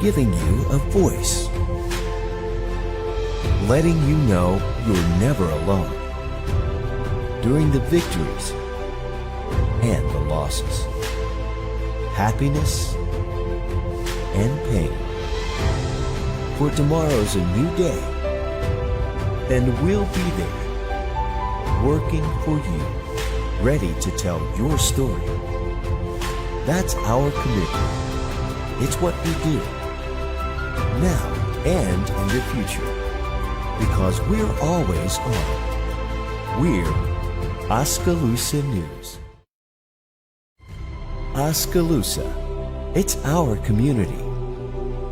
giving you a voice, letting you know you're never alone during the victories and the losses, happiness and pain. For tomorrow's a new day, and we'll be there, working for you, ready to tell your story. That's our commitment. It's what we do, now and in the future, because we're always on. We're Oskaloosa News. Oskaloosa, it's our community,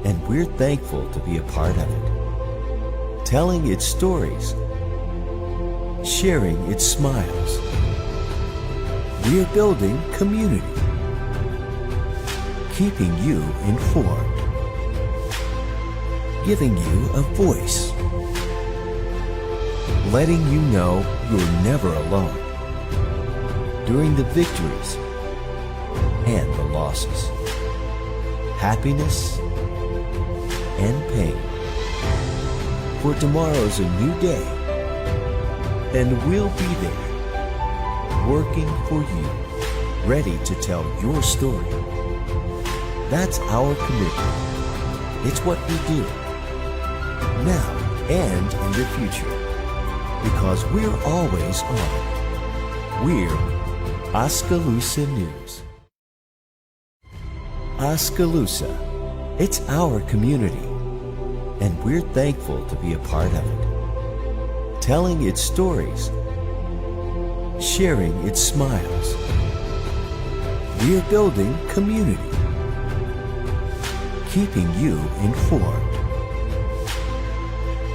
and we're thankful to be a part of it. Telling its stories, sharing its smiles. We're building community, keeping you informed, giving you a voice, letting you know you're never alone during the victories and the losses, happiness and pain. For tomorrow's a new day, and we'll be there, working for you, ready to tell your story. That's our commitment. It's what we do, now and in the future, because we're always on. We're Oskaloosa News. Oskaloosa, it's our community, and we're thankful to be a part of it. Telling its stories, sharing its smiles. We're building community, keeping you informed,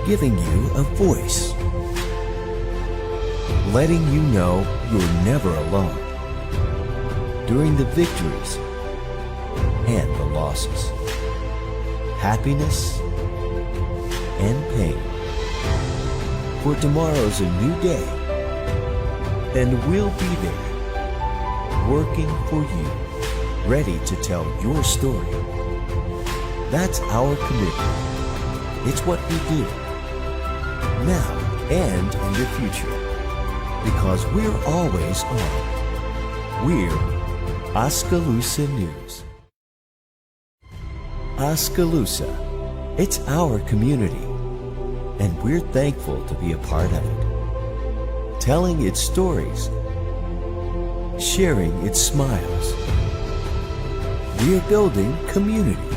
giving you a voice, letting you know you're never alone during the victories and the losses, happiness and pain. For tomorrow's a new day, and we'll be there, working for you, ready to tell your story. That's our commitment. It's what we do, now and in the future, because we're always on. We're Oskaloosa News. Oskaloosa, it's our community, and we're thankful to be a part of it. Telling its stories, sharing its smiles. We're building community,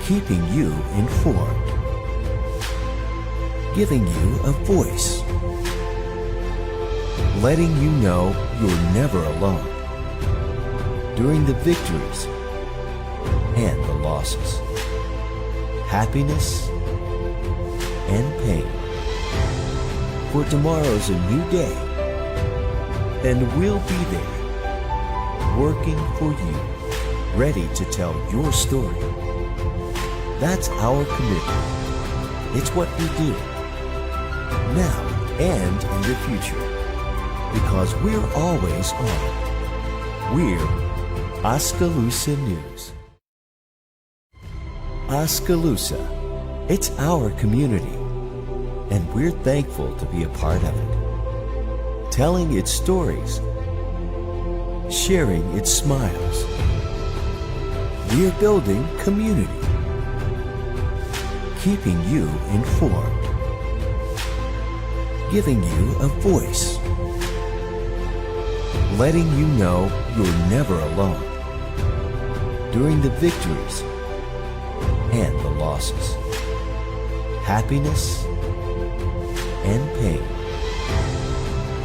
keeping you informed, giving you a voice, letting you know you're never alone during the victories and the losses, happiness and pain. For tomorrow's a new day, and we'll be there, working for you, ready to tell your story. That's our commitment. It's what we do, now and in the future, because we're always on. We're Oskaloosa News. Oskaloosa, it's our community, and we're thankful to be a part of it. Telling its stories, sharing its smiles. We're building community, keeping you informed, giving you a voice, letting you know you're never alone during the victories and the losses, happiness and pain.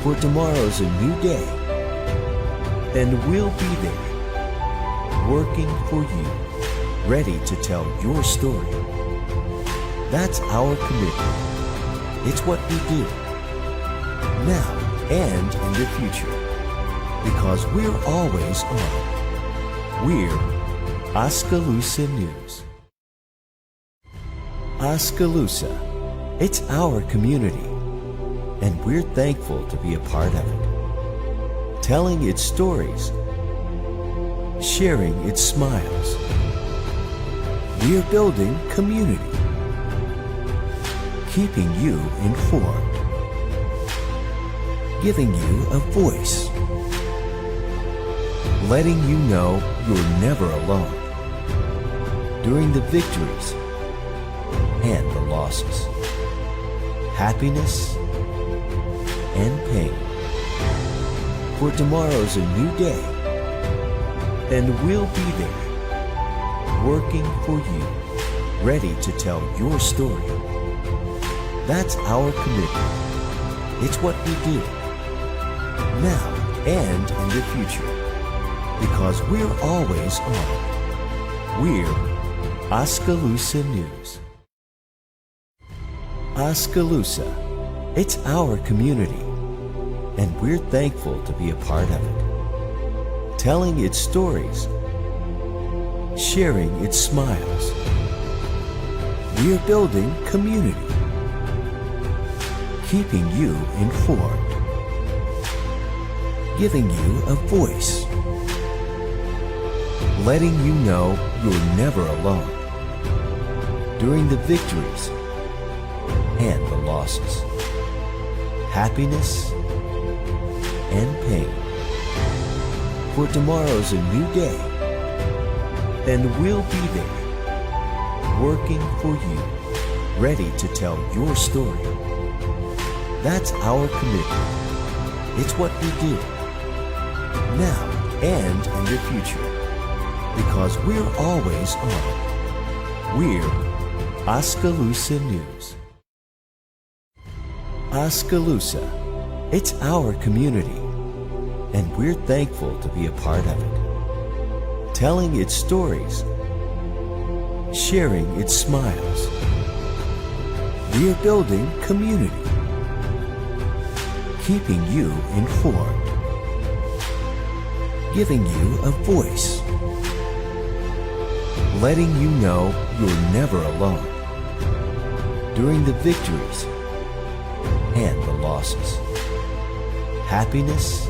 For tomorrow's a new day, and we'll be there, working for you, ready to tell your story. That's our commitment. It's what we do, now and in the future, because we're always on. We're Oskaloosa News. Oskaloosa, it's our community, and we're thankful to be a part of it. Telling its stories, sharing its smiles. We're building community, keeping you informed, giving you a voice, letting you know you're never alone during the victories and the losses, happiness and pain. For tomorrow's a new day, and we'll be there, working for you, ready to tell your story. That's our commitment. It's what we do, now and in the future, because we're always on. We're Oskaloosa News. Oskaloosa, it's our community, and we're thankful to be a part of it. Telling its stories, sharing its smiles. We're building community, keeping you informed, giving you a voice, letting you know you're never alone during the victories and the losses, happiness and pain. For tomorrow's a new day, and we'll be there, working for you, ready to tell your story. That's our commitment. It's what we do, now and in the future, because we're always on. We're Oskaloosa News. Oskaloosa, it's our community, and we're thankful to be a part of it. Telling its stories, sharing its smiles. We're building community, keeping you informed, giving you a voice, letting you know you're never alone during the victories and the losses, happiness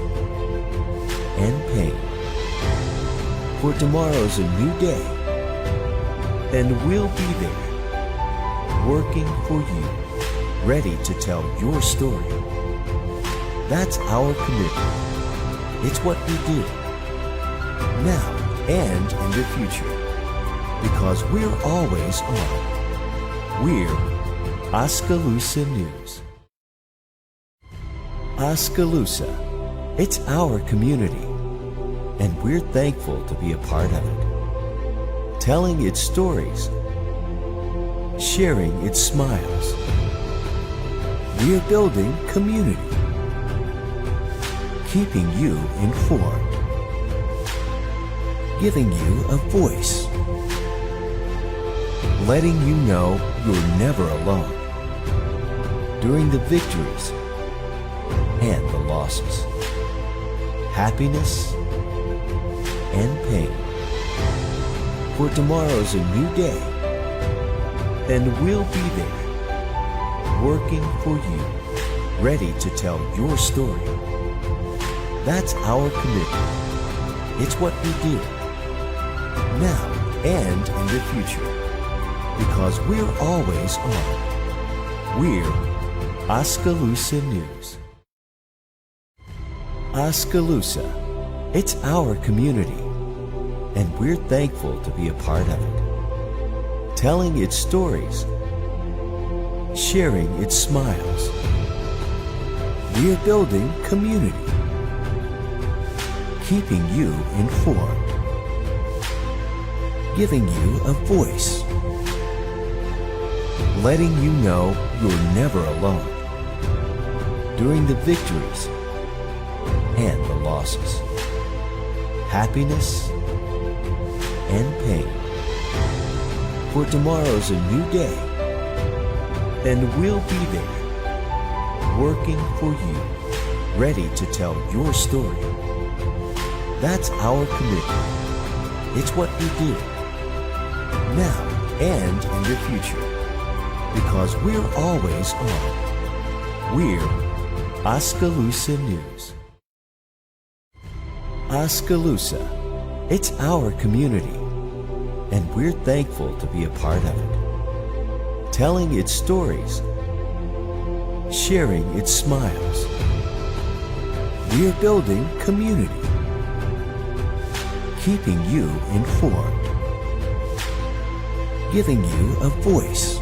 and pain. For tomorrow's a new day, and we'll be there, working for you, ready to tell your story. That's our commitment. It's what we do, now and in the future, because we're always on. We're Oskaloosa News. Oskaloosa, it's our community, and we're thankful to be a part of it. Telling its stories, sharing its smiles. We're building community, keeping you informed, giving you a voice, letting you know you're never alone during the victories and the losses, happiness and pain. For tomorrow's a new day, and we'll be there, working for you, ready to tell your story. That's our commitment. It's what we do, now and in the future, because we're always on. We're Oskaloosa News. Oskaloosa, it's our community, and we're thankful to be a part of it. Telling its stories, sharing its smiles. We're building community, keeping you informed, giving you a voice, letting you know you're never alone during the victories and the losses, happiness and pain. For tomorrow's a new day, and we'll be there, working for you, ready to tell your story. That's our commitment. It's what we do, now and in the future, because we're always on. We're Oskaloosa News. Oskaloosa, it's our community, and we're thankful to be a part of it. Telling its stories, sharing its smiles. We're building community, keeping you informed, giving you a voice,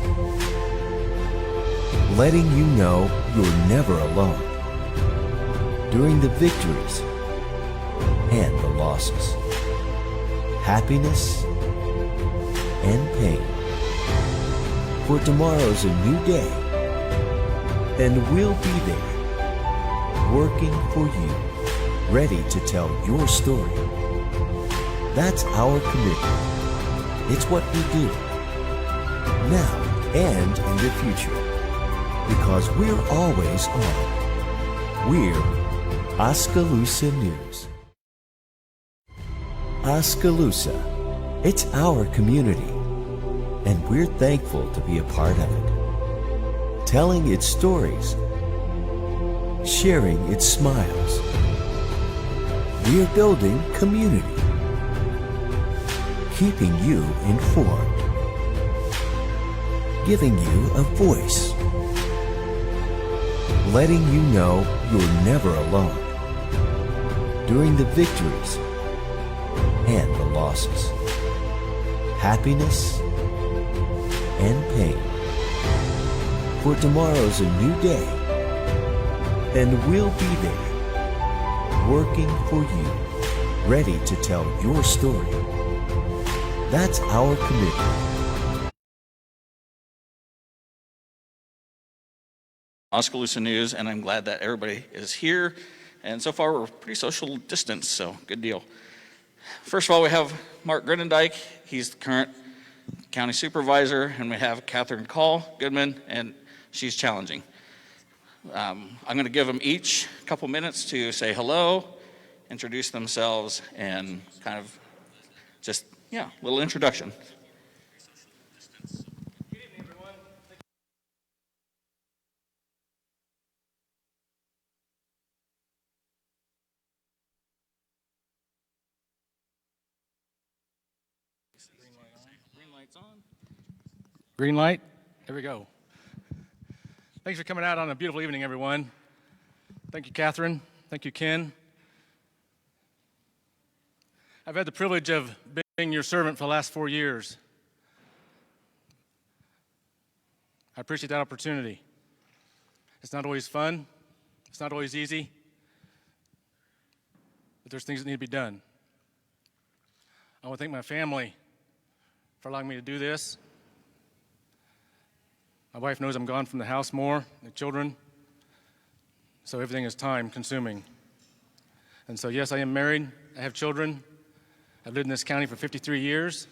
letting you know you're never alone during the victories and the losses, happiness and pain. For tomorrow's a new day, and we'll be there, working for you, ready to tell your story. That's our commitment. It's what we do, now and in the future, because we're always on. We're Oskaloosa News. Oskaloosa, it's our community, and we're thankful to be a part of it. Telling its stories, sharing its smiles. We're building community, keeping you informed, giving you a voice, letting you know you're never alone during the victories and the losses, happiness and pain. For tomorrow's a new day, and we'll be there, working for you, ready to tell your story. That's our commitment. Oskaloosa News, and I'm glad that everybody is here. And so far, we're pretty social distance, so good deal. First of all, we have Mark Grinendike. He's the current county supervisor, and we have Catherine Goodman, and she's challenging. I'm going to give them each a couple minutes to say hello, introduce themselves, and kind of just, a little introduction. Good evening, everyone. Green light's on. Green light. There we go. Thanks for coming out on a beautiful evening, everyone. Thank you, Catherine. Thank you, Ken. I've had the privilege of being your servant for the last 4 years. I appreciate that opportunity. It's not always fun. It's not always easy. But there's things that need to be done. I want to thank my family for allowing me to do this. My wife knows I'm gone from the house more, the children, so everything is time consuming. And so yes, I am married, I have children. I've lived in this county for 53 years,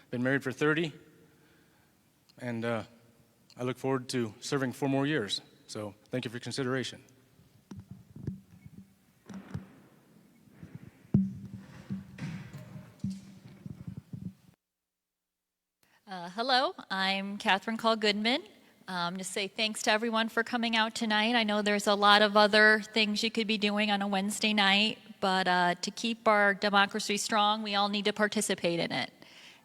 been married for 30, and I look forward to serving 4 more years. So thank you for your consideration. Hello, I'm Catherine Goodman. Just say thanks to everyone for coming out tonight. I know there's a lot of other things you could be doing on a Wednesday night, but to keep our democracy strong, we all need to participate in it.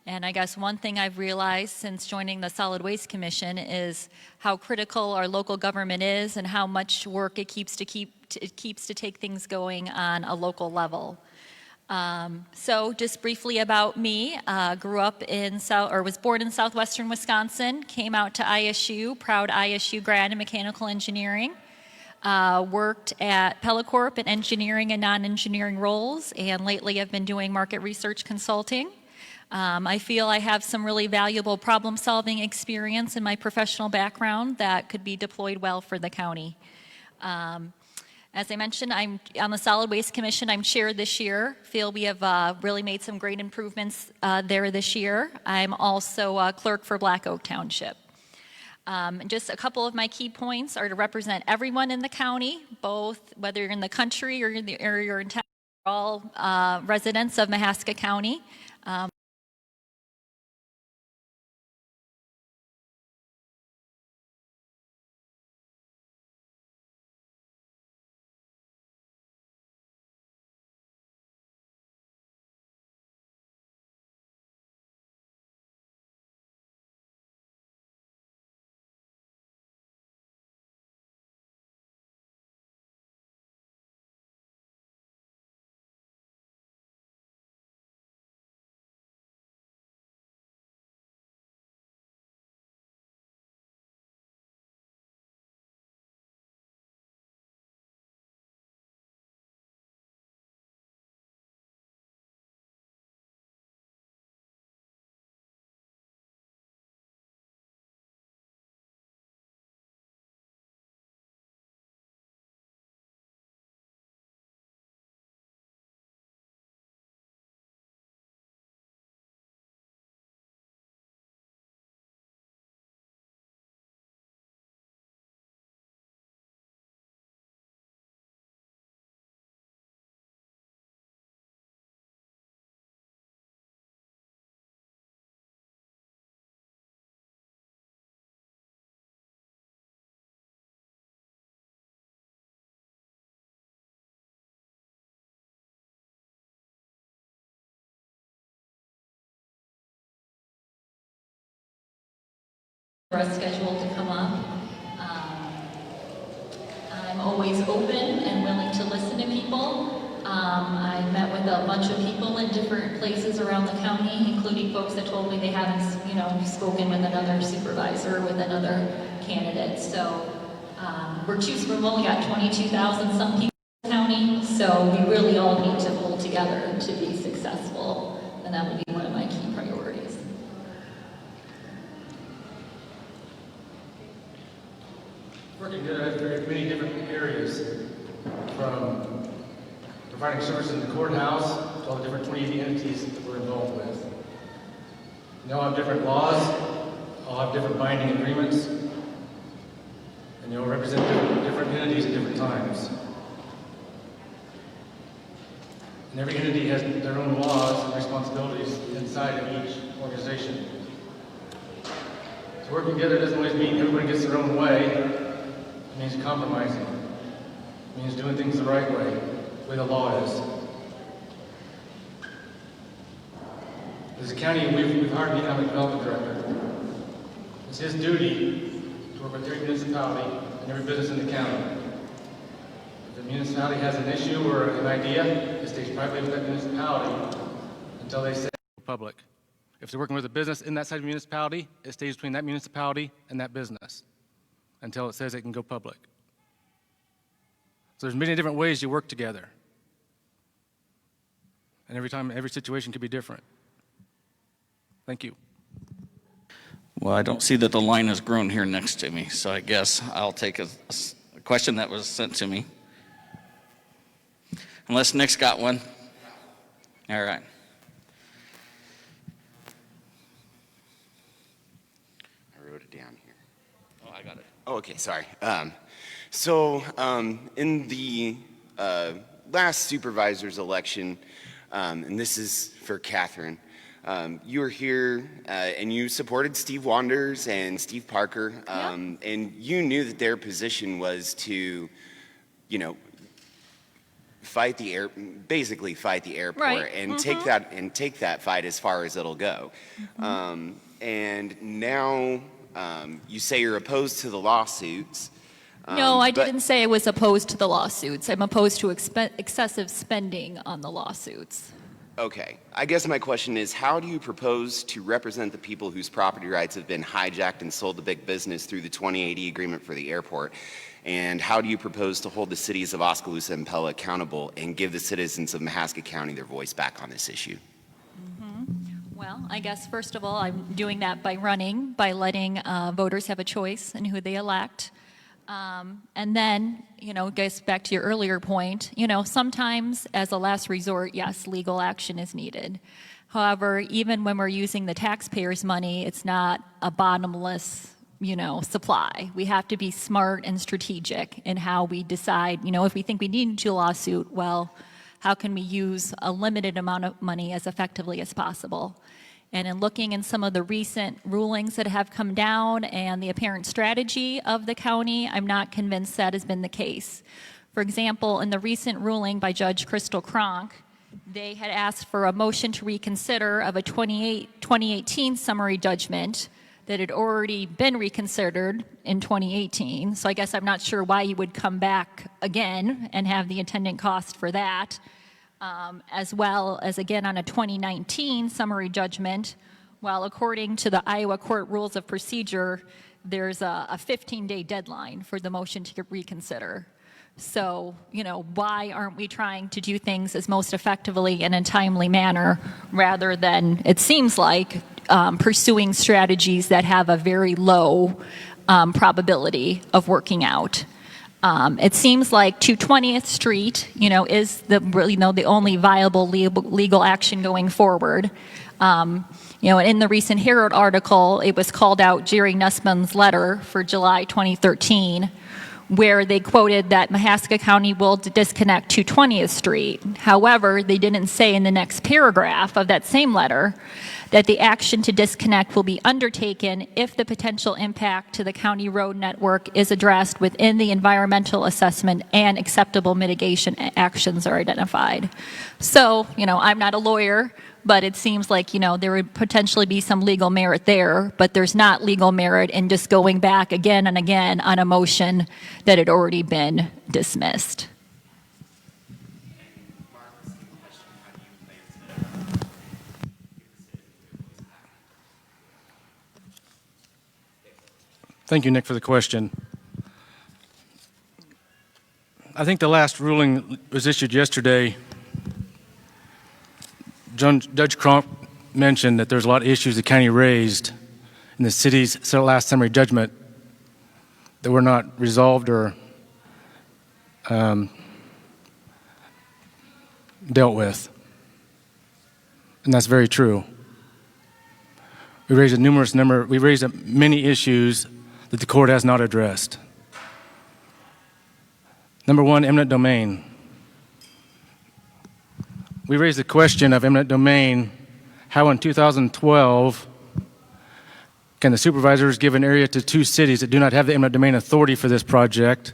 And I guess one thing I've realized since joining the Solid Waste Commission is how critical our local government is and how much work it keeps to take things going on a local level. So just briefly about me, grew up was born in southwestern Wisconsin, came out to ISU, proud ISU grad in mechanical engineering, worked at Pellacorp in engineering and non-engineering roles, and lately I've been doing market research consulting. I feel I have some really valuable problem-solving experience in my professional background that could be deployed well for the county. As I mentioned, I'm on the Solid Waste Commission. I'm chair this year. Feel we have really made some great improvements there this year. I'm also a clerk for Black Oak Township. Just a couple of my key points are to represent everyone in the county, both whether you're in the country or you're in town, all residents of Mahaska County. for us scheduled to come up. I'm always open and willing to listen to people. I've met with a bunch of people in different places around the county, including folks that told me they haven't, spoken with another supervisor, with another candidate. So we've only got 22,000 some people in the county, so we really all need to pull together to be successful, and that would be one of my key priorities. Working together has very many different areas, from providing service in the courthouse to all the different 28 entities that we're involved with. They all have different laws, all have different binding agreements, and they all represent different entities at different times. And every entity has their own laws and responsibilities inside of each organization. So working together doesn't always mean everybody gets their own way. It means compromising. It means doing things the right way, the way the law is. As a county, we've hired an economic development director. It's his duty to work with every municipality and every business in the county. If the municipality has an issue or an idea, it stays privately with that municipality until they say public. If they're working with a business in that side of the municipality, it stays between that municipality and that business until it says it can go public. So there's many different ways you work together. And every situation could be different. Thank you. Well, I don't see that the line has grown here next to me, so I guess I'll take a question that was sent to me. Unless Nick's got one. All right. I wrote it down here. Oh, I got it. Oh, okay, sorry. In the last supervisor's election, and this is for Catherine, you were here and you supported Steve Wanders and Steve Parker, and you knew that their position was to, basically fight the airport, Right. and take that fight as far as it'll go. And now you say you're opposed to the lawsuits. No, I didn't say I was opposed to the lawsuits. I'm opposed to excessive spending on the lawsuits. Okay. I guess my question is, how do you propose to represent the people whose property rights have been hijacked and sold to big business through the 2080 agreement for the airport? And how do you propose to hold the cities of Oskaloosa and Impella accountable and give the citizens of Mahaska County their voice back on this issue? Well, I guess first of all, I'm doing that by letting voters have a choice in who they elect. And then, goes back to your earlier point, sometimes as a last resort, yes, legal action is needed. However, even when we're using the taxpayers' money, it's not a bottomless, supply. We have to be smart and strategic in how we decide, if we think we need to do a lawsuit, well, how can we use a limited amount of money as effectively as possible? And in looking in some of the recent rulings that have come down and the apparent strategy of the county, I'm not convinced that has been the case. For example, in the recent ruling by Judge Crystal Cronk, they had asked for a motion to reconsider of a 2018 summary judgment that had already been reconsidered in 2018. So I guess I'm not sure why you would come back again and have the attendant cost for that. As well as, again, on a 2019 summary judgment, while according to the Iowa Court Rules of Procedure, there's a 15-day deadline for the motion to reconsider. So, why aren't we trying to do things as most effectively in a timely manner rather than, it seems like, pursuing strategies that have a very low probability of working out? It seems like 220th Street, is the only viable legal action going forward. In the recent Herald article, it was called out Jerry Nussbaum's letter for July 2013, where they quoted that Mahaska County will disconnect 220th Street. However, they didn't say in the next paragraph of that same letter that the action to disconnect will be undertaken if the potential impact to the county road network is addressed within the environmental assessment and acceptable mitigation actions are identified. So, I'm not a lawyer, but it seems like, there would potentially be some legal merit there, but there's not legal merit in just going back again and again on a motion that had already been dismissed. Thank you, Nick, for the question. I think the last ruling was issued yesterday. Judge Cronk mentioned that there's a lot of issues the county raised in the city's last summary judgment that were not resolved or dealt with. And that's very true. We raised many issues that the court has not addressed. Number one, eminent domain. We raised the question of eminent domain, how in 2012 can the supervisors give an area to 2 cities that do not have the eminent domain authority for this project,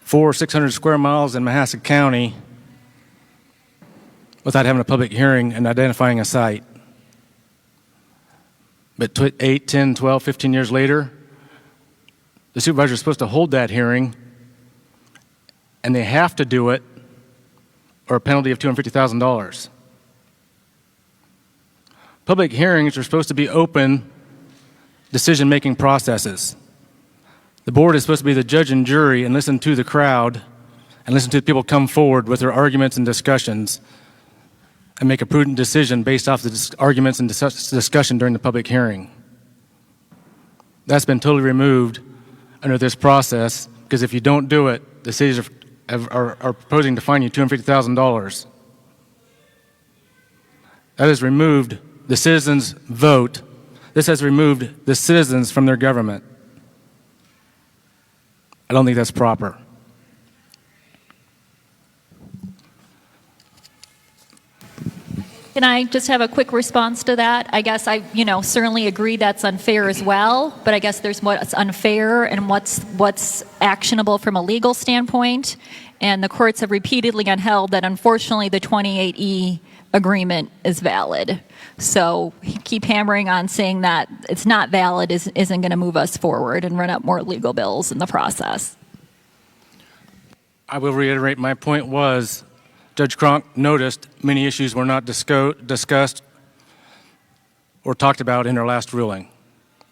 600 square miles in Mahaska County, without having a public hearing and identifying a site. But 8, 10, 12, 15 years later, the supervisor is supposed to hold that hearing, and they have to do it, or a penalty of $250,000. Public hearings are supposed to be open decision-making processes. The board is supposed to be the judge and jury and listen to the crowd and listen to the people come forward with their arguments and discussions and make a prudent decision based off the arguments and discussion during the public hearing. That's been totally removed under this process, because if you don't do it, the cities are proposing to fine you $250,000. That has removed the citizens' vote. This has removed the citizens from their government. I don't think that's proper. Can I just have a quick response to that? I guess I, certainly agree that's unfair as well, but I guess there's what's unfair and what's actionable from a legal standpoint. And the courts have repeatedly upheld that, unfortunately, the 28E agreement is valid. So keep hammering on saying that it's not valid isn't going to move us forward and run up more legal bills in the process. I will reiterate, my point was, Judge Cronk noticed many issues were not discussed or talked about in her last ruling.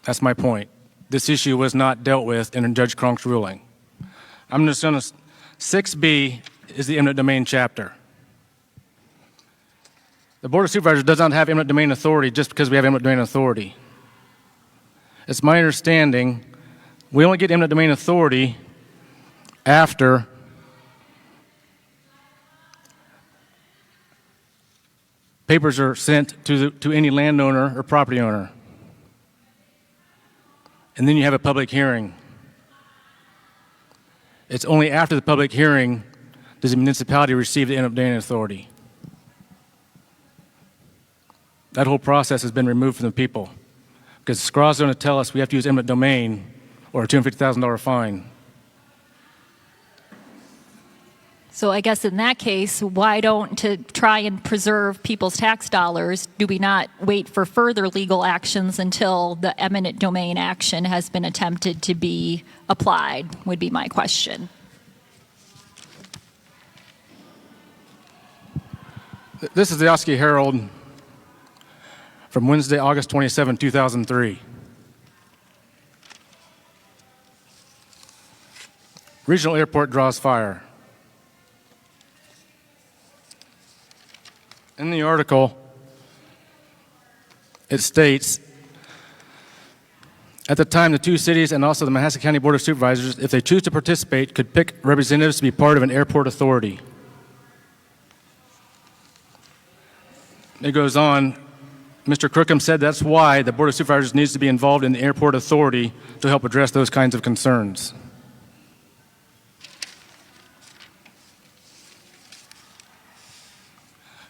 That's my point. This issue was not dealt with in Judge Cronk's ruling. I'm just going to, 6B is the eminent domain chapter. The Board of Supervisors does not have eminent domain authority just because we have eminent domain authority. It's my understanding we only get eminent domain authority after papers are sent to any landowner or property owner. And then you have a public hearing. It's only after the public hearing does the municipality receive the eminent domain authority. That whole process has been removed from the people, because SCRAW's going to tell us we have to use eminent domain or a $250,000 fine. So I guess in that case, why don't, to try and preserve people's tax dollars, do we not wait for further legal actions until the eminent domain action has been attempted to be applied, would be my question. This is the Oski Herald from Wednesday, August 27, 2003. Regional airport draws fire. In the article, it states, at the time, the 2 cities and also the Mahaska County Board of Supervisors, if they choose to participate, could pick representatives to be part of an airport authority. It goes on, Mr. Crookham said that's why the Board of Supervisors needs to be involved in the airport authority to help address those kinds of concerns.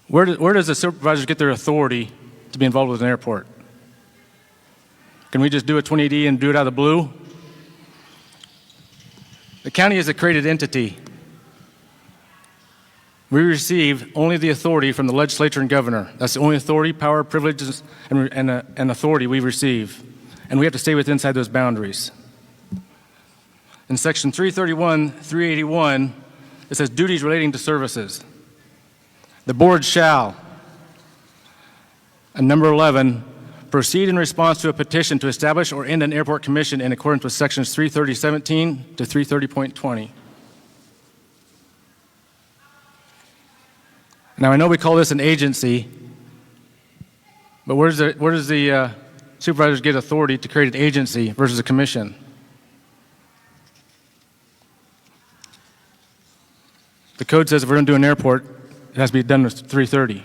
Where does the supervisors get their authority to be involved with an airport? Can we just do a 2080 and do it out of the blue? The county is a created entity. We receive only the authority from the legislature and governor. That's the only authority, power, privileges, and authority we receive. And we have to stay within inside those boundaries. In section 331, 381, it says duties relating to services. The board shall, and number 11, proceed in response to a petition to establish or end an airport commission in accordance with sections 330.17 to 330.20. Now, I know we call this an agency, but where does the supervisors get authority to create an agency versus a commission? The code says if we're going to do an airport, it has to be done with 330.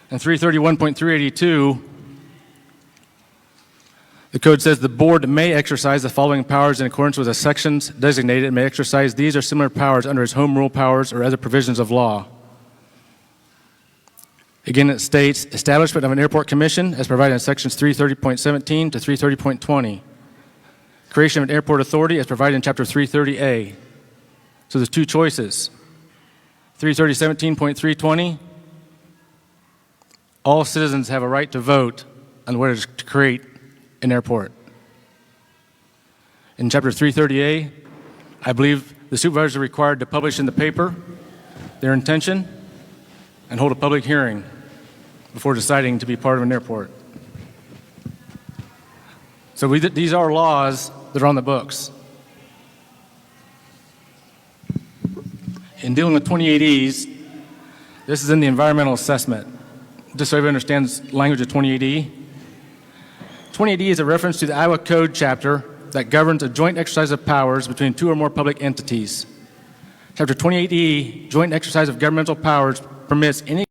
And 331.382, the code says the board may exercise the following powers in accordance with the sections designated and may exercise these or similar powers under its home rule powers or other provisions of law. Again, it states establishment of an airport commission as provided in sections 330.17 to 330.20. Creation of an airport authority as provided in chapter 330A. So there's two choices. 330.17.320, all citizens have a right to vote on whether to create an airport. In chapter 330A, I believe the supervisors are required to publish in the paper their intention and hold a public hearing before deciding to be part of an airport. So these are laws that are on the books. In dealing with 2080s, this is in the environmental assessment. Just so everyone understands the language of 2080. 2080 is a reference to the Iowa Code chapter that governs a joint exercise of powers between two or more public entities. Chapter 28E, joint exercise of governmental powers, permits any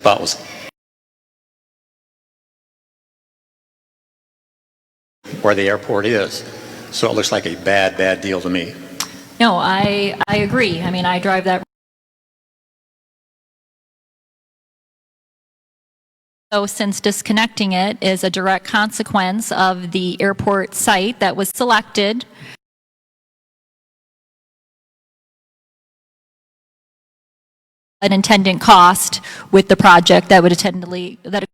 thought was where the airport is. So it looks like a bad deal to me. No, I agree. I mean, I drive that. So since disconnecting it is a direct consequence of the airport site that was selected, an intended cost with the project that would attendantly that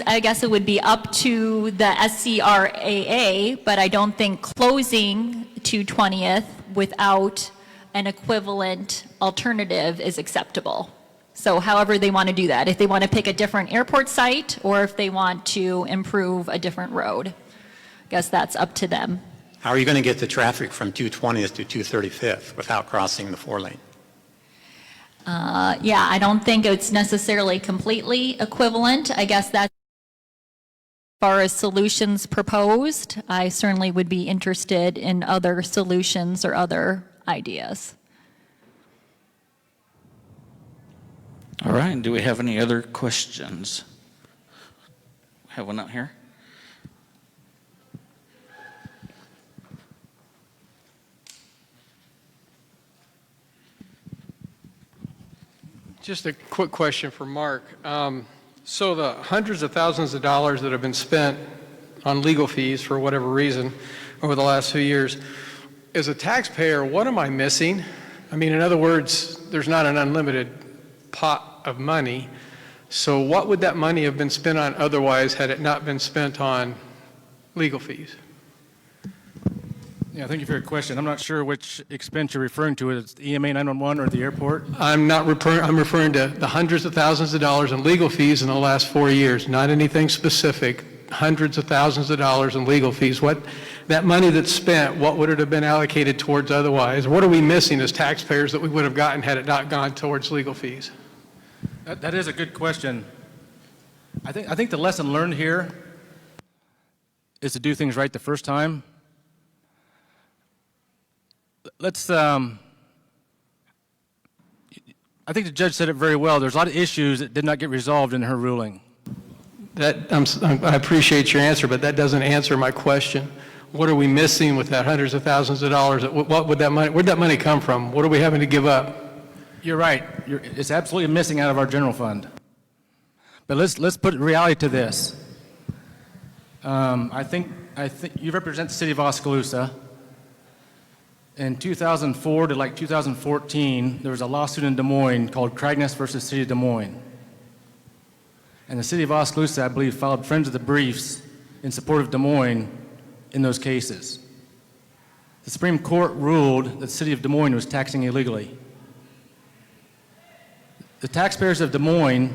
I guess it would be up to the SCRAA, but I don't think closing to 20th without an equivalent alternative is acceptable. So however they want to do that, if they want to pick a different airport site or if they want to improve a different road, I guess that's up to them. How are you going to get the traffic from 220th to 235th without crossing the 4-lane? Yeah, I don't think it's necessarily completely equivalent. I guess that's far as solutions proposed, I certainly would be interested in other solutions or other ideas. All right, do we have any other questions? Have one out here? Just a quick question for Mark. So the hundreds of thousands of dollars that have been spent on legal fees for whatever reason over the last few years, as a taxpayer, what am I missing? I mean, in other words, there's not an unlimited pot of money. So what would that money have been spent on otherwise had it not been spent on legal fees? Yeah, thank you for your question. I'm not sure which expense you're referring to. Is it EMA 911 or the airport? I'm referring to the hundreds of thousands of dollars in legal fees in the last 4 years, not anything specific. Hundreds of thousands of dollars in legal fees. What that money that's spent, what would it have been allocated towards otherwise? What are we missing as taxpayers that we would have gotten had it not gone towards legal fees? That is a good question. I think the lesson learned here is to do things right the first time. Let's, I think the judge said it very well. There's a lot of issues that did not get resolved in her ruling. I appreciate your answer, but that doesn't answer my question. What are we missing with that hundreds of thousands of dollars? What would that money, where'd that money come from? What are we having to give up? You're right. It's absolutely missing out of our general fund. But let's put reality to this. I think you represent the city of Oskaloosa. In 2004 to like 2014, there was a lawsuit in Des Moines called Cragness versus City of Des Moines. And the city of Oskaloosa, I believe, filed Friends of the Briefs in support of Des Moines in those cases. The Supreme Court ruled that the city of Des Moines was taxing illegally. The taxpayers of Des Moines,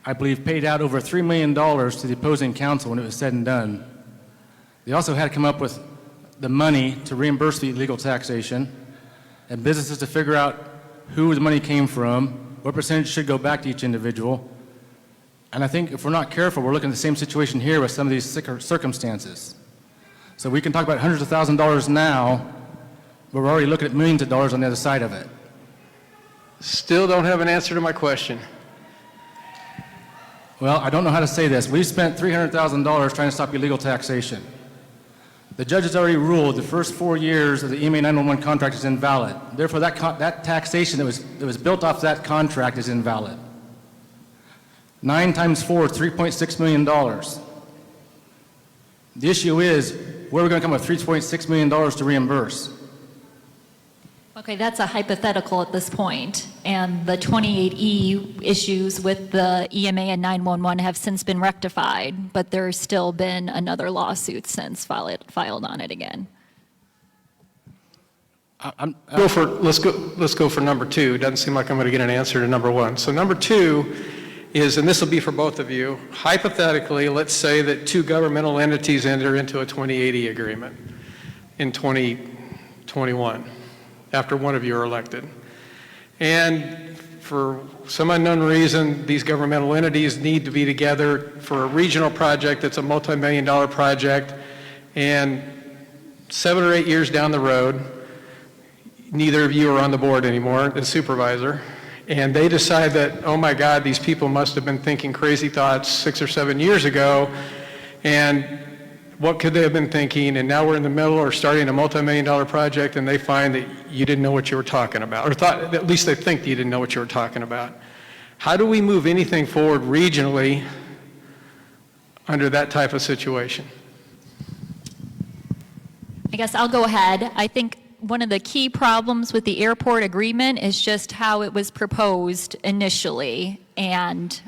I believe, paid out over $3 million to the opposing counsel when it was said and done. They also had to come up with the money to reimburse the illegal taxation, and businesses to figure out who the money came from, what percentage should go back to each individual. And I think if we're not careful, we're looking at the same situation here with some of these circumstances. So we can talk about hundreds of thousands of dollars now, but we're already looking at millions of dollars on the other side of it. Still don't have an answer to my question. Well, I don't know how to say this. We've spent $300,000 trying to stop illegal taxation. The judge has already ruled the first 4 years of the EMA 911 contract is invalid. Therefore, that taxation that was built off that contract is invalid. 9 times 4 is $3.6 million. The issue is, where are we going to come with $3.6 million to reimburse? Okay, that's a hypothetical at this point, and the 28E issues with the EMA and 911 have since been rectified, but there's still been another lawsuit since filed on it again. Let's go for number 2. It doesn't seem like I'm going to get an answer to number 1. So number 2 is, and this will be for both of you, hypothetically, let's say that 2 governmental entities enter into a 2080 agreement in 2021. After one of you are elected. And for some unknown reason, these governmental entities need to be together for a regional project that's a multi-million-dollar project, and 7 or 8 years down the road, neither of you are on the board anymore, the supervisor, and they decide that, oh my God, these people must have been thinking crazy thoughts 6 or 7 years ago, and what could they have been thinking? And now we're in the middle or starting a multi-million-dollar project, and they find that you didn't know what you were talking about, or thought, at least they think that you didn't know what you were talking about. How do we move anything forward regionally under that type of situation? I guess I'll go ahead. I think one of the key problems with the airport agreement is just how it was proposed initially, and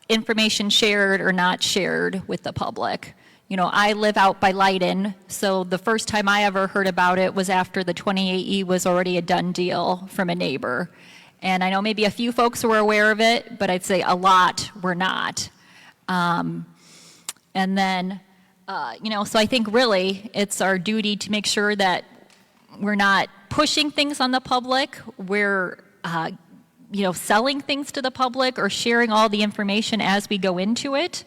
information shared or not shared with the public. You know, I live out by Leiden, so the first time I ever heard about it was after the 28E was already a done deal from a neighbor. And I know maybe a few folks were aware of it, but I'd say a lot were not. And then, you know, so I think really it's our duty to make sure that we're not pushing things on the public, we're you know, selling things to the public or sharing all the information as we go into it.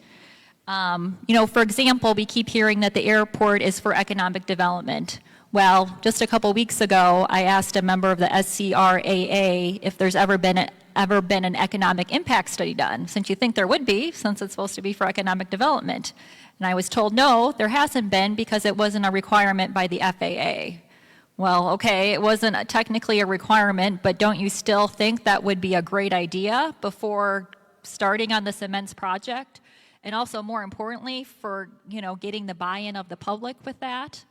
For example, we keep hearing that the airport is for economic development. Well, just a couple weeks ago, I asked a member of the SCRAA if there's ever been an economic impact study done, since you think there would be, since it's supposed to be for economic development. And I was told, no, there hasn't been because it wasn't a requirement by the FAA. Well, okay, it wasn't technically a requirement, but don't you still think that would be a great idea before starting on this immense project? And also, more importantly, for getting the buy-in of the public with that.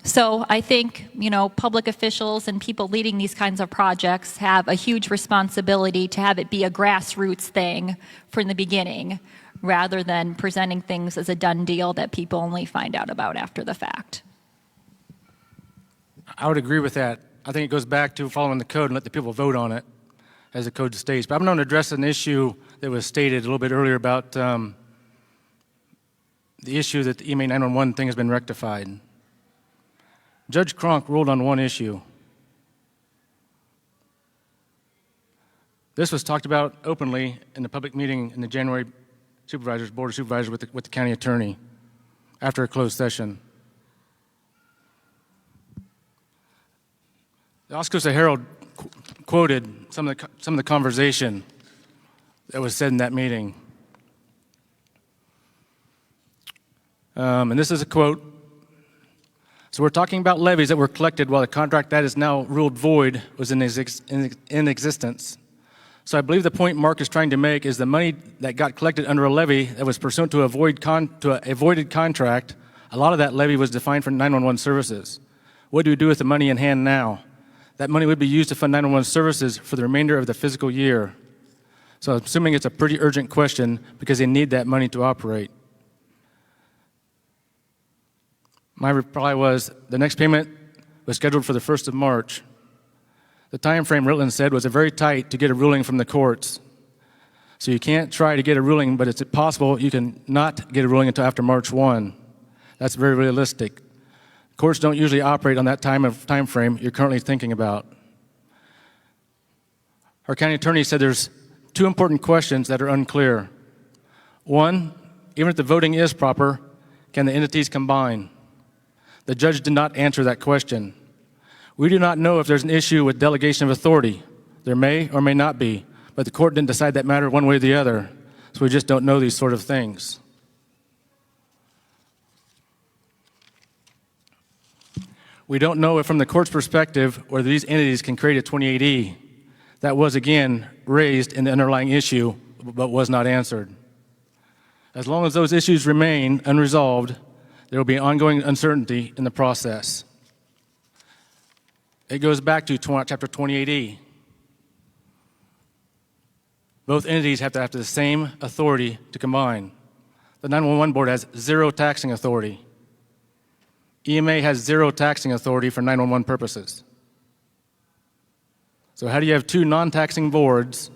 So I think, public officials and people leading these kinds of projects have a huge responsibility to have it be a grassroots thing from the beginning, rather than presenting things as a done deal that people only find out about after the fact. I would agree with that. I think it goes back to following the code and let the people vote on it, as the code states. But I'm going to address an issue that was stated a little bit earlier about the issue that the EMA 911 thing has been rectified. Judge Cronk ruled on one issue. This was talked about openly in the public meeting in the January Board of Supervisors with the county attorney after a closed session. The Oskaloosa Herald quoted some of the conversation that was said in that meeting. And this is a quote. So we're talking about levies that were collected while the contract that is now ruled void was in existence. So I believe the point Mark is trying to make is the money that got collected under a levy that was pursuant to a voided contract, a lot of that levy was defined for 911 services. What do we do with the money in hand now? That money would be used to fund 911 services for the remainder of the fiscal year. So I'm assuming it's a pretty urgent question because they need that money to operate. My reply was, the next payment was scheduled for the 1st of March. The time frame Ritland said was very tight to get a ruling from the courts. So you can't try to get a ruling, but it's possible you can not get a ruling until after March 1. That's very realistic. Courts don't usually operate on that time frame you're currently thinking about. Our county attorney said there's two important questions that are unclear. One, even if the voting is proper, can the entities combine? The judge did not answer that question. We do not know if there's an issue with delegation of authority. There may or may not be, but the court didn't decide that matter one way or the other, so we just don't know these sort of things. We don't know if from the court's perspective whether these entities can create a 28E. That was, again, raised in the underlying issue, but was not answered. As long as those issues remain unresolved, there will be ongoing uncertainty in the process. It goes back to Chapter 28E. Both entities have to have the same authority to combine. The 911 Board has zero taxing authority. EMA has zero taxing authority for 911 purposes. So how do you have two non-taxing boards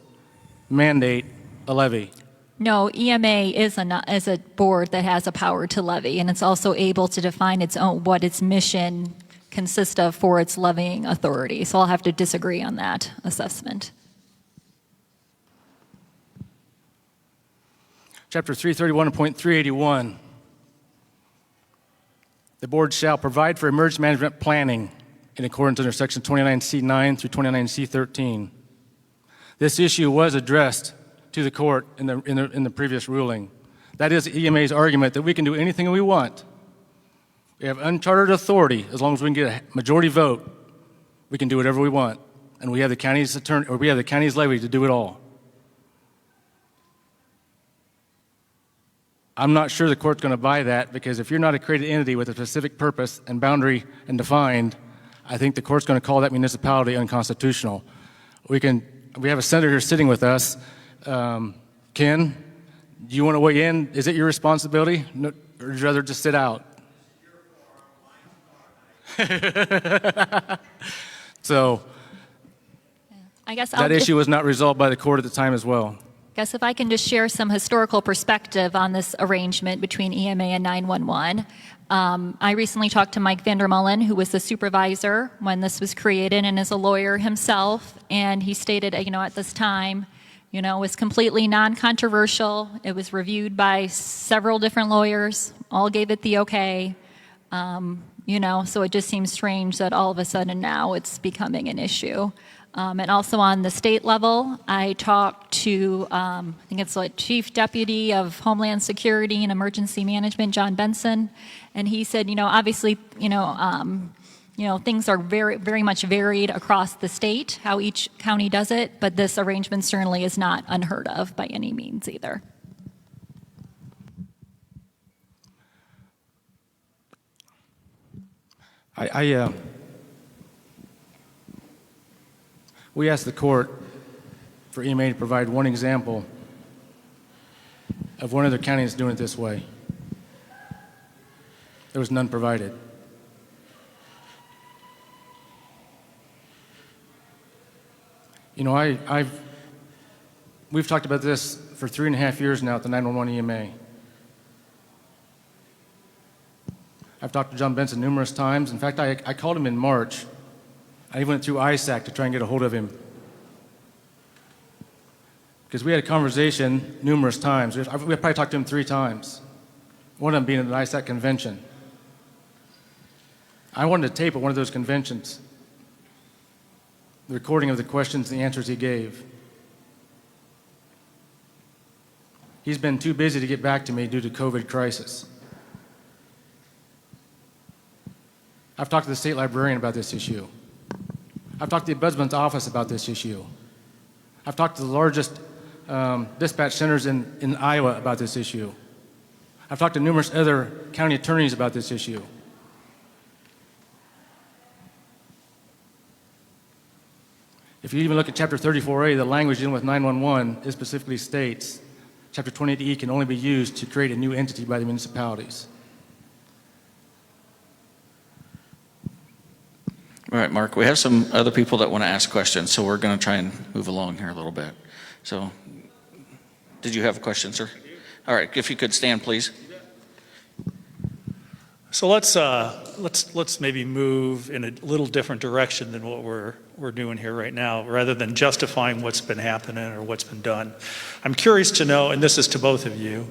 mandate a levy? No, EMA is a board that has a power to levy, and it's also able to define what its mission consists of for its levying authority. So I'll have to disagree on that assessment. Chapter 331.381. The board shall provide for emergency management planning in accordance under Section 29C9 through 29C13. This issue was addressed to the court in the previous ruling. That is EMA's argument that we can do anything we want. We have unchartered authority as long as we can get a majority vote. We can do whatever we want, and we have the county's attorney, or we have the county's levy to do it all. I'm not sure the court's going to buy that, because if you're not a created entity with a specific purpose and boundary and defined, I think the court's going to call that municipality unconstitutional. We have a senator here sitting with us. Ken, do you want to weigh in? Is it your responsibility, or would you rather just sit out? So I guess that issue was not resolved by the court at the time as well. I guess if I can just share some historical perspective on this arrangement between EMA and 911. I recently talked to Mike Vandermullen, who was the supervisor when this was created and is a lawyer himself, and he stated, at this time, You know, it was completely non-controversial. It was reviewed by several different lawyers, all gave it the okay. You know, so it just seems strange that all of a sudden now it's becoming an issue. And also on the state level, I talked to, I think it's like Chief Deputy of Homeland Security and Emergency Management, John Benson, and he said, you know, obviously, things are very, very much varied across the state, how each county does it, but this arrangement certainly is not unheard of by any means either. We asked the court for EMA to provide one example of one other county that's doing it this way. There was none provided. You know, we've talked about this for 3.5 years now at the 911 EMA. I've talked to John Benson numerous times. In fact, I called him in March. I even went through ISAC to try and get a hold of him. Because we had a conversation numerous times. We probably talked to him 3 times. One of them being at an ISAC convention. I wanted to tape at one of those conventions the recording of the questions and the answers he gave. He's been too busy to get back to me due to COVID crisis. I've talked to the state librarian about this issue. I've talked to the Ombudsman's office about this issue. I've talked to the largest dispatch centers in Iowa about this issue. I've talked to numerous other county attorneys about this issue. If you even look at Chapter 34A, the language dealing with 911, it specifically states Chapter 28E can only be used to create a new entity by the municipalities. All right, Mark, we have some other people that want to ask questions, so we're going to try and move along here a little bit. So, did you have a question, sir? All right, if you could stand, please. So let's maybe move in a little different direction than what we're doing here right now, rather than justifying what's been happening or what's been done. I'm curious to know, and this is to both of you,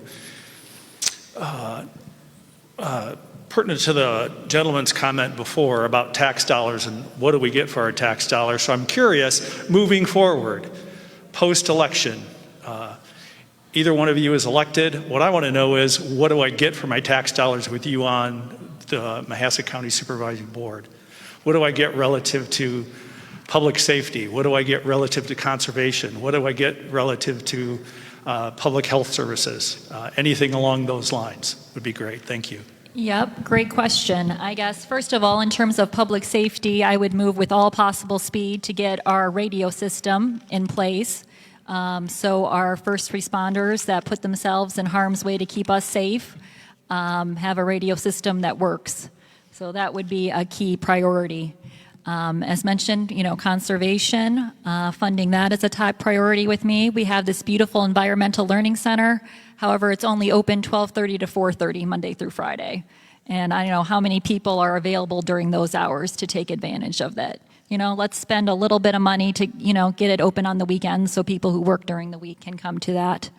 pertinent to the gentleman's comment before about tax dollars and what do we get for our tax dollars. So I'm curious, moving forward, post-election, either one of you is elected. What I want to know is, what do I get for my tax dollars with you on the Mahaska County Supervising Board? What do I get relative to public safety? What do I get relative to conservation? What do I get relative to public health services? Anything along those lines would be great. Thank you. Yep, great question. I guess, first of all, in terms of public safety, I would move with all possible speed to get our radio system in place. So our first responders that put themselves in harm's way to keep us safe have a radio system that works. So that would be a key priority. As mentioned, conservation, funding that is a top priority with me. We have this beautiful environmental learning center. However, it's only open 12:30 to 4:30 Monday through Friday. And I don't know how many people are available during those hours to take advantage of that. Let's spend a little bit of money to, get it open on the weekends so people who work during the week can come to that.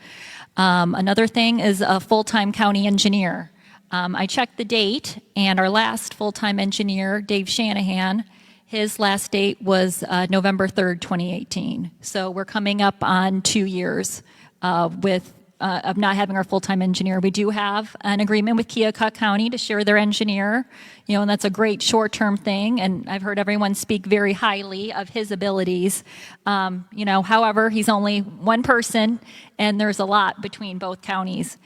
Another thing is a full-time county engineer. I checked the date, and our last full-time engineer, Dave Shanahan, his last date was November 3rd, 2018. So we're coming up on 2 years of not having our full-time engineer. We do have an agreement with Keokuk County to share their engineer, and that's a great short-term thing, and I've heard everyone speak very highly of his abilities. However, he's only one person, and there's a lot between both counties.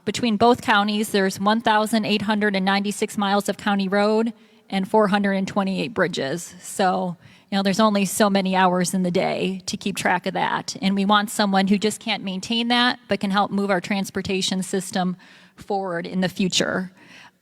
Between both counties, there's 1,896 miles of county road and 428 bridges. So, there's only so many hours in the day to keep track of that. And we want someone who just can't maintain that, but can help move our transportation system forward in the future.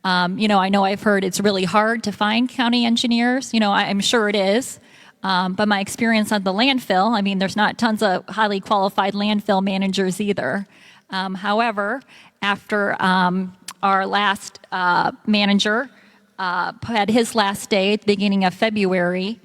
I know I've heard it's really hard to find county engineers. I'm sure it is. But my experience on the landfill, there's not tons of highly qualified landfill managers either. However, after our last manager had his last day at the beginning of February,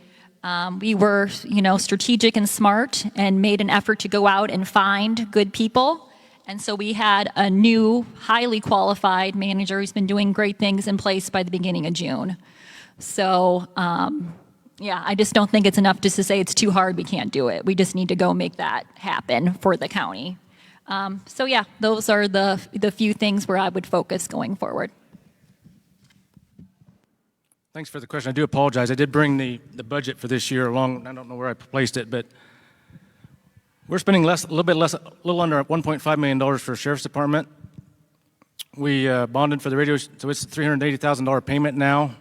We were, strategic and smart and made an effort to go out and find good people. And so we had a new, highly qualified manager who's been doing great things in place by the beginning of June. So, I just don't think it's enough just to say it's too hard, we can't do it. We just need to go make that happen for the county. Those are the few things where I would focus going forward. Thanks for the question. I do apologize. I did bring the budget for this year along. I don't know where I placed it, but we're spending a little under $1.5 million for the Sheriff's Department. We bonded for the radio, so it's $380,000 payment now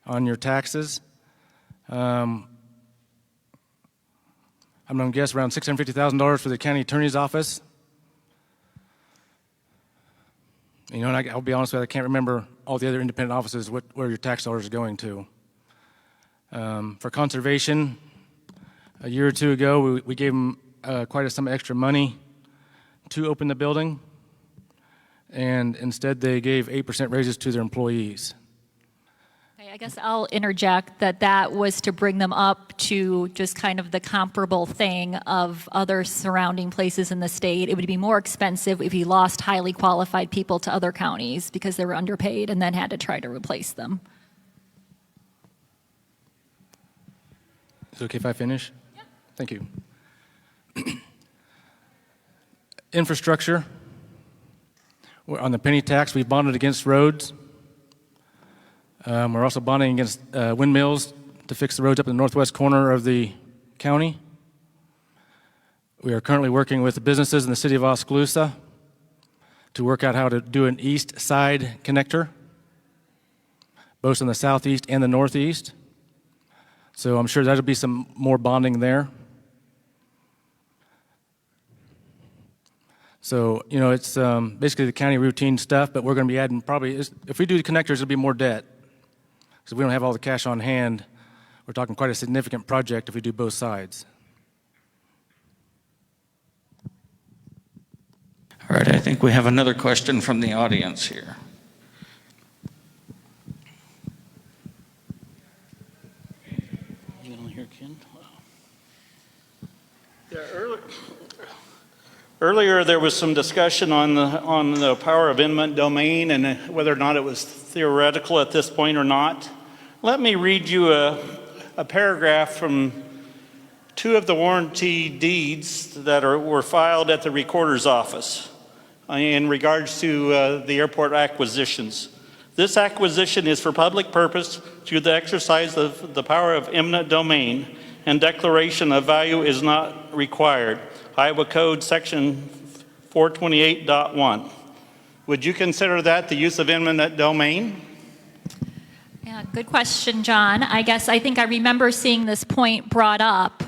on your taxes. I'm going to guess around $650,000 for the county attorney's office. And I'll be honest with you, I can't remember all the other independent offices where your tax dollars are going to. For conservation, a year or two ago, we gave them quite a sum of extra money to open the building, and instead they gave 8% raises to their employees. I guess I'll interject that was to bring them up to just kind of the comparable thing of other surrounding places in the state. It would be more expensive if we lost highly qualified people to other counties because they were underpaid and then had to try to replace them. Is it okay if I finish? Yeah. Thank you. Infrastructure. On the penny tax, we bonded against roads. We're also bonding against windmills to fix the roads up in the northwest corner of the county. We are currently working with the businesses in the city of Oskaloosa to work out how to do an east side connector, both in the southeast and the northeast. So I'm sure that'll be some more bonding there. So, it's basically the county routine stuff, but we're going to be adding if we do the connectors, it'll be more debt. Because we don't have all the cash on hand. We're talking quite a significant project if we do both sides. All right, I think we have another question from the audience here. You don't hear Ken? Yeah, earlier there was some discussion on the power of eminent domain and whether or not it was theoretical at this point or not. Let me read you a paragraph from two of the warranty deeds that were filed at the recorder's office in regards to the airport acquisitions. This acquisition is for public purpose through the exercise of the power of eminent domain, and declaration of value is not required. Iowa Code Section 428.1. Would you consider that the use of eminent domain? Yeah, good question, John. I think I remember seeing this point brought up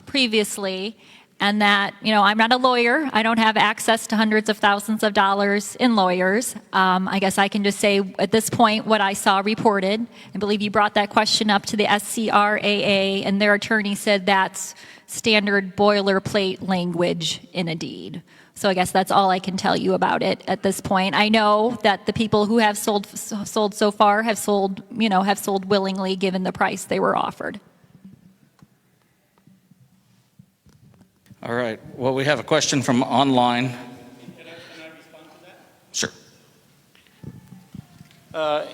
previously, and that, I'm not a lawyer. I don't have access to hundreds of thousands of dollars in lawyers. I guess I can just say at this point what I saw reported. I believe you brought that question up to the SCRAA, and their attorney said that's standard boilerplate language in a deed. So I guess that's all I can tell you about it at this point. I know that the people who have sold so far have sold willingly given the price they were offered. All right, well, we have a question from online. Can I respond to that? Sure.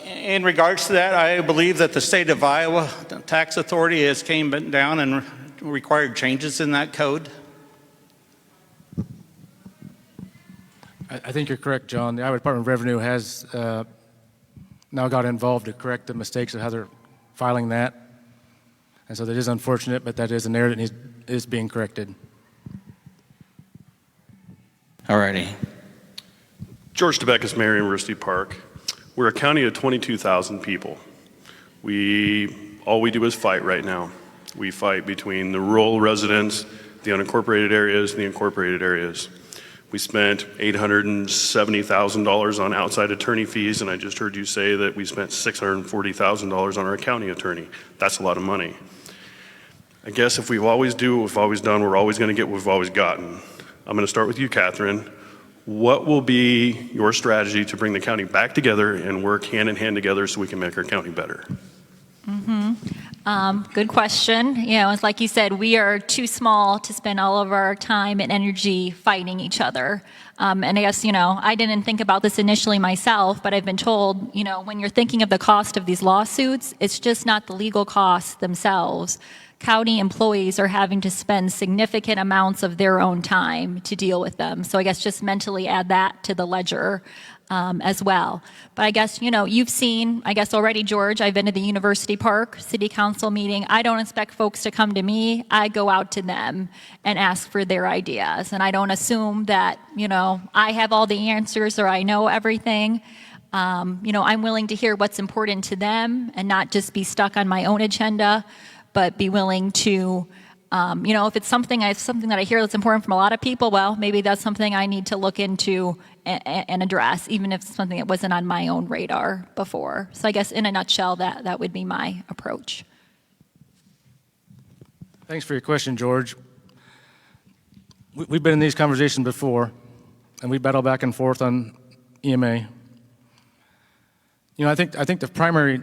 In regards to that, I believe that the state of Iowa tax authority has came down and required changes in that code. I think you're correct, John. The Iowa Department of Revenue has now got involved to correct the mistakes of how they're filing that. And so that is unfortunate, but that is an error that is being corrected. All righty. George Debekis, Mayor, University Park. We're a county of 22,000 people. All we do is fight right now. We fight between the rural residents, the unincorporated areas, and the incorporated areas. We spent $870,000 on outside attorney fees, and I just heard you say that we spent $640,000 on our county attorney. That's a lot of money. I guess if we always do what we've always done, we're always going to get what we've always gotten. I'm going to start with you, Catherine. What will be your strategy to bring the county back together and work hand in hand together so we can make our county better? Good question. It's like you said, we are too small to spend all of our time and energy fighting each other. And I guess, I didn't think about this initially myself, but I've been told, when you're thinking of the cost of these lawsuits, it's just not the legal costs themselves. County employees are having to spend significant amounts of their own time to deal with them. So I guess just mentally add that to the ledger as well. But I guess, you've seen, already, George, I've been to the University Park City Council meeting. I don't expect folks to come to me. I go out to them and ask for their ideas. And I don't assume that, I have all the answers or I know everything. I'm willing to hear what's important to them and not just be stuck on my own agenda, but be willing to, if it's something that I hear that's important from a lot of people, well, maybe that's something I need to look into and address, even if it's something that wasn't on my own radar before. So I guess in a nutshell, that would be my approach. Thanks for your question, George. We've been in these conversations before, and we battle back and forth on EMA. I think the primary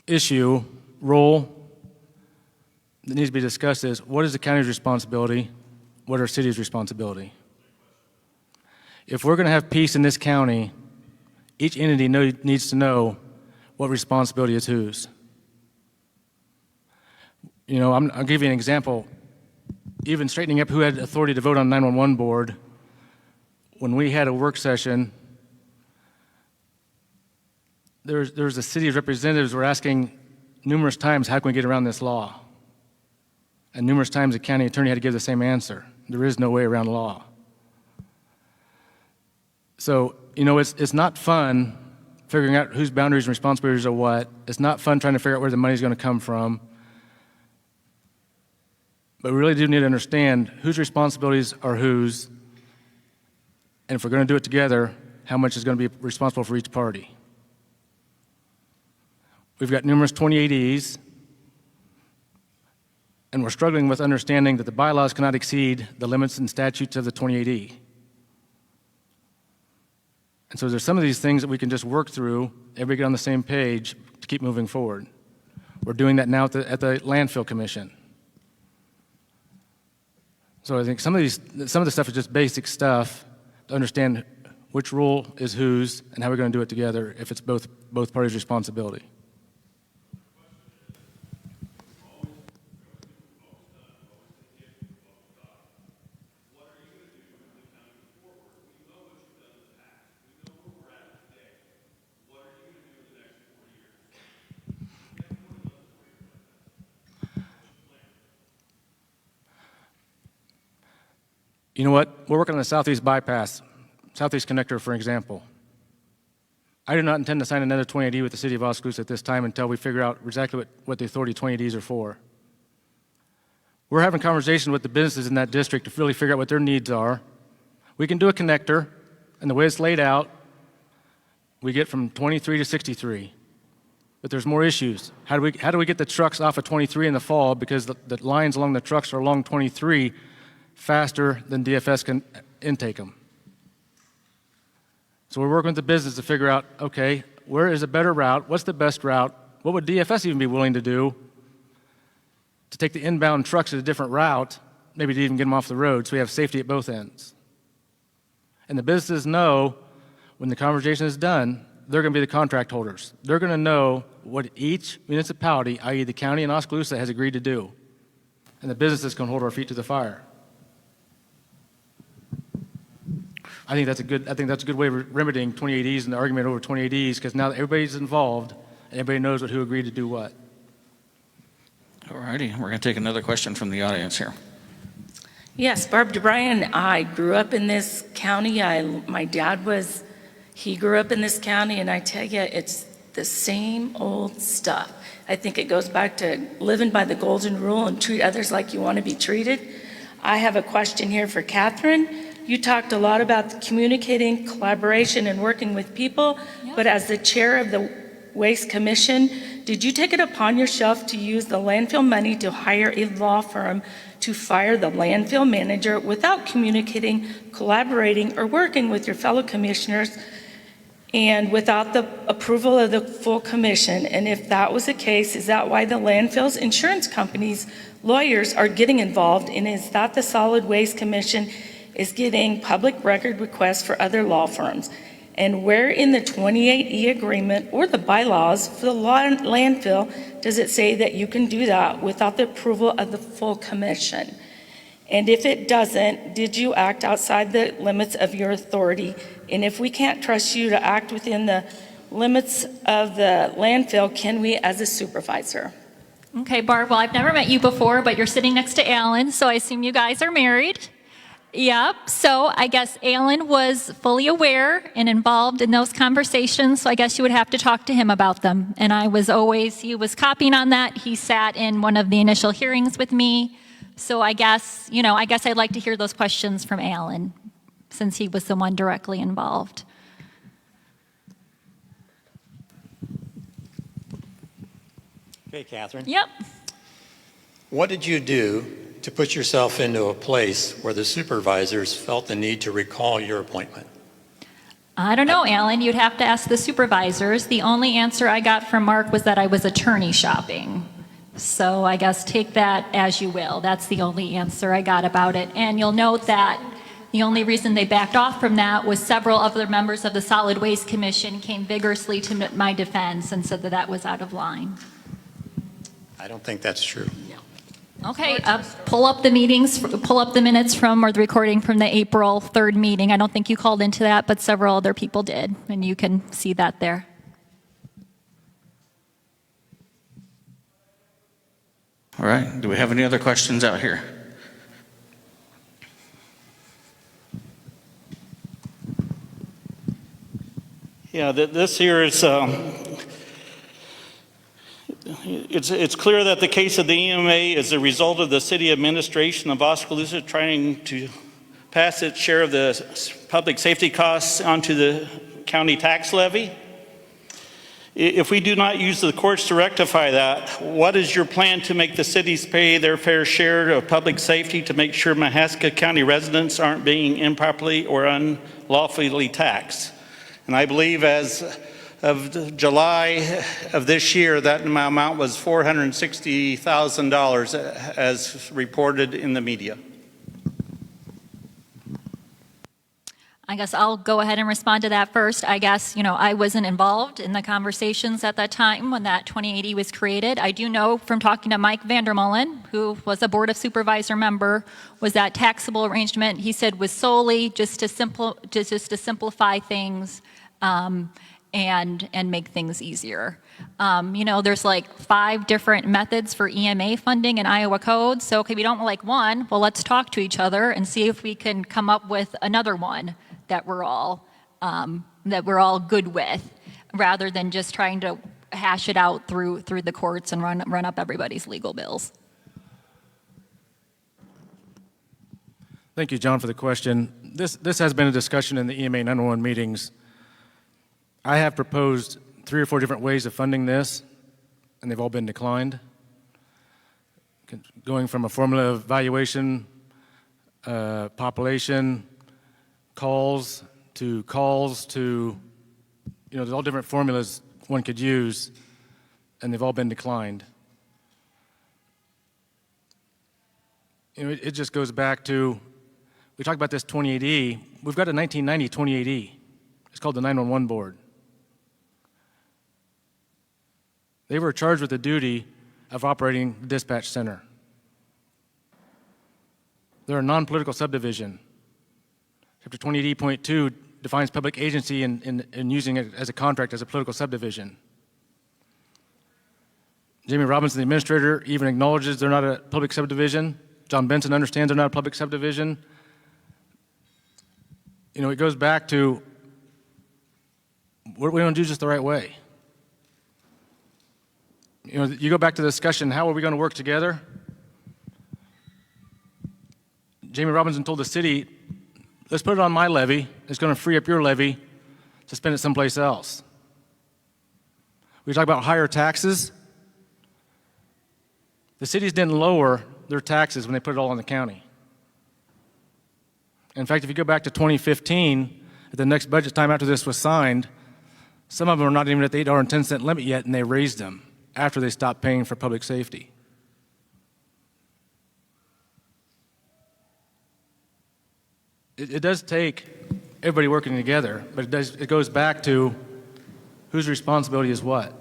issue, role that needs to be discussed is what is the county's responsibility, what are city's responsibility? If we're going to have peace in this county, each entity needs to know what responsibility is whose. I'll give you an example. Even straightening up who had authority to vote on the 911 board, when we had a work session, there was the city's representatives were asking numerous times, how can we get around this law? And numerous times the county attorney had to give the same answer. There is no way around law. So, it's not fun figuring out whose boundaries and responsibilities are what. It's not fun trying to figure out where the money's going to come from. But we really do need to understand whose responsibilities are whose, and if we're going to do it together, how much is going to be responsible for each party. We've got numerous 28Es, and we're struggling with understanding that the bylaws cannot exceed the limits and statutes of the 28E. And so there's some of these things that we can just work through, everybody get on the same page to keep moving forward. We're doing that now at the Landfill Commission. So I think some of the stuff is just basic stuff to understand which rule is whose and how we're going to do it together if it's both parties' responsibility. You know what? We're working on the Southeast Bypass, Southeast Connector, for example. I do not intend to sign another 28E with the City of Oskaloosa at this time until we figure out exactly what the authority 28Es are for. We're having conversations with the businesses in that district to really figure out what their needs are. We can do a connector, and the way it's laid out, we get from 23 to 63. But there's more issues. How do we get the trucks off of 23 in the fall, because the lines along the trucks are along 23 faster than DFS can intake them. So we're working with the business to figure out, okay, where is a better route? What's the best route? What would DFS even be willing to do to take the inbound trucks at a different route, maybe to even get them off the road so we have safety at both ends? And the businesses know when the conversation is done, they're going to be the contract holders. They're going to know what each municipality, i.e. the county and Oskaloosa, has agreed to do. And the businesses can hold our feet to the fire. I think that's a good way of remedying 28Es and the argument over 28Es, because now that everybody's involved and everybody knows who agreed to do what. All righty, we're going to take another question from the audience here. Yes, Barb DeBryan. I grew up in this county. My dad he grew up in this county, and I tell you, it's the same old stuff. I think it goes back to living by the golden rule and treat others like you want to be treated. I have a question here for Catherine. You talked a lot about communicating, collaboration, and working with people, but as the chair of the Waste Commission, did you take it upon yourself to use the landfill money to hire a law firm to fire the landfill manager without communicating, collaborating, or working with your fellow commissioners and without the approval of the full commission? And if that was the case, is that why the landfill's insurance companies' lawyers are getting involved? And is that the Solid Waste Commission is getting public record requests for other law firms? And where in the 28E agreement or the bylaws for the landfill does it say that you can do that without the approval of the full commission? And if it doesn't, did you act outside the limits of your authority? And if we can't trust you to act within the limits of the landfill, can we as a supervisor? Okay, Barb, well, I've never met you before, but you're sitting next to Alan, so I assume you guys are married. Yep, so I guess Alan was fully aware and involved in those conversations, so I guess you would have to talk to him about them. And he was copying on that. He sat in one of the initial hearings with me. So I guess I'd like to hear those questions from Alan, since he was the one directly involved. Okay, Catherine. Yep. What did you do to put yourself into a place where the supervisors felt the need to recall your appointment? I don't know, Alan. You'd have to ask the supervisors. The only answer I got from Mark was that I was attorney shopping. So I guess take that as you will. That's the only answer I got about it. And you'll note that the only reason they backed off from that was several other members of the Solid Waste Commission came vigorously to my defense and said that that was out of line. I don't think that's true. Okay, pull up the minutes from, or the recording from the April 3rd meeting. I don't think you called into that, but several other people did, and you can see that there. All right, do we have any other questions out here? Yeah, this here is, it's clear that the case of the EMA is a result of the city administration of Oskaloosa trying to pass its share of the public safety costs onto the county tax levy. If we do not use the courts to rectify that, what is your plan to make the cities pay their fair share of public safety to make sure Mahaska County residents aren't being improperly or unlawfully taxed? And I believe as of July of this year, that amount was $460,000 as reported in the media. I guess I'll go ahead and respond to that first. I guess, I wasn't involved in the conversations at that time when that 2080 was created. I do know from talking to Mike Vandermolen, who was a Board of Supervisor member, was that taxable arrangement, he said, was solely just to simplify things and make things easier. There's like 5 different methods for EMA funding in Iowa code. So, okay, we don't like one. Well, let's talk to each other and see if we can come up with another one that we're all good with, rather than just trying to hash it out through the courts and run up everybody's legal bills. Thank you, John, for the question. This has been a discussion in the EMA 911 meetings. I have proposed 3 or 4 different ways of funding this, and they've all been declined. Going from a formula of valuation, population, calls to, there's all different formulas one could use, and they've all been declined. It just goes back to, we talked about this 28E. We've got a 1990 28E. It's called the 911 Board. They were charged with the duty of operating the dispatch center. They're a non-political subdivision. Chapter 28E.2 defines public agency and using it as a contract as a political subdivision. Jamie Robinson, the administrator, even acknowledges they're not a public subdivision. John Benson understands they're not a public subdivision. It goes back to, we don't do just the right way. You go back to the discussion, how are we going to work together? Jamie Robinson told the city, let's put it on my levy. It's going to free up your levy to spend it someplace else. We talk about higher taxes. The cities didn't lower their taxes when they put it all on the county. In fact, if you go back to 2015, at the next budget time after this was signed, Some of them are not even at the $8.10 limit yet, and they raised them after they stopped paying for public safety. It does take everybody working together, but it goes back to whose responsibility is what.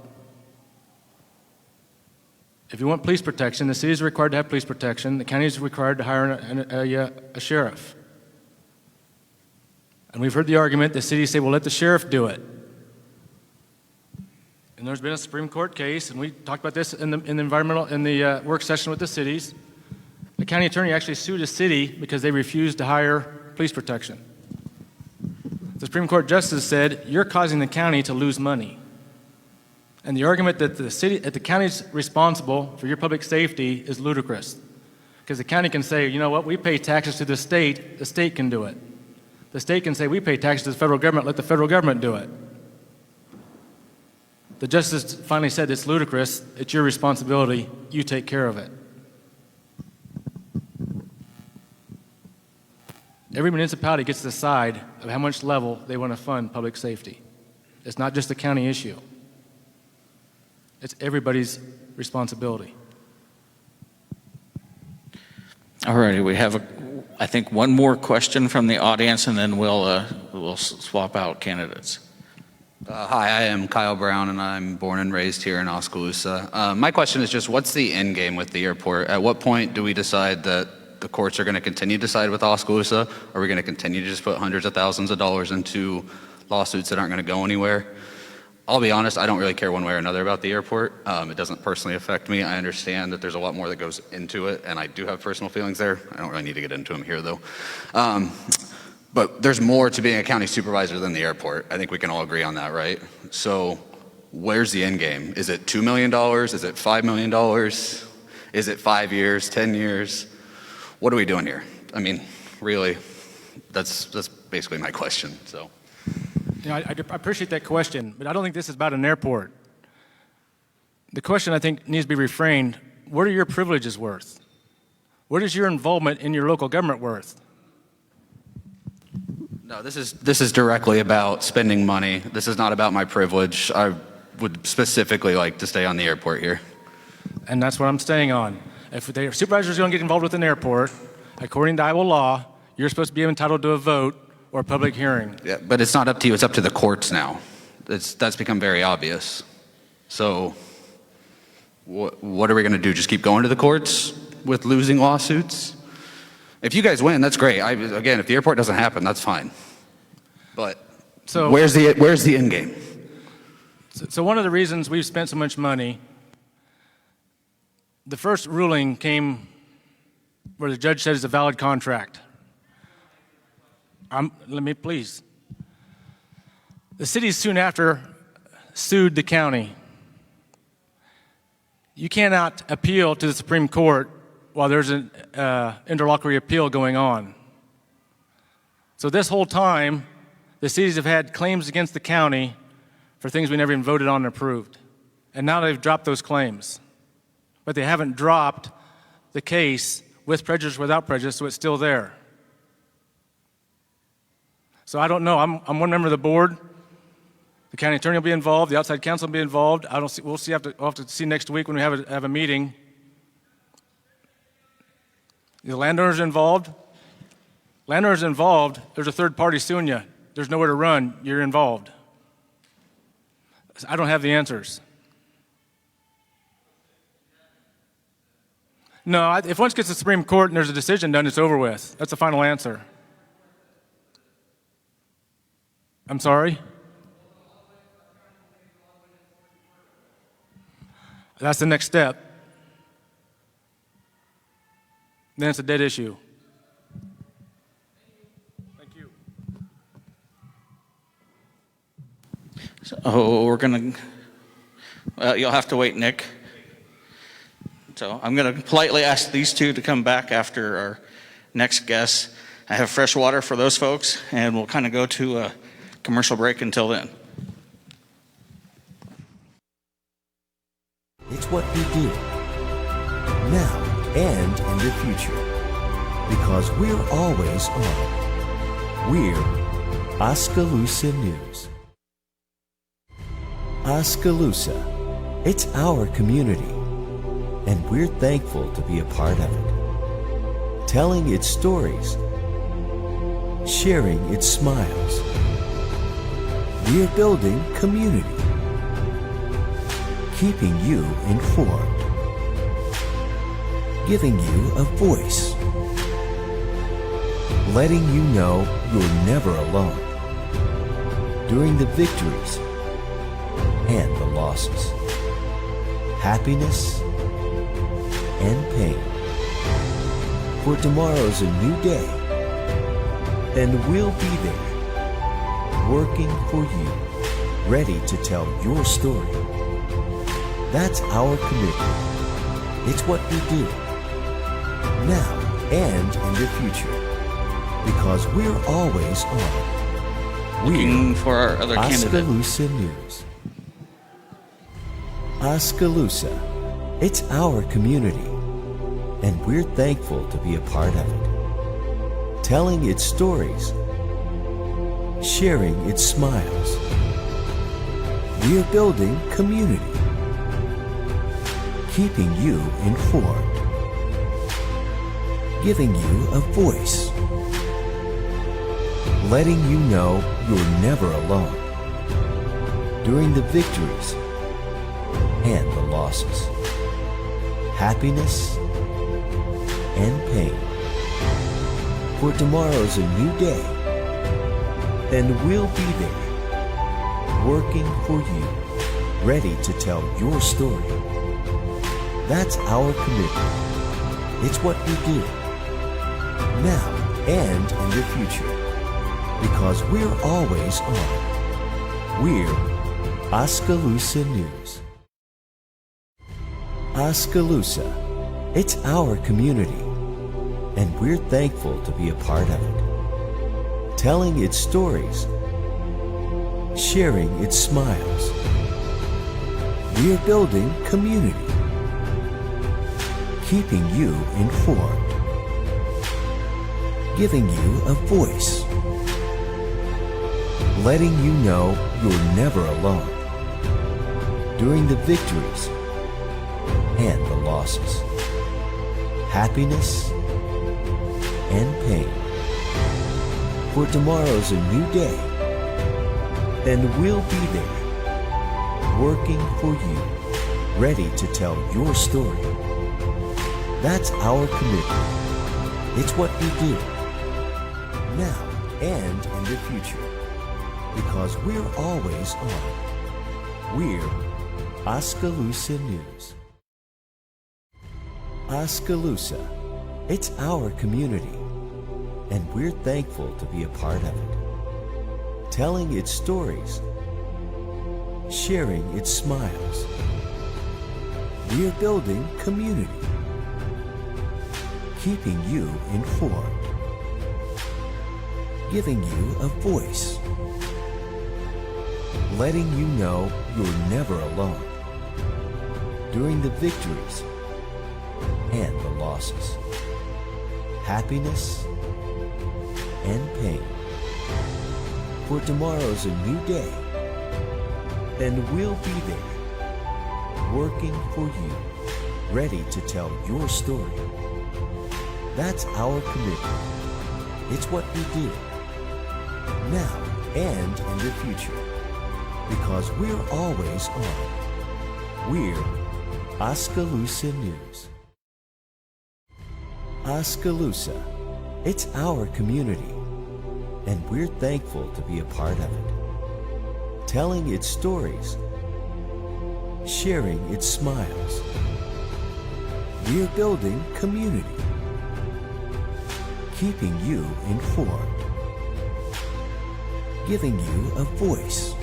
If you want police protection, the city is required to have police protection. The county is required to hire a sheriff. And we've heard the argument, the city say, well, let the sheriff do it. And there's been a Supreme Court case, and we talked about this in the work session with the cities. The county attorney actually sued a city because they refused to hire police protection. The Supreme Court justice said, you're causing the county to lose money. And the argument that the county's responsible for your public safety is ludicrous. Because the county can say, you know what, we pay taxes to the state can do it. The state can say, we pay taxes to the federal government, let the federal government do it. The justice finally said, it's ludicrous, it's your responsibility, you take care of it. Every municipality gets to decide of how much level they want to fund public safety. It's not just a county issue. It's everybody's responsibility. All righty, we have, I think, one more question from the audience, and then we'll swap out candidates. Hi, I am Kyle Brown, and I'm born and raised here in Oskaloosa. My question is just, what's the end game with the airport? At what point do we decide that the courts are going to continue to side with Oskaloosa? Are we going to continue to just put hundreds of thousands of dollars into lawsuits that aren't going to go anywhere? I'll be honest, I don't really care one way or another about the airport. It doesn't personally affect me. I understand that there's a lot more that goes into it, and I do have personal feelings there. I don't really need to get into them here, though. But there's more to being a county supervisor than the airport. I think we can all agree on that, right? So where's the end game? Is it $2 million? Is it $5 million? Is it 5 years, 10 years? What are we doing here? I mean, really, that's basically my question, so. You know, I appreciate that question, but I don't think this is about an airport. The question, I think, needs to be reframed. What are your privileges worth? What is your involvement in your local government worth? No, this is directly about spending money. This is not about my privilege. I would specifically like to stay on the airport here. And that's what I'm staying on. If the supervisor is going to get involved with an airport, according to Iowa law, you're supposed to be entitled to a vote or a public hearing. Yeah, but it's not up to you. It's up to the courts now. That's become very obvious. So what are we going to do? Just keep going to the courts with losing lawsuits? If you guys win, that's great. Again, if the airport doesn't happen, that's fine. But so, where's the end game? So one of the reasons we've spent so much money, the first ruling came where the judge said it's a valid contract. Let me please. The city soon after sued the county. You cannot appeal to the Supreme Court while there's an interlocutory appeal going on. So this whole time, the cities have had claims against the county for things we never even voted on and approved. And now they've dropped those claims. But they haven't dropped the case with prejudice, without prejudice, so it's still there. So I don't know. I'm one member of the board. The county attorney will be involved. The outside counsel will be involved. We'll have to see next week when we have a meeting. The landowners involved. Landowners involved. There's a third party suing you. There's nowhere to run. You're involved. I don't have the answers. No, if once it gets to the Supreme Court and there's a decision done, it's over with. That's the final answer. I'm sorry? That's the next step. Then it's a dead issue. Thank you. So we're going to, you'll have to wait, Nick. So I'm going to politely ask these two to come back after our next guest. I have fresh water for those folks, and we'll kind of go to a commercial break until then. It's what we do, now and in the future, because we're always on. We're Oskaloosa News. Oskaloosa. It's our community, and we're thankful to be a part of it. Telling its stories, sharing its smiles. We're building community, keeping you informed, giving you a voice, letting you know you're never alone during the victories and the losses, happiness and pain. For tomorrow's a new day, and we'll be there, working for you, ready to tell your story. That's our commitment. It's what we do, now and in the future, because we're always on. Looking for our other candidate. Oskaloosa News. Oskaloosa. It's our community, and we're thankful to be a part of it. Telling its stories, sharing its smiles. We're building community, keeping you informed, giving you a voice, letting you know you're never alone during the victories and the losses, happiness and pain. For tomorrow's a new day, and we'll be there, working for you, ready to tell your story. That's our commitment. It's what we do, now and in the future, because we're always on. We're Oskaloosa News. Oskaloosa. It's our community, and we're thankful to be a part of it. Telling its stories, sharing its smiles. We're building community, keeping you informed, giving you a voice, letting you know you're never alone during the victories and the losses, happiness and pain. For tomorrow's a new day, and we'll be there, working for you, ready to tell your story. That's our commitment. It's what we do, now and in the future, because we're always on. We're Oskaloosa News. Oskaloosa. It's our community, and we're thankful to be a part of it. Telling its stories, sharing its smiles. We're building community, keeping you informed, giving you a voice, letting you know you're never alone during the victories and the losses, happiness and pain. For tomorrow's a new day, and we'll be there, working for you, ready to tell your story. That's our commitment. It's what we do, now and in the future, because we're always on. We're Oskaloosa News. Oskaloosa. It's our community, and we're thankful to be a part of it. Telling its stories, sharing its smiles. We're building community, keeping you informed, giving you a voice,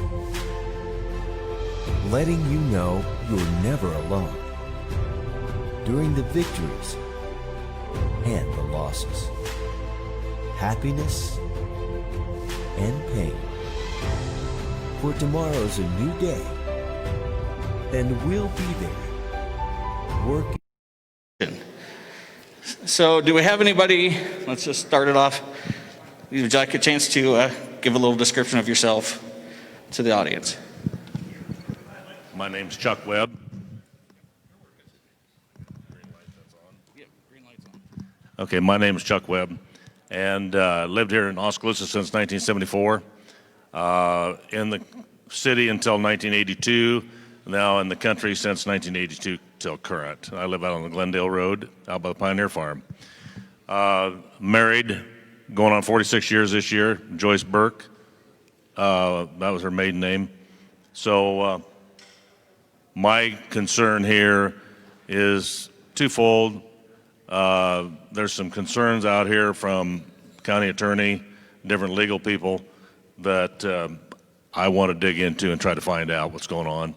letting you know you're never alone during the victories and the losses, happiness and pain. For tomorrow's a new day, and we'll be there, working. So do we have anybody, let's just start it off. Would you like a chance to give a little description of yourself to the audience? My name's Chuck Webb. Okay, my name is Chuck Webb, and lived here in Oskaloosa since 1974. In the city until 1982, now in the country since 1982 till current. I live out on the Glendale Road, out by the Pioneer Farm. Married, going on 46 years this year, Joyce Burke. That was her maiden name. So my concern here is twofold. There's some concerns out here from county attorney, different legal people that I want to dig into and try to find out what's going on,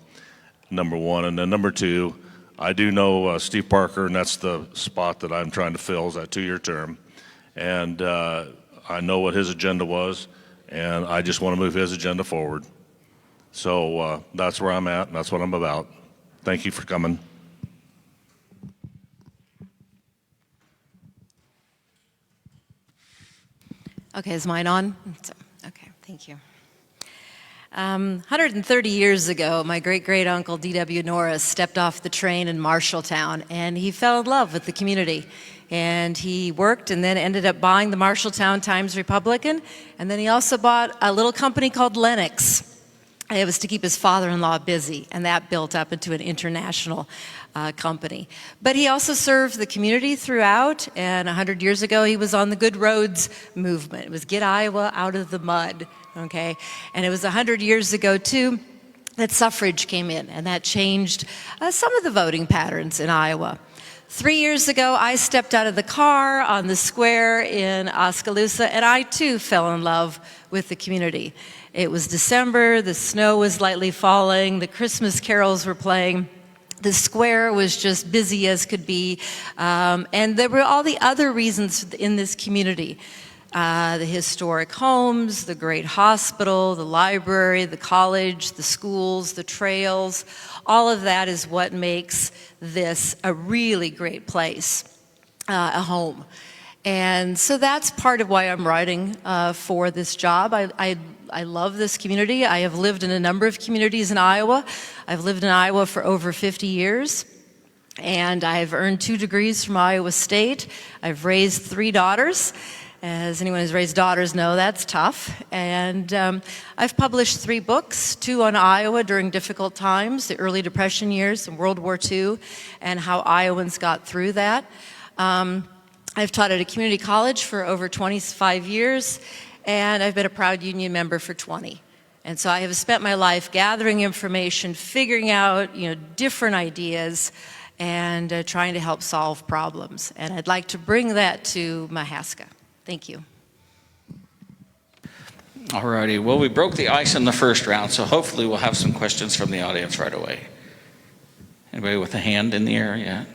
number one. And then number two, I do know Steve Parker, and that's the spot that I'm trying to fill, is that 2-year term. And I know what his agenda was, and I just want to move his agenda forward. So that's where I'm at, and that's what I'm about. Thank you for coming. Okay, is mine on? Okay, thank you. 130 years ago, my great-great-uncle D.W. Norris stepped off the train in Marshalltown, and he fell in love with the community. And he worked and then ended up buying the Marshalltown Times-Republican, and then he also bought a little company called Lennox. It was to keep his father-in-law busy, and that built up into an international company. But he also served the community throughout, and 100 years ago he was on the Good Roads movement. It was get Iowa out of the mud, okay? And it was 100 years ago, too, that suffrage came in, and that changed some of the voting patterns in Iowa. 3 years ago, I stepped out of the car on the square in Oskaloosa, and I, too, fell in love with the community. It was December, the snow was lightly falling, the Christmas carols were playing. The square was just busy as could be, and there were all the other reasons in this community. The historic homes, the great hospital, the library, the college, the schools, the trails, all of that is what makes this a really great place, a home. And so that's part of why I'm writing for this job. I love this community. I have lived in a number of communities in Iowa. I've lived in Iowa for over 50 years, and I've earned 2 degrees from Iowa State. I've raised 3 daughters. As anyone who's raised daughters know, that's tough. And I've published 3 books, 2 on Iowa during difficult times, the early Depression years and World War II, and how Iowans got through that. I've taught at a community college for over 25 years, and I've been a proud union member for 20. And so I have spent my life gathering information, figuring out, different ideas, and trying to help solve problems. And I'd like to bring that to Mahaska. Thank you. All righty. Well, we broke the ice in the first round, so hopefully we'll have some questions from the audience right away. Anybody with a hand in the air yet?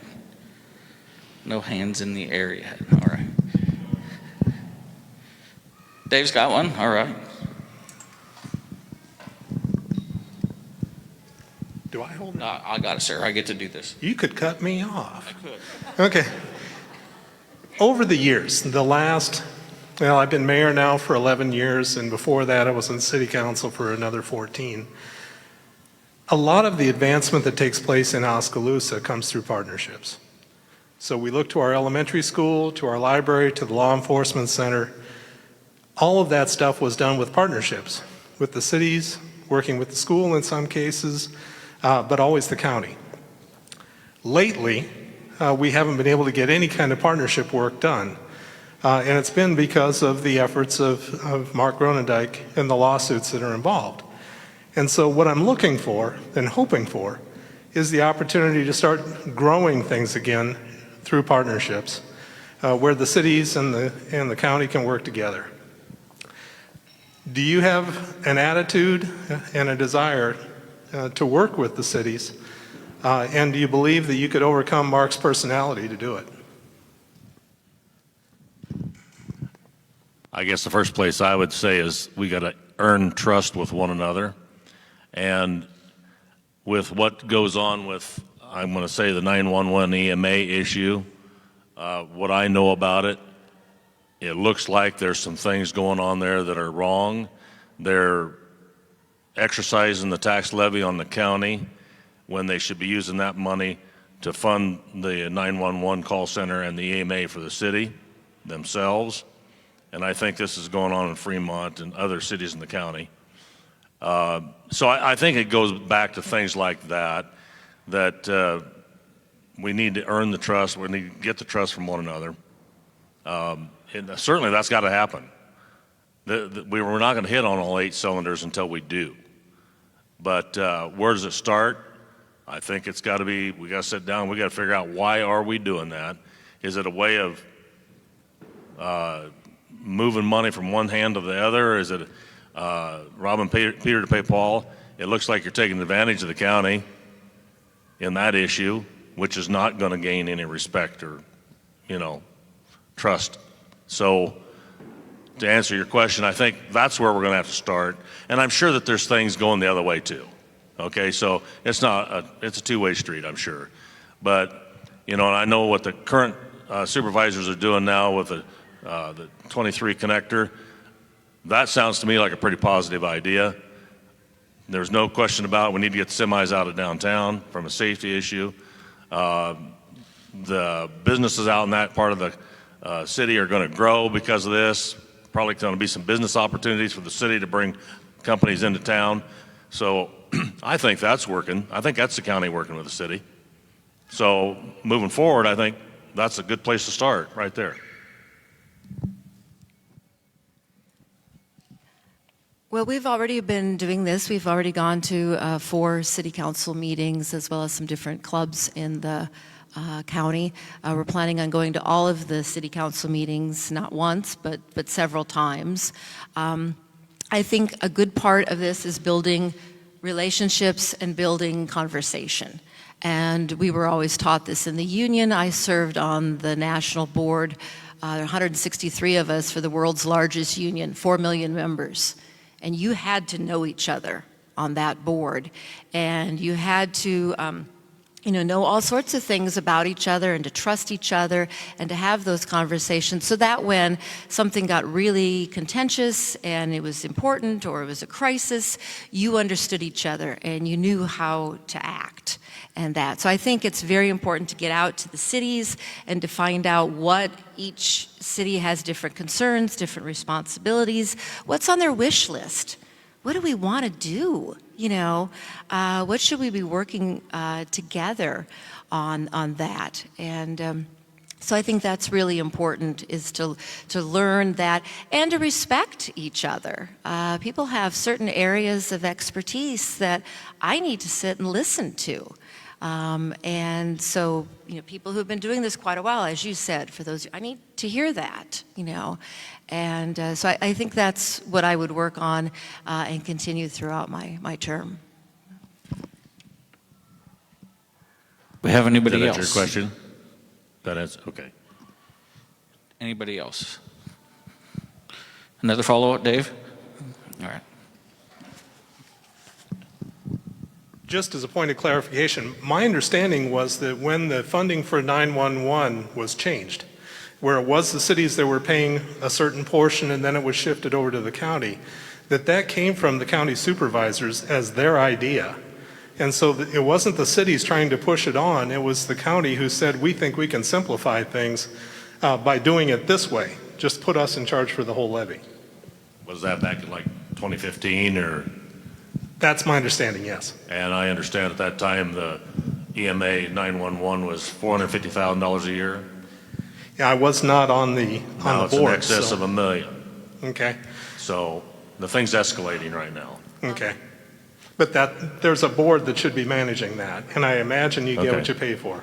No hands in the air yet. All right. Dave's got one. All right. Do I hold it? I got it, sir. I get to do this. You could cut me off. I could. Okay. Over the years, I've been mayor now for 11 years, and before that I was in city council for another 14. A lot of the advancement that takes place in Oskaloosa comes through partnerships. So we look to our elementary school, to our library, to the law enforcement center. All of that stuff was done with partnerships, with the cities, working with the school in some cases, but always the county. Lately, we haven't been able to get any kind of partnership work done. And it's been because of the efforts of Mark Gronendijk and the lawsuits that are involved. And so what I'm looking for and hoping for is the opportunity to start growing things again through partnerships, where the cities and the county can work together. Do you have an attitude and a desire to work with the cities? And do you believe that you could overcome Mark's personality to do it? I guess the first place I would say is we got to earn trust with one another. And with what goes on with, I'm going to say, the 911 EMA issue, what I know about it, it looks like there's some things going on there that are wrong. They're exercising the tax levy on the county, when they should be using that money to fund the 911 call center and the EMA for the city themselves. And I think this is going on in Fremont and other cities in the county. So I think it goes back to things like that, we need to earn the trust, we need to get the trust from one another. And certainly that's got to happen. We're not going to hit on all 8 cylinders until we do. But where does it start? I think it's got to be, we got to sit down, we got to figure out why are we doing that? Is it a way of moving money from one hand to the other? Is it robbing Peter to pay Paul? It looks like you're taking advantage of the county in that issue, which is not going to gain any respect or, trust. So to answer your question, I think that's where we're going to have to start. And I'm sure that there's things going the other way too. Okay, so it's a two-way street, I'm sure. But, and I know what the current supervisors are doing now with the 23 connector. That sounds to me like a pretty positive idea. There's no question about it. We need to get the semis out of downtown from a safety issue. The businesses out in that part of the city are going to grow because of this. Probably going to be some business opportunities for the city to bring companies into town. So I think that's working. I think that's the county working with the city. So moving forward, I think that's a good place to start right there. Well, we've already been doing this. We've already gone to 4 city council meetings as well as some different clubs in the county. We're planning on going to all of the city council meetings, not once, but several times. I think a good part of this is building relationships and building conversation. And we were always taught this in the union. I served on the national board, 163 of us for the world's largest union, 4 million members. And you had to know each other on that board. And you had to know all sorts of things about each other and to trust each other and to have those conversations so that when something got really contentious and it was important or it was a crisis, you understood each other and you knew how to act and that. So I think it's very important to get out to the cities and to find out what each city has different concerns, different responsibilities, what's on their wish list. What do we want to do? What should we be working together on that? And so I think that's really important, is to learn that and to respect each other. People have certain areas of expertise that I need to sit and listen to. And so, people who've been doing this quite a while, as you said, for those, I need to hear that, And so I think that's what I would work on and continue throughout my term. We have anybody else? Did that answer your question? That answer? Okay. Anybody else? Another follow-up, Dave? All right. Just as a point of clarification, my understanding was that when the funding for 911 was changed, where it was the cities that were paying a certain portion and then it was shifted over to the county, that came from the county supervisors as their idea. And so it wasn't the cities trying to push it on, it was the county who said, we think we can simplify things by doing it this way. Just put us in charge for the whole levy. Was that back in like 2015 or? That's my understanding, yes. And I understand at that time the EMA 911 was $450,000 a year. Yeah, I was not on the now it's board. In excess of $1 million. Okay. So the thing's escalating right now. Okay. But there's a board that should be managing that, and I imagine you get what you pay for.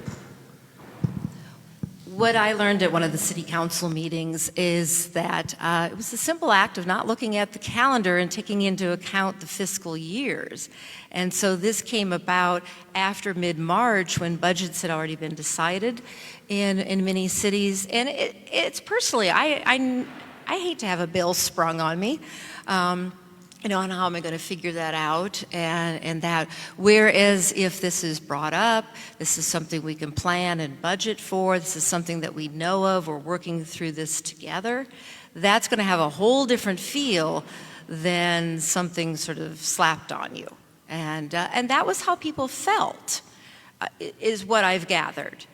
What I learned at one of the city council meetings is that it was a simple act of not looking at the calendar and taking into account the fiscal years. And so this came about after mid-March when budgets had already been decided in many cities. And it's personally, I hate to have a bill sprung on me. On how am I going to figure that out and that. Whereas if this is brought up, this is something we can plan and budget for, this is something that we know of, we're working through this together, that's going to have a whole different feel than something sort of slapped on you. And that was how people felt, is what I've gathered.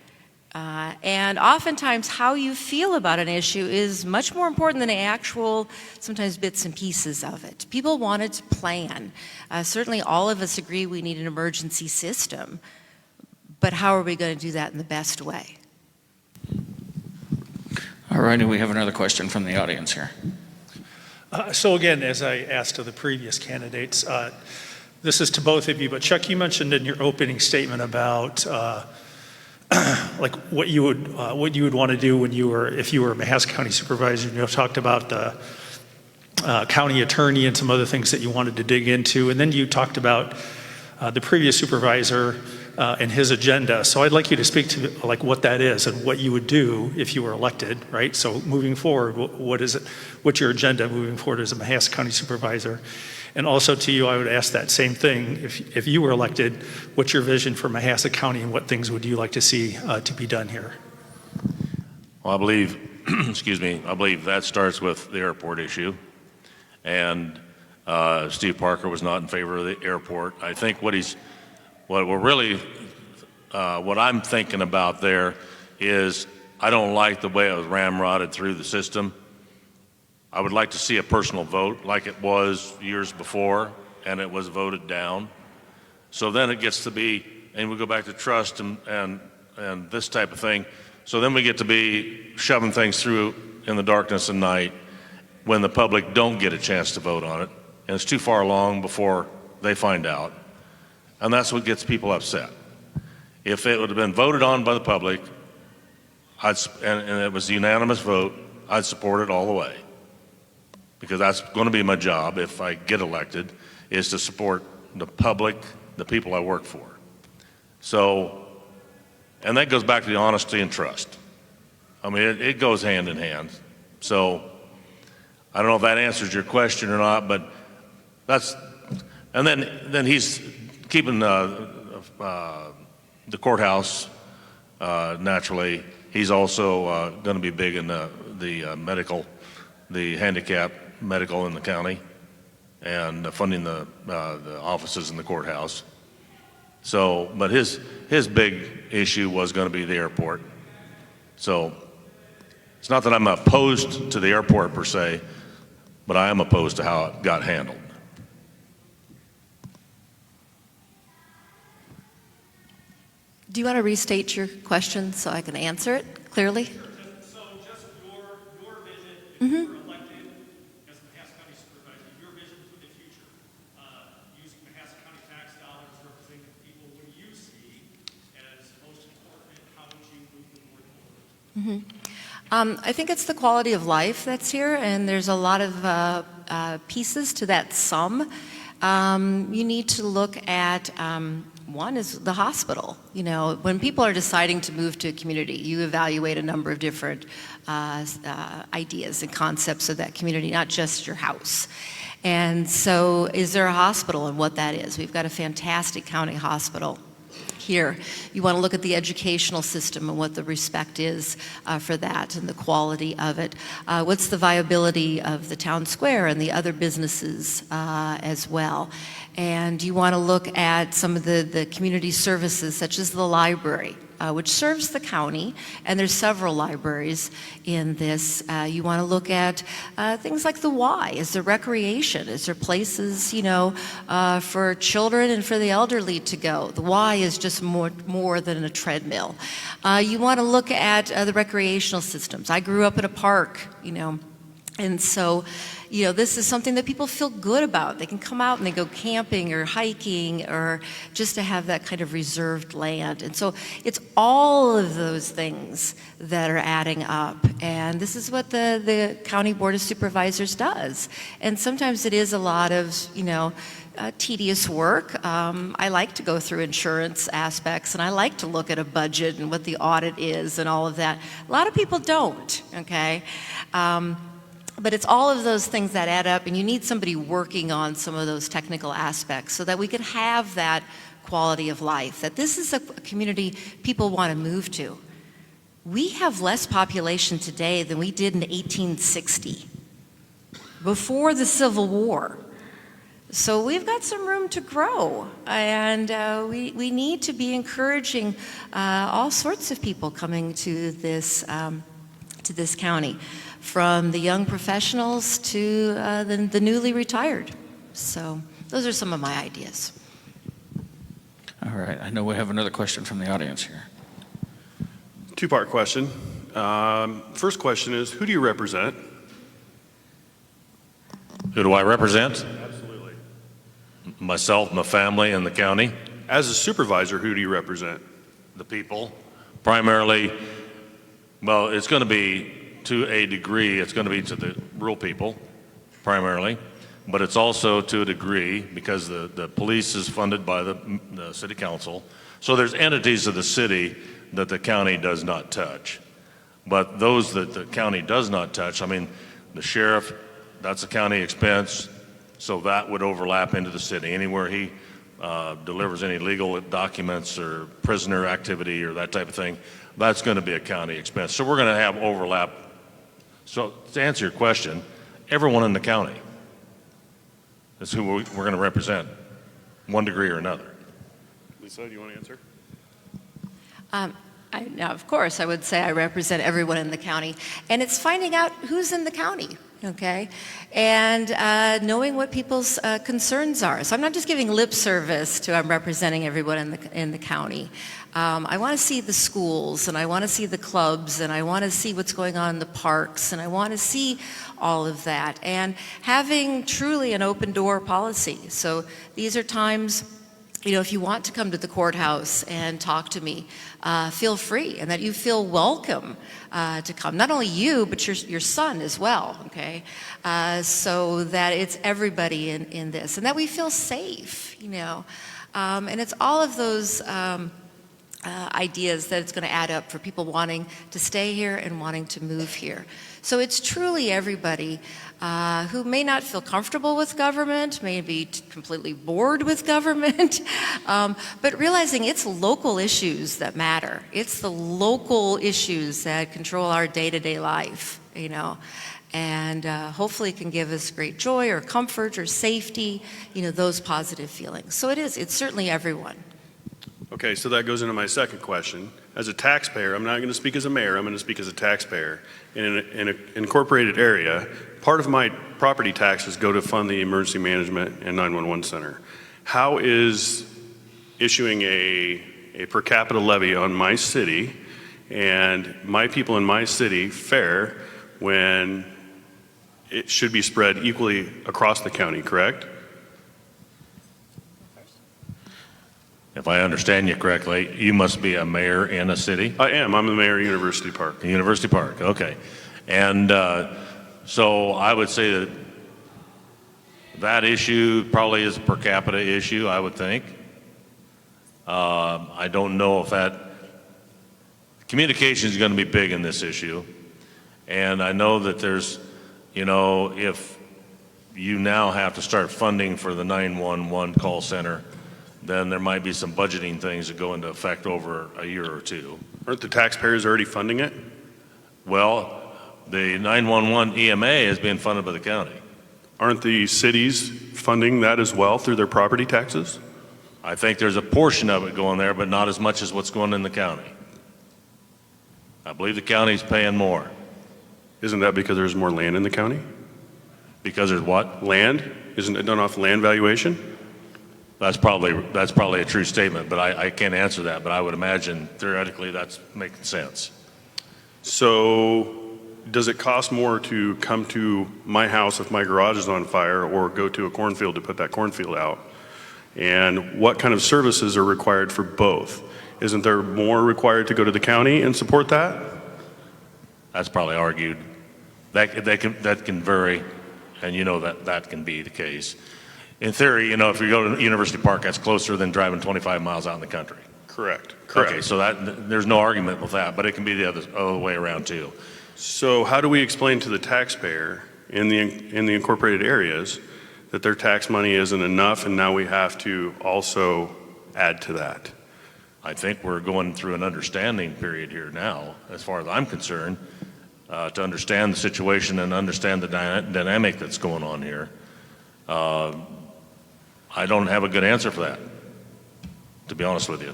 And oftentimes how you feel about an issue is much more important than the actual, sometimes bits and pieces of it. People wanted to plan. Certainly all of us agree we need an emergency system, but how are we going to do that in the best way? All right, and we have another question from the audience here. So again, as I asked of the previous candidates, this is to both of you, but Chuck, you mentioned in your opening statement about like what you would want to do when if you were a Mahaska County Supervisor. You talked about the county attorney and some other things that you wanted to dig into, and then you talked about the previous supervisor and his agenda. So I'd like you to speak to like what that is and what you would do if you were elected, right? So moving forward, what is it? What's your agenda moving forward as a Mahaska County Supervisor? And also to you, I would ask that same thing. If you were elected, what's your vision for Mahaska County and what things would you like to see to be done here? Well, I believe, excuse me, I believe that starts with the airport issue. And Steve Parker was not in favor of the airport. I think what I'm thinking about there is I don't like the way it was ramrodded through the system. I would like to see a personal vote like it was years before, and it was voted down. So then it gets to be, and we go back to trust and this type of thing. So then we get to be shoving things through in the darkness of night when the public don't get a chance to vote on it, and it's too far along before they find out. And that's what gets people upset. If it would have been voted on by the public, and it was a unanimous vote, I'd support it all the way. Because that's going to be my job if I get elected, is to support the public, the people I work for. So, and that goes back to the honesty and trust. I mean, it goes hand in hand. So, I don't know if that answers your question or not, but that's, and then he's keeping the courthouse, naturally. He's also going to be big in the medical, the handicap medical in the county, and funding the offices in the courthouse. So, but his big issue was going to be the airport. So, it's not that I'm opposed to the airport per se, but I am opposed to how it got handled. Do you want to restate your question so I can answer it clearly? Sure. So just your vision, if Mm-hmm. you were elected as a Mahaska County Supervisor, your vision for the future, using Mahaska County tax dollars representing the people, what do you see as most important, and how would you move the board forward? Mm-hmm. I think it's the quality of life that's here, and there's a lot of pieces to that sum. You need to look at one is the hospital. You know, when people are deciding to move to a community, you evaluate a number of different ideas and concepts of that community, not just your house. And so is there a hospital and what that is? We've got a fantastic county hospital here. You want to look at the educational system and what the respect is for that and the quality of it. What's the viability of the town square and the other businesses as well? And you want to look at some of the community services such as the library, which serves the county, and there's several libraries in this. You want to look at things like the why. Is there recreation? Is there places, you know, for children and for the elderly to go? The why is just more than a treadmill. You want to look at the recreational systems. I grew up in a park, you know, and so, you know, this is something that people feel good about. They can come out and they go camping or hiking or just to have that kind of reserved land. And so it's all of those things that are adding up. And this is what the County Board of Supervisors does. And sometimes it is a lot of, you know, tedious work. I like to go through insurance aspects, and I like to look at a budget and what the audit is and all of that. A lot of people don't, okay? But it's all of those things that add up, and you need somebody working on some of those technical aspects so that we can have that quality of life, that this is a community people want to move to. We have less population today than we did in 1860, before the Civil War. So we've got some room to grow, and we need to be encouraging all sorts of people coming to this county, from the young professionals to the newly retired. So those are some of my ideas. All right, I know we have another question from the audience here. Two-part question. First question is, who do you represent? Who do I represent? Myself, my family, and the county. As a supervisor, who do you represent? The people. Primarily, well, it's going to be, to a degree, it's going to be to the rural people, primarily. But it's also to a degree, because the police is funded by the city council. So there's entities of the city that the county does not touch. But those that the county does not touch, I mean, the sheriff, that's a county expense. So that would overlap into the city. Anywhere he delivers any legal documents or prisoner activity or that type of thing, that's going to be a county expense. So we're going to have overlap. So to answer your question, everyone in the county is who we're going to represent, one degree or another. Lisa, do you want to answer? Now, of course, I would say I represent everyone in the county, and it's finding out who's in the county. Okay, and knowing what people's concerns are. So I'm not just giving lip service to I'm representing everyone in the county. I want to see the schools, and I want to see the clubs, and I want to see what's going on in the parks, and I want to see all of that, and having truly an open door policy. So these are times, you know, if you want to come to the courthouse and talk to me, feel free, and that you feel welcome to come. Not only you, but your son as well, okay? So that it's everybody in this, and that we feel safe, you know? And it's all of those ideas that it's going to add up for people wanting to stay here and wanting to move here. So it's truly everybody who may not feel comfortable with government, may be completely bored with government, but realizing it's local issues that matter. It's the local issues that control our day-to-day life, you know, and hopefully can give us great joy or comfort or safety, you know, those positive feelings. So it's certainly everyone. Okay, so that goes into my second question. As a taxpayer, I'm not going to speak as a mayor, I'm going to speak as a taxpayer. In an incorporated area, part of my property taxes go to fund the emergency management and 911 center. How is issuing a per capita levy on my city and my people in my city fair when it should be spread equally across the county, correct? If I understand you correctly, you must be a mayor in a city? I am. I'm the mayor of University Park. University Park, okay. And so I would say that that issue probably is a per capita issue, I would think. I don't know if that, communication is going to be big in this issue. And I know that there's, you know, if you now have to start funding for the 911 call center, then there might be some budgeting things that go into effect over a year or two. Aren't the taxpayers already funding it? Well, the 911 EMA is being funded by the county. Aren't the cities funding that as well through their property taxes? I think there's a portion of it going there, but not as much as what's going in the county. I believe the county's paying more. Isn't that because there's more land in the county? Because there's what? Land? Isn't it done off land valuation? That's probably a true statement, but I can't answer that. But I would imagine theoretically that's making sense. So does it cost more to come to my house if my garage is on fire or go to a cornfield to put that cornfield out? And what kind of services are required for both? Isn't there more required to go to the county and support that? That's probably argued. That can vary, and you know that can be the case. In theory, you know, if you go to University Park, that's closer than driving 25 miles out in the country. Correct. Okay, so there's no argument with that, but it can be the other way around too. So how do we explain to the taxpayer in the incorporated areas that their tax money isn't enough and now we have to also add to that? I think we're going through an understanding period here now, as far as I'm concerned, to understand the situation and understand the dynamic that's going on here. I don't have a good answer for that, to be honest with you.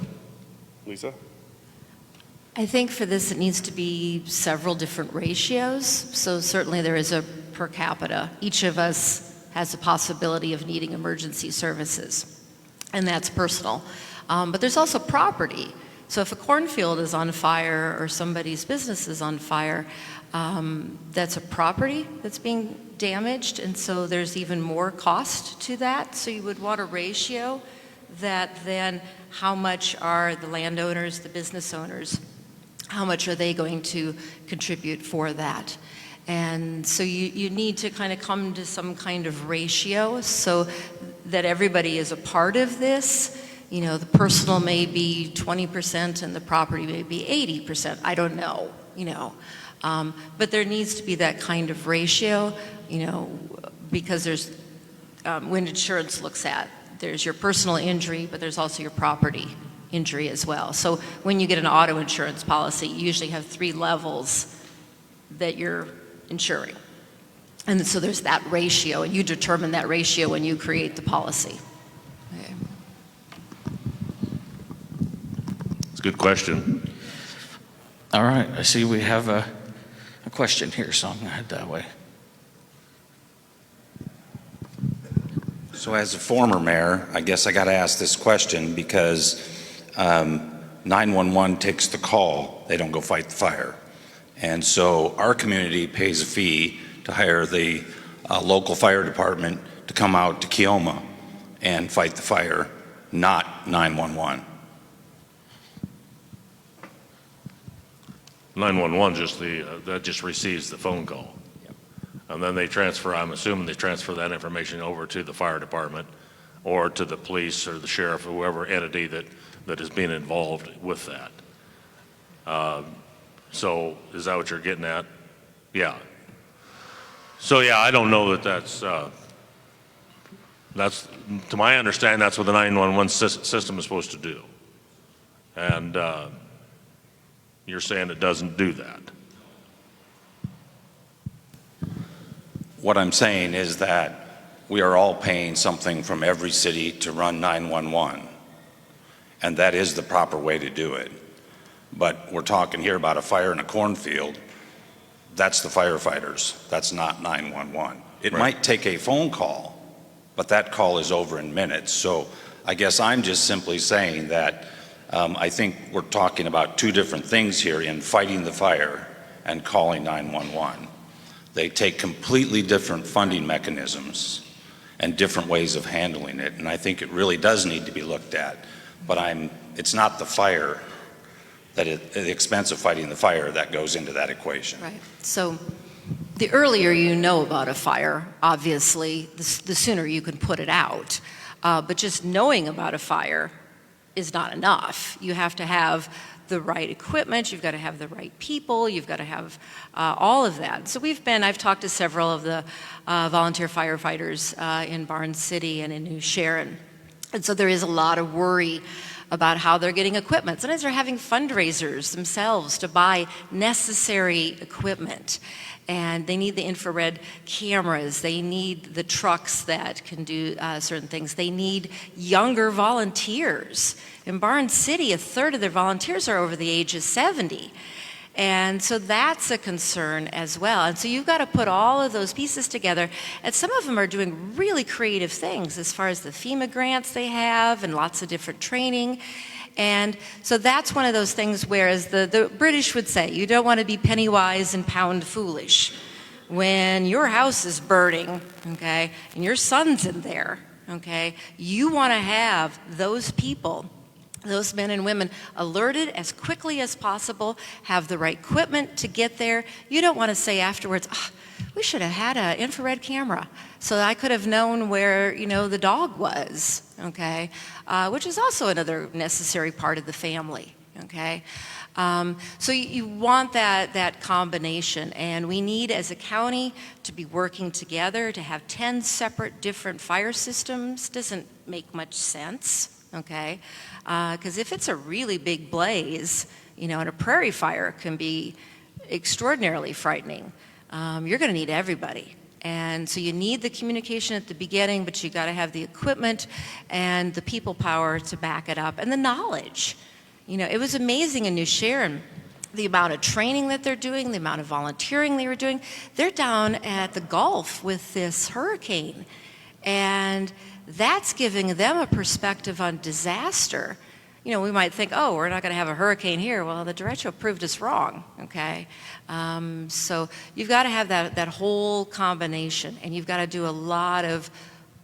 Lisa? I think for this, it needs to be several different ratios. So certainly there is a per capita. Each of us has a possibility of needing emergency services, and that's personal. But there's also property. So if a cornfield is on fire or somebody's business is on fire, that's a property that's being damaged, and so there's even more cost to that. So you would want a ratio that then how much are the landowners, the business owners, how much are they going to contribute for that? And so you need to kind of come to some kind of ratio so that everybody is a part of this. You know, the personal may be 20% and the property may be 80%. I don't know, you know. But there needs to be that kind of ratio, you know, because there's, when insurance looks at, there's your personal injury, but there's also your property injury as well. So when you get an auto insurance policy, you usually have 3 levels that you're insuring. And so there's that ratio, and you determine that ratio when you create the policy. Okay. It's a good question. All right, I see we have a question here, so I'm going to head that way. So as a former mayor, I guess I got to ask this question because 911 takes the call. They don't go fight the fire. And so our community pays a fee to hire the local fire department to come out to Keoma and fight the fire, not 911. 911 that just receives the phone call. Yep. And then they transfer, I'm assuming they transfer that information over to the fire department or to the police or the sheriff or whoever entity that is being involved with that. So is that what you're getting at? Yeah. So yeah, I don't know that's, to my understanding, that's what the 911 system is supposed to do. And you're saying it doesn't do that. What I'm saying is that we are all paying something from every city to run 911. And that is the proper way to do it. But we're talking here about a fire in a cornfield. That's the firefighters. That's not 911. It Right. might take a phone call, but that call is over in minutes. So I guess I'm just simply saying that I think we're talking about 2 different things here in fighting the fire and calling 911. They take completely different funding mechanisms and different ways of handling it. And I think it really does need to be looked at. But it's not the fire, the expense of fighting the fire that goes into that equation. Right. So the earlier you know about a fire, obviously, the sooner you can put it out. But just knowing about a fire is not enough. You have to have the right equipment, you've got to have the right people, you've got to have all of that. So I've talked to several of the volunteer firefighters in Barnes City and in New Sharon. And so there is a lot of worry about how they're getting equipment. Sometimes they're having fundraisers themselves to buy necessary equipment. And they need the infrared cameras. They need the trucks that can do certain things. They need younger volunteers. In Barnes City, 1/3 of their volunteers are over the age of 70. And so that's a concern as well. And so you've got to put all of those pieces together. And some of them are doing really creative things as far as the FEMA grants they have and lots of different training. And so that's one of those things where, as the British would say, you don't want to be penny wise and pound foolish. When your house is burning, okay, and your son's in there, okay, you want to have those people, those men and women, alerted as quickly as possible, have the right equipment to get there. You don't want to say afterwards, we should have had an infrared camera so that I could have known where, the dog was, okay? Which is also another necessary part of the family, okay? So you want that combination, and we need, as a county, to be working together. To have 10 separate different fire systems doesn't make much sense, okay? Because if it's a really big blaze, and a prairie fire can be extraordinarily frightening, you're going to need everybody. And so you need the communication at the beginning, but you got to have the equipment and the people power to back it up, and the knowledge. You know, it was amazing in New Sharon, the amount of training that they're doing, the amount of volunteering they were doing. They're down at the Gulf with this hurricane, and that's giving them a perspective on disaster. You know, we might think, oh, we're not going to have a hurricane here. Well, the derecho proved us wrong, okay? So you've got to have that whole combination, and you've got to do a lot of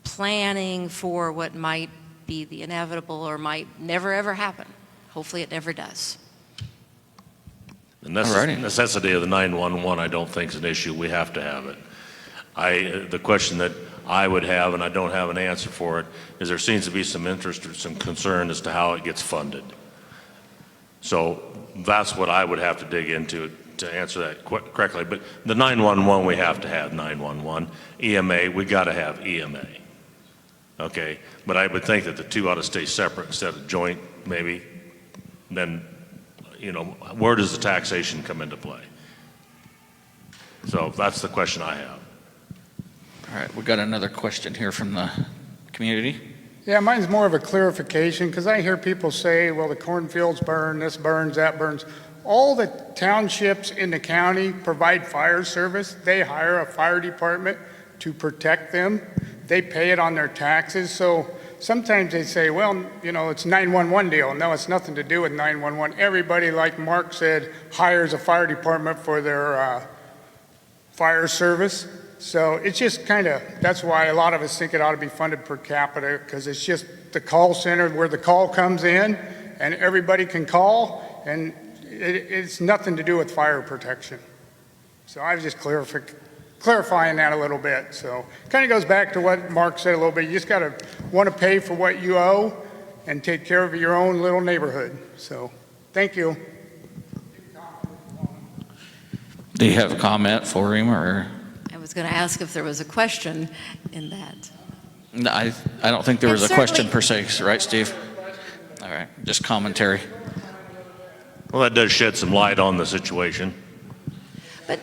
planning for what might be the inevitable or might never, ever happen. Hopefully it never does. The necessity of the 911, I don't think is an issue. We have to have it. The question that I would have, and I don't have an answer for it, is there seems to be some interest or some concern as to how it gets funded. So that's what I would have to dig into to answer that correctly. But the 911, we have to have 911. EMA, we got to have EMA. Okay, but I would think that the two ought to stay separate instead of joint, maybe. Then, you know, where does the taxation come into play? So that's the question I have. All right, we got another question here from the community. Yeah, mine's more of a clarification, because I hear people say, well, the cornfields burn, this burns, that burns. All the townships in the county provide fire service. They hire a fire department to protect them. They pay it on their taxes. So sometimes they say, well, you know, it's 911 deal. No, it's nothing to do with 911. Everybody, like Mark said, hires a fire department for their fire service. So it's just kind of, that's why a lot of us think it ought to be funded per capita, because it's just the call center where the call comes in and everybody can call, and it's nothing to do with fire protection. So I was just clarifying that a little bit. So kind of goes back to what Mark said a little bit. You just got to want to pay for what you owe and take care of your own little neighborhood. So thank you. Do you have a comment for him, or? I was going to ask if there was a question in that. No, I don't think there was a question per se, right, Steve? All right, just commentary. Well, that does shed some light on the situation. But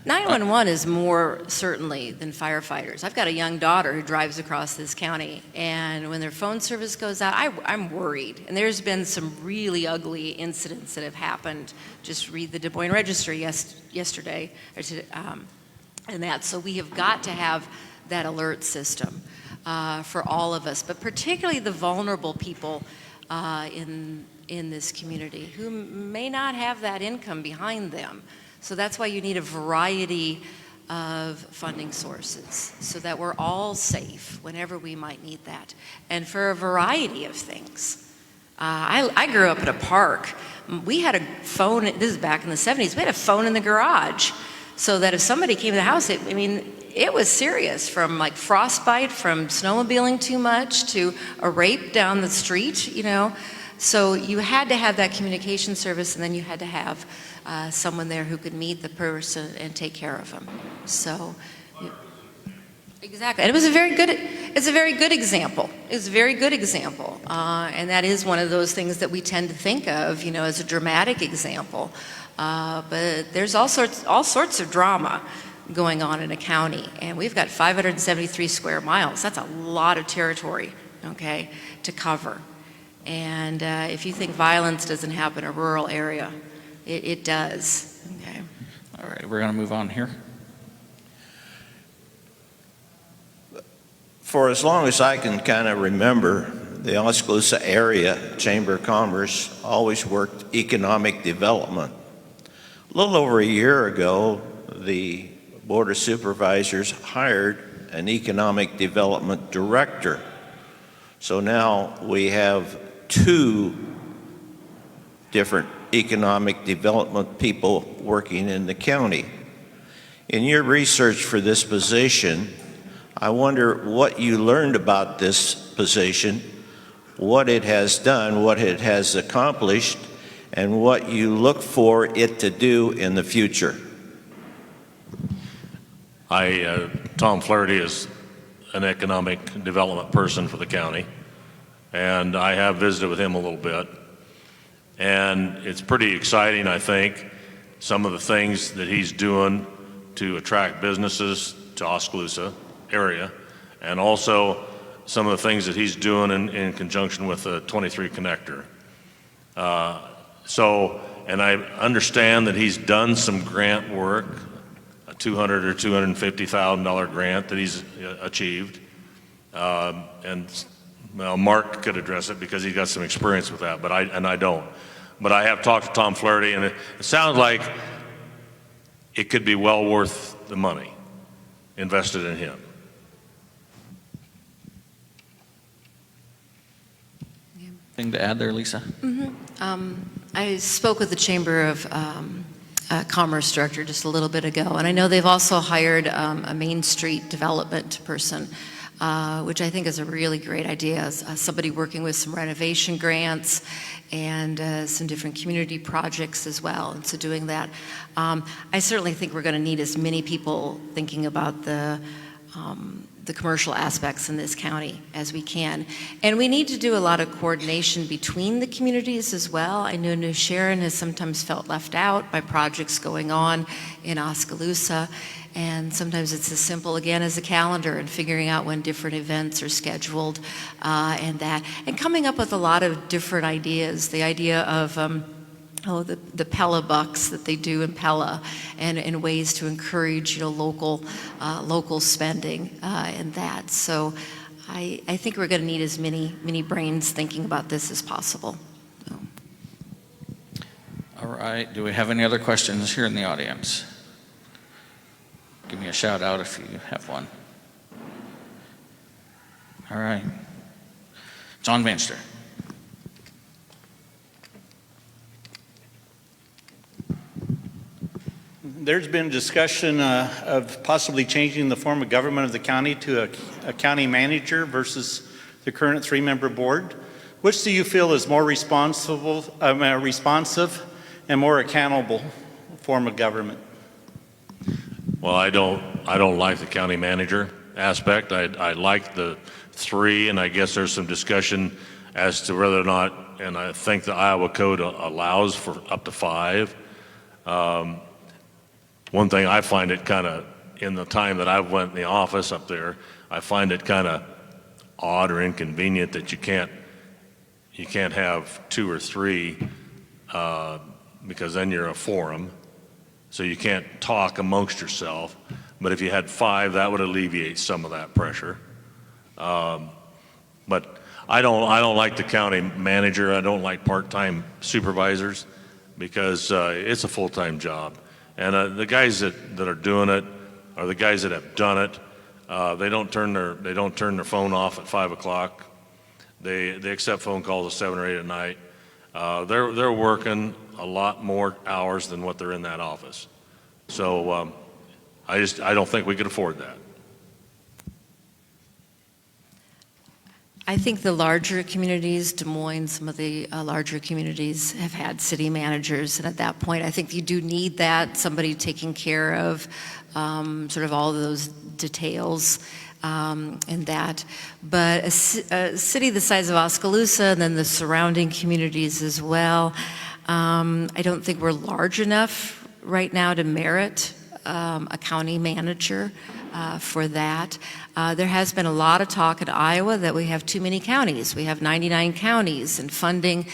911 is more certainly than firefighters. I've got a young daughter who drives across this county, and when their phone service goes out, I'm worried. And there's been some really ugly incidents that have happened. Just read the Des Moines Register yesterday, or today, and that. So we have got to have that alert system for all of us, but particularly the vulnerable people in this community who may not have that income behind them. So that's why you need a variety of funding sources so that we're all safe whenever we might need that, and for a variety of things. I grew up at a park. We had a phone, this is back in the 70s, we had a phone in the garage, so that if somebody came to the house, it was serious, from like frostbite, from snowmobiling too much, to a rape down the street, you know. So you had to have that communication service, and then you had to have someone there who could meet the person and take care of them. So, exactly. And it's a very good example. It's a very good example. And that is one of those things that we tend to think of, you know, as a dramatic example. But there's all sorts of drama going on in a county, and we've got 573 square miles. That's a lot of territory, okay, to cover. And if you think violence doesn't happen in a rural area, it does. Okay. All right, we're going to move on here. For as long as I can kind of remember, the Oskaloosa Area Chamber of Commerce always worked economic development. A little over a year ago, the Board of Supervisors hired an economic development director. So now we have two different economic development people working in the county. In your research for this position, I wonder what you learned about this position, what it has done, what it has accomplished, and what you look for it to do in the future. Tom Flaherty is an economic development person for the county, and I have visited with him a little bit. And it's pretty exciting, I think, some of the things that he's doing to attract businesses to Oskaloosa area, and also some of the things that he's doing in conjunction with the 23 connector. And I understand that he's done some grant work, a $200,000 or $250,000 grant that he's achieved. And well, Mark could address it because he's got some experience with that, but I don't. But I have talked to Tom Flaherty, and it sounds like it could be well worth the money invested in him. Thing to add there, Lisa? Mm-hmm. I spoke with the Chamber of Commerce Director just a little bit ago, and I know they've also hired a Main Street development person, which I think is a really great idea. Somebody working with some renovation grants and some different community projects as well. And so doing that, I certainly think we're going to need as many people thinking about the commercial aspects in this county as we can. And we need to do a lot of coordination between the communities as well. I know New Sharon has sometimes felt left out by projects going on in Oskaloosa. And sometimes it's as simple, again, as a calendar and figuring out when different events are scheduled and coming up with a lot of different ideas. The idea of the Pella bucks that they do in Pella, and ways to encourage local spending and that. So I think we're going to need as many brains thinking about this as possible. So. All right. Do we have any other questions here in the audience? Give me a shout out if you have one. All right. John Banster. There's been discussion of possibly changing the form of government of the county to a county manager versus the current 3-member board. Which do you feel is more responsive and more accountable form of government? Well, I don't like the county manager aspect. I like the 3, and I guess there's some discussion as to whether or not, and I think the Iowa Code allows for up to 5. One thing I find it kind of, in the time that I've went in the office up there, I find it kind of odd or inconvenient that you can't have 2 or 3 because then you're a forum, so you can't talk amongst yourself. But if you had 5, that would alleviate some of that pressure. But I don't like the county manager. I don't like part-time supervisors because it's a full-time job. And the guys that are doing it are the guys that have done it. They don't turn their phone off at 5 o'clock. They accept phone calls at 7 or 8 at night. They're working a lot more hours than what they're in that office. So I don't think we could afford that. I think the larger communities, Des Moines, some of the larger communities have had city managers, and at that point I think you do need that, somebody taking care of sort of all of those details and that. But a city the size of Oskaloosa and then the surrounding communities as well, I don't think we're large enough right now to merit a county manager for that. There has been a lot of talk in Iowa that we have too many counties. We have 99 counties, and funding,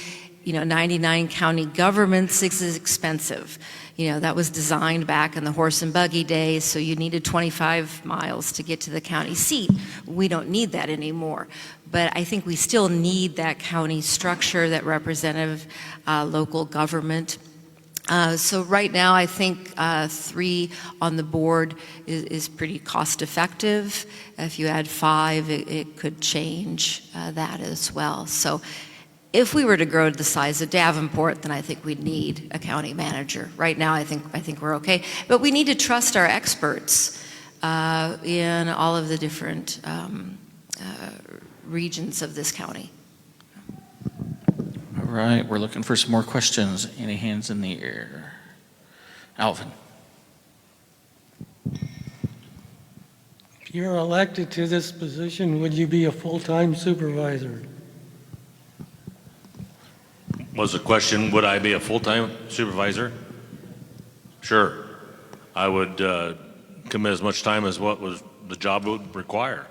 99 county governments is expensive. That was designed back in the horse and buggy days, so you needed 25 miles to get to the county seat. We don't need that anymore. But I think we still need that county structure, that representative local government. So right now, I think 3 on the board is pretty cost effective. If you add 5, it could change that as well. So if we were to grow to the size of Davenport, then I think we'd need a county manager. Right now, I think we're okay. But we need to trust our experts in all of the different regions of this county. All right, we're looking for some more questions. Any hands in the air? Alvin. If you're elected to this position, would you be a full-time supervisor? Was the question, would I be a full-time supervisor? Sure. I would commit as much time as what was the job would require.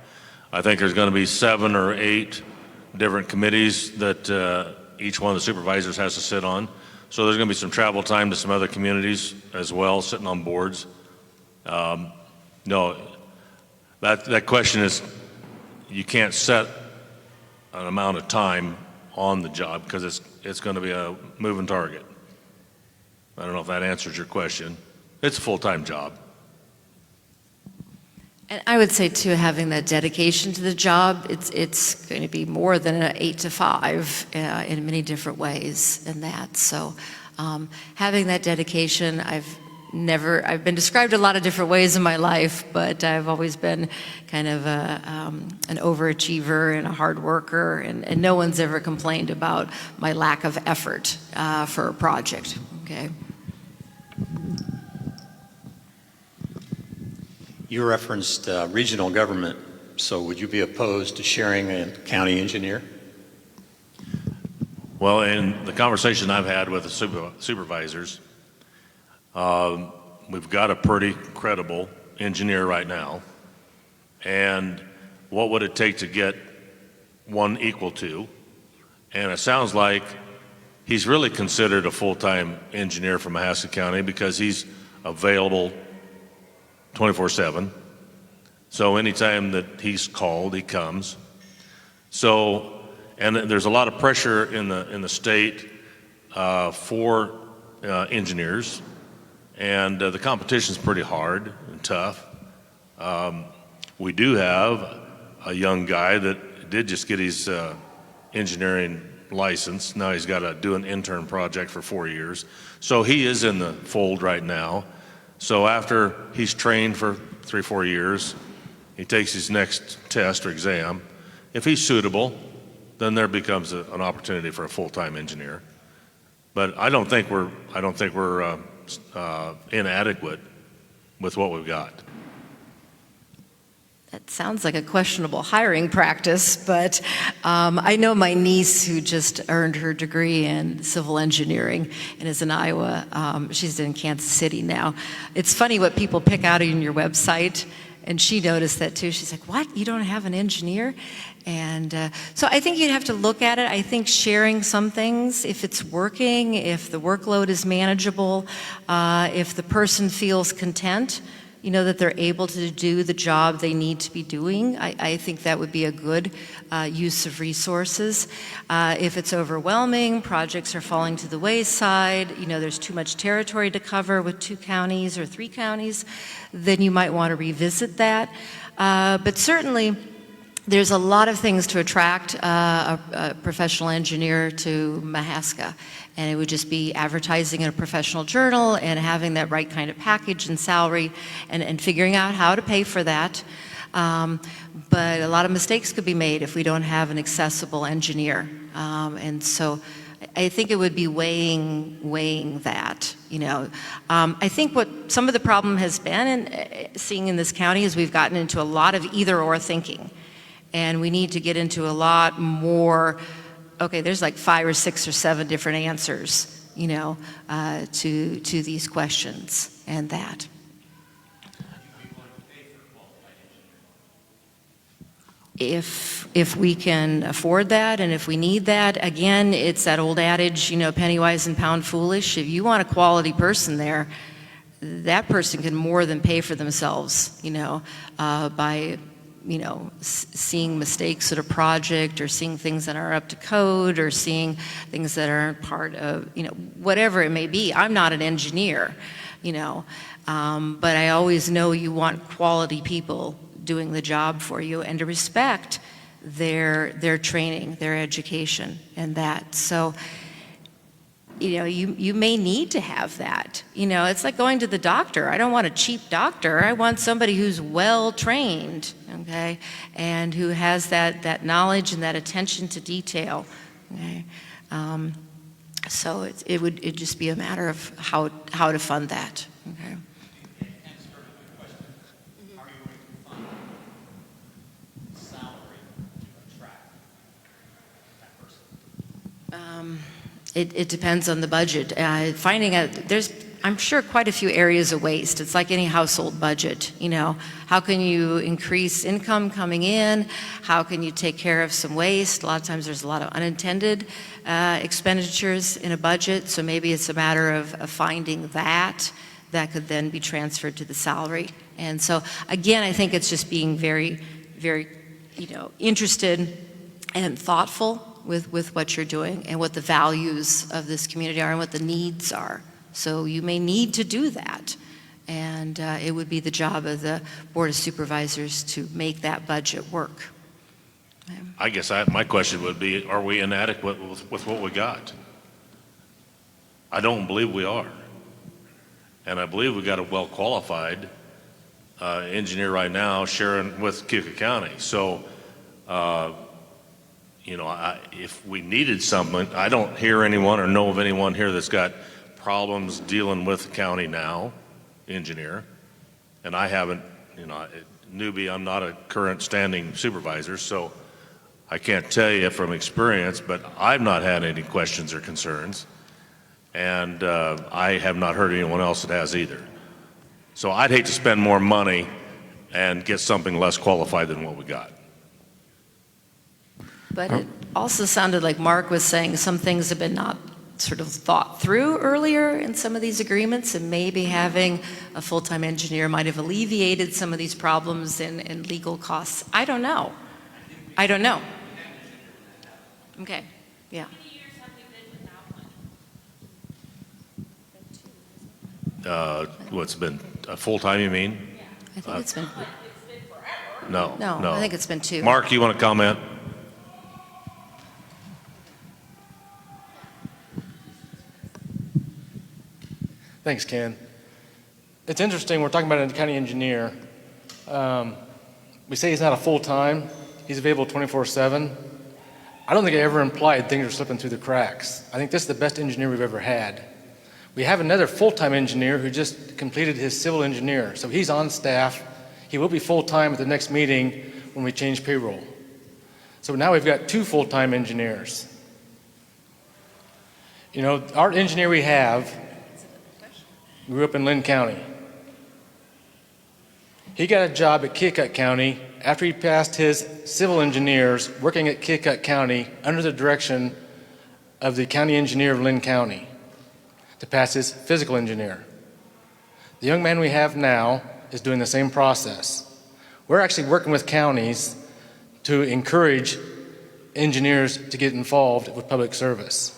I think there's going to be 7 or 8 different committees that each one of the supervisors has to sit on. So there's going to be some travel time to some other communities as well, sitting on boards. No, that question is, you can't set an amount of time on the job because it's going to be a moving target. I don't know if that answers your question. It's a full-time job. And I would say too, having that dedication to the job, it's going to be more than an 8 to 5 in many different ways in that. So having that dedication, I've been described a lot of different ways in my life, but I've always been kind of an overachiever and a hard worker, and no one's ever complained about my lack of effort for a project, okay? You referenced regional government, so would you be opposed to sharing a county engineer? Well, in the conversation I've had with the supervisors, we've got a pretty credible engineer right now. And what would it take to get one equal to? And it sounds like he's really considered a full-time engineer from Mahaska County because he's available 24/7. So anytime that he's called, he comes. So, and there's a lot of pressure in the state for engineers, and the competition's pretty hard and tough. We do have a young guy that did just get his engineering license. Now he's got to do an intern project for 4 years. So he is in the fold right now. So after he's trained for 3 or 4 years, he takes his next test or exam. If he's suitable, then there becomes an opportunity for a full-time engineer. But I don't think we're inadequate with what we've got. That sounds like a questionable hiring practice, but I know my niece who just earned her degree in civil engineering and is in Iowa. She's in Kansas City now. It's funny what people pick out on your website, and she noticed that too. She's like, what, you don't have an engineer? And so I think you'd have to look at it. I think sharing some things, if it's working, if the workload is manageable, if the person feels content, you know, that they're able to do the job they need to be doing, I think that would be a good use of resources. If it's overwhelming, projects are falling to the wayside, you know, there's too much territory to cover with 2 counties or 3 counties, then you might want to revisit that. But certainly, there's a lot of things to attract a professional engineer to Mahaska. And it would just be advertising in a professional journal and having that right kind of package and salary and figuring out how to pay for that. But a lot of mistakes could be made if we don't have an accessible engineer. And so I think it would be weighing that, you know. I think what some of the problem has been seeing in this county is we've gotten into a lot of either or thinking. And we need to get into a lot more, okay, there's like 5 or 6 or 7 different answers, you know, to these questions and that. If we can afford that and if we need that, again, it's that old adage, you know, penny wise and pound foolish. If you want a quality person there, that person can more than pay for themselves, you know, by, you know, seeing mistakes at a project or seeing things that aren't up to code or seeing things that aren't part of, you know, whatever it may be. I'm not an engineer, you know, but I always know you want quality people doing the job for you and to respect their training, their education and that. So, you know, you may need to have that. You know, it's like going to the doctor. I don't want a cheap doctor. I want somebody who's well trained, okay, and who has that knowledge and that attention to detail. Okay, so it'd just be a matter of how to fund that. Okay. It depends on the budget. Finding out, I'm sure, quite a few areas of waste. It's like any household budget, you know. How can you increase income coming in? How can you take care of some waste? A lot of times there's a lot of unintended expenditures in a budget, so maybe it's a matter of finding that could then be transferred to the salary. And so, again, I think it's just being very, very, you know, interested and thoughtful with what you're doing and what the values of this community are and what the needs are. So you may need to do that. And it would be the job of the Board of Supervisors to make that budget work. I guess my question would be, are we inadequate with what we got? I don't believe we are. And I believe we got a well-qualified engineer right now sharing with Keokuk County. So, you know, if we needed something, I don't hear anyone or know of anyone here that's got problems dealing with the county now, engineer. And I haven't, you know, newbie, I'm not a current standing supervisor, so I can't tell you from experience, but I've not had any questions or concerns. And I have not heard anyone else that has either. So I'd hate to spend more money and get something less qualified than what we got. But it also sounded like Mark was saying some things have been not sort of thought through earlier in some of these agreements, and maybe having a full-time engineer might have alleviated some of these problems and legal costs. I don't know. I don't know. Okay, yeah. What's been full-time, you mean? I think it's been. No, No, I think it's been 2. Mark, you want to comment? Thanks, Ken. It's interesting, we're talking about a county engineer. We say he's not a full-time, he's available 24/7. I don't think I ever implied things are slipping through the cracks. I think this is the best engineer we've ever had. We have another full-time engineer who just completed his civil engineer, so he's on staff. He will be full-time at the next meeting when we change payroll. So now we've got 2 full-time engineers. You know, our engineer we have grew up in Lynn County. He got a job at Keokuk County after he passed his civil engineers working at Keokuk County under the direction of the county engineer of Lynn County to pass his physical engineer. The young man we have now is doing the same process. We're actually working with counties to encourage engineers to get involved with public service.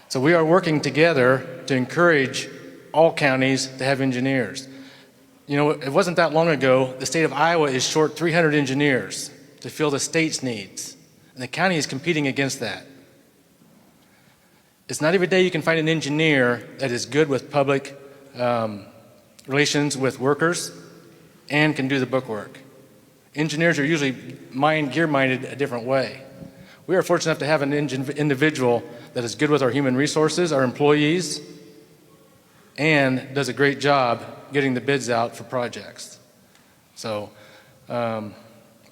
So we are working together to encourage all counties to have engineers. You know, it wasn't that long ago, the state of Iowa is short 300 engineers to fill the state's needs, and the county is competing against that. It's not every day you can find an engineer that is good with public relations with workers and can do the bookwork. Engineers are usually gear-minded a different way. We are fortunate enough to have an individual that is good with our human resources, our employees, and does a great job getting the bids out for projects. So I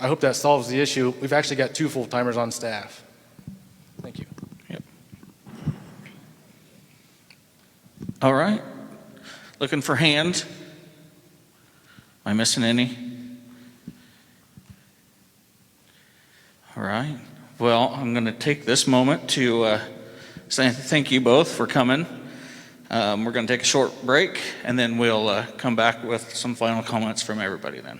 hope that solves the issue. We've actually got 2 full-timers on staff. Thank you. Yep. All right. Looking for hands. Am I missing any? All right. Well, I'm going to take this moment to say thank you both for coming. We're going to take a short break, and then we'll come back with some final comments from everybody then.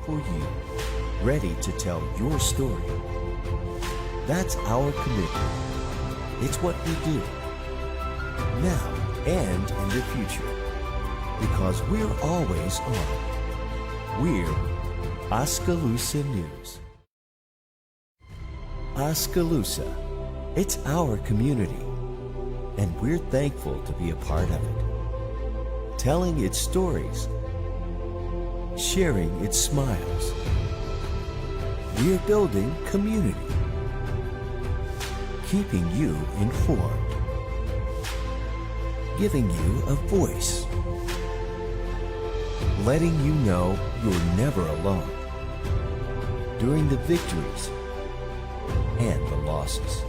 For you, ready to tell your story. That's our commitment. It's what we do, now and in the future, because we're always on. We're Oskaloosa News. Oskaloosa, it's our community, and we're thankful to be a part of it. Telling its stories, sharing its smiles. We're building community, keeping you informed, giving you a voice, letting you know you're never alone during the victories and the losses,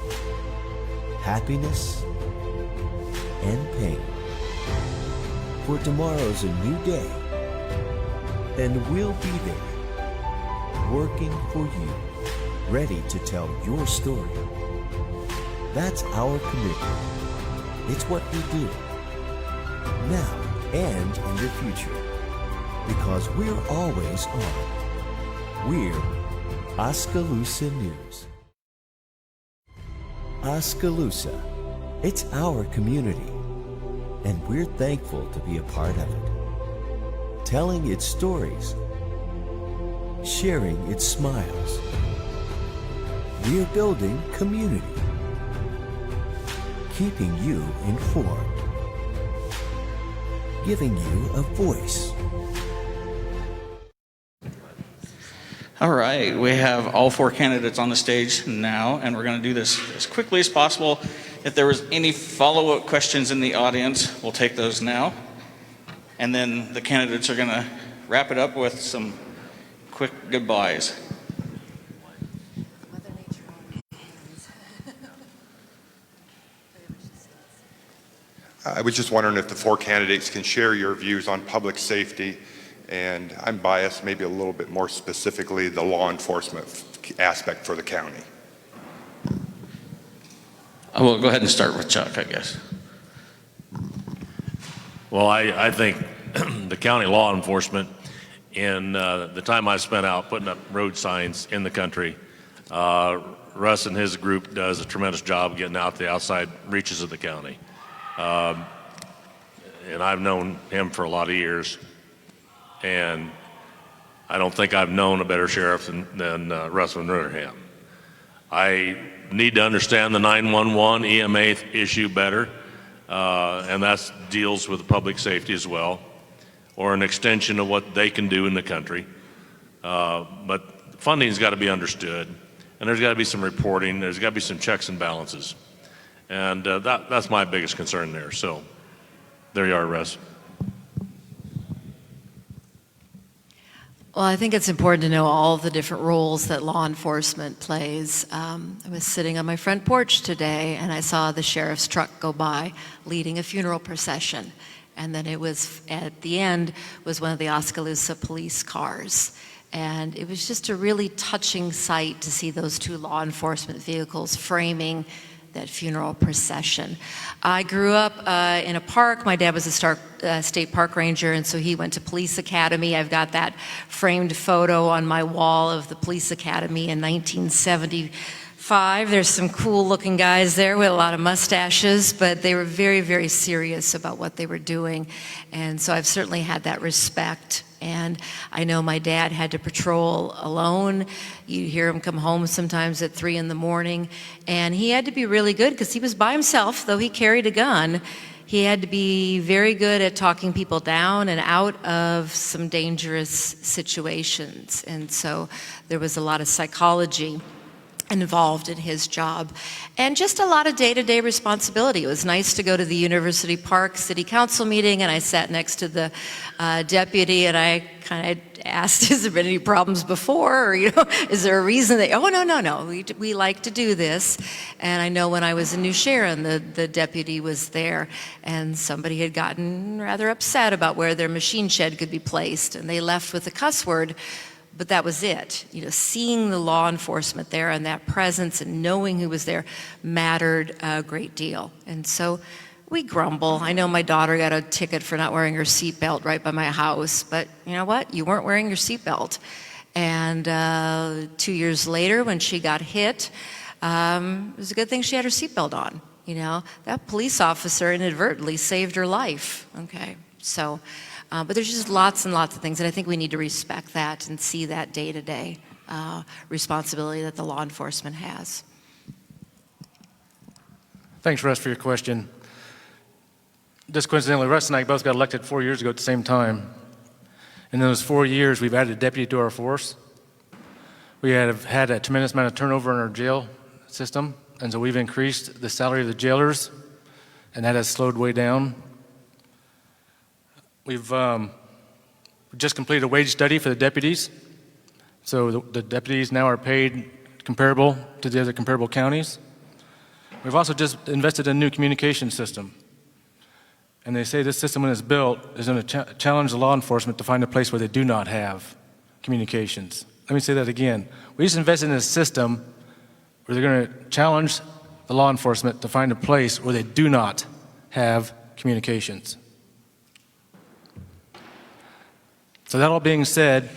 happiness and pain. For tomorrow's a new day, and we'll be there, working for you, ready to tell your story. That's our commitment. It's what we do, now and in the future, because we're always on. We're Oskaloosa News. Oskaloosa, it's our community, and we're thankful to be a part of it. Telling its stories, sharing its smiles. We're building community, keeping you informed, giving you a voice. All right, we have all four candidates on the stage now, and we're going to do this as quickly as possible. If there was any follow-up questions in the audience, we'll take those now. And then the candidates are going to wrap it up with some quick goodbyes. I was just wondering if the four candidates can share your views on public safety, and I'm biased, maybe a little bit more specifically, the law enforcement aspect for the county. We'll go ahead and start with Chuck, I guess. Well, I think the county law enforcement, in the time I've spent out putting up road signs in the country, Russ and his group does a tremendous job getting out the outside reaches of the county. And I've known him for a lot of years, and I don't think I've known a better sheriff than Russ Van Rutterham. I need to understand the 911 EMA issue better, and that deals with public safety as well, or an extension of what they can do in the country. But funding's got to be understood, and there's got to be some reporting, there's got to be some checks and balances. And that's my biggest concern there. So there you are, Russ. Well, I think it's important to know all the different roles that law enforcement plays. I was sitting on my front porch today and I saw the sheriff's truck go by leading a funeral procession. And then it was, at the end, was one of the Oskaloosa police cars. And it was just a really touching sight to see those two law enforcement vehicles framing that funeral procession. I grew up in a park. My dad was a state park ranger, and so he went to police academy. I've got that framed photo on my wall of the police academy in 1975. There's some cool looking guys there with a lot of mustaches, but they were very, very serious about what they were doing. And so I've certainly had that respect. And I know my dad had to patrol alone. You hear him come home sometimes at 3 in the morning. And he had to be really good because he was by himself, though he carried a gun. He had to be very good at talking people down and out of some dangerous situations. And so there was a lot of psychology involved in his job, and just a lot of day-to-day responsibility. It was nice to go to the University Park City Council meeting, and I sat next to the deputy, and I kind of asked, has there been any problems before, or is there a reason that, oh, no, we like to do this. And I know when I was in New Sharon, the deputy was there, and somebody had gotten rather upset about where their machine shed could be placed, and they left with a cuss word. But that was it. Seeing the law enforcement there and that presence and knowing who was there mattered a great deal. And so we grumble. I know my daughter got a ticket for not wearing her seatbelt right by my house, but you know what? You weren't wearing your seatbelt. And 2 years later, when she got hit, it was a good thing she had her seatbelt on. That police officer inadvertently saved her life. Okay, so. But there's just lots and lots of things, and I think we need to respect that and see that day-to-day responsibility that the law enforcement has. Thanks, Russ, for your question. Just coincidentally, Russ and I both got elected 4 years ago at the same time. In those 4 years, we've added a deputy to our force. We have had a tremendous amount of turnover in our jail system, and so we've increased the salary of the jailers, and that has slowed way down. We've We just completed a wage study for the deputies. So the deputies now are paid comparable to the other comparable counties. We've also just invested in a new communication system. And they say this system, when it's built, is going to challenge the law enforcement to find a place where they do not have communications. Let me say that again. We just invested in a system where they're going to challenge the law enforcement to find a place where they do not have communications. So that all being said,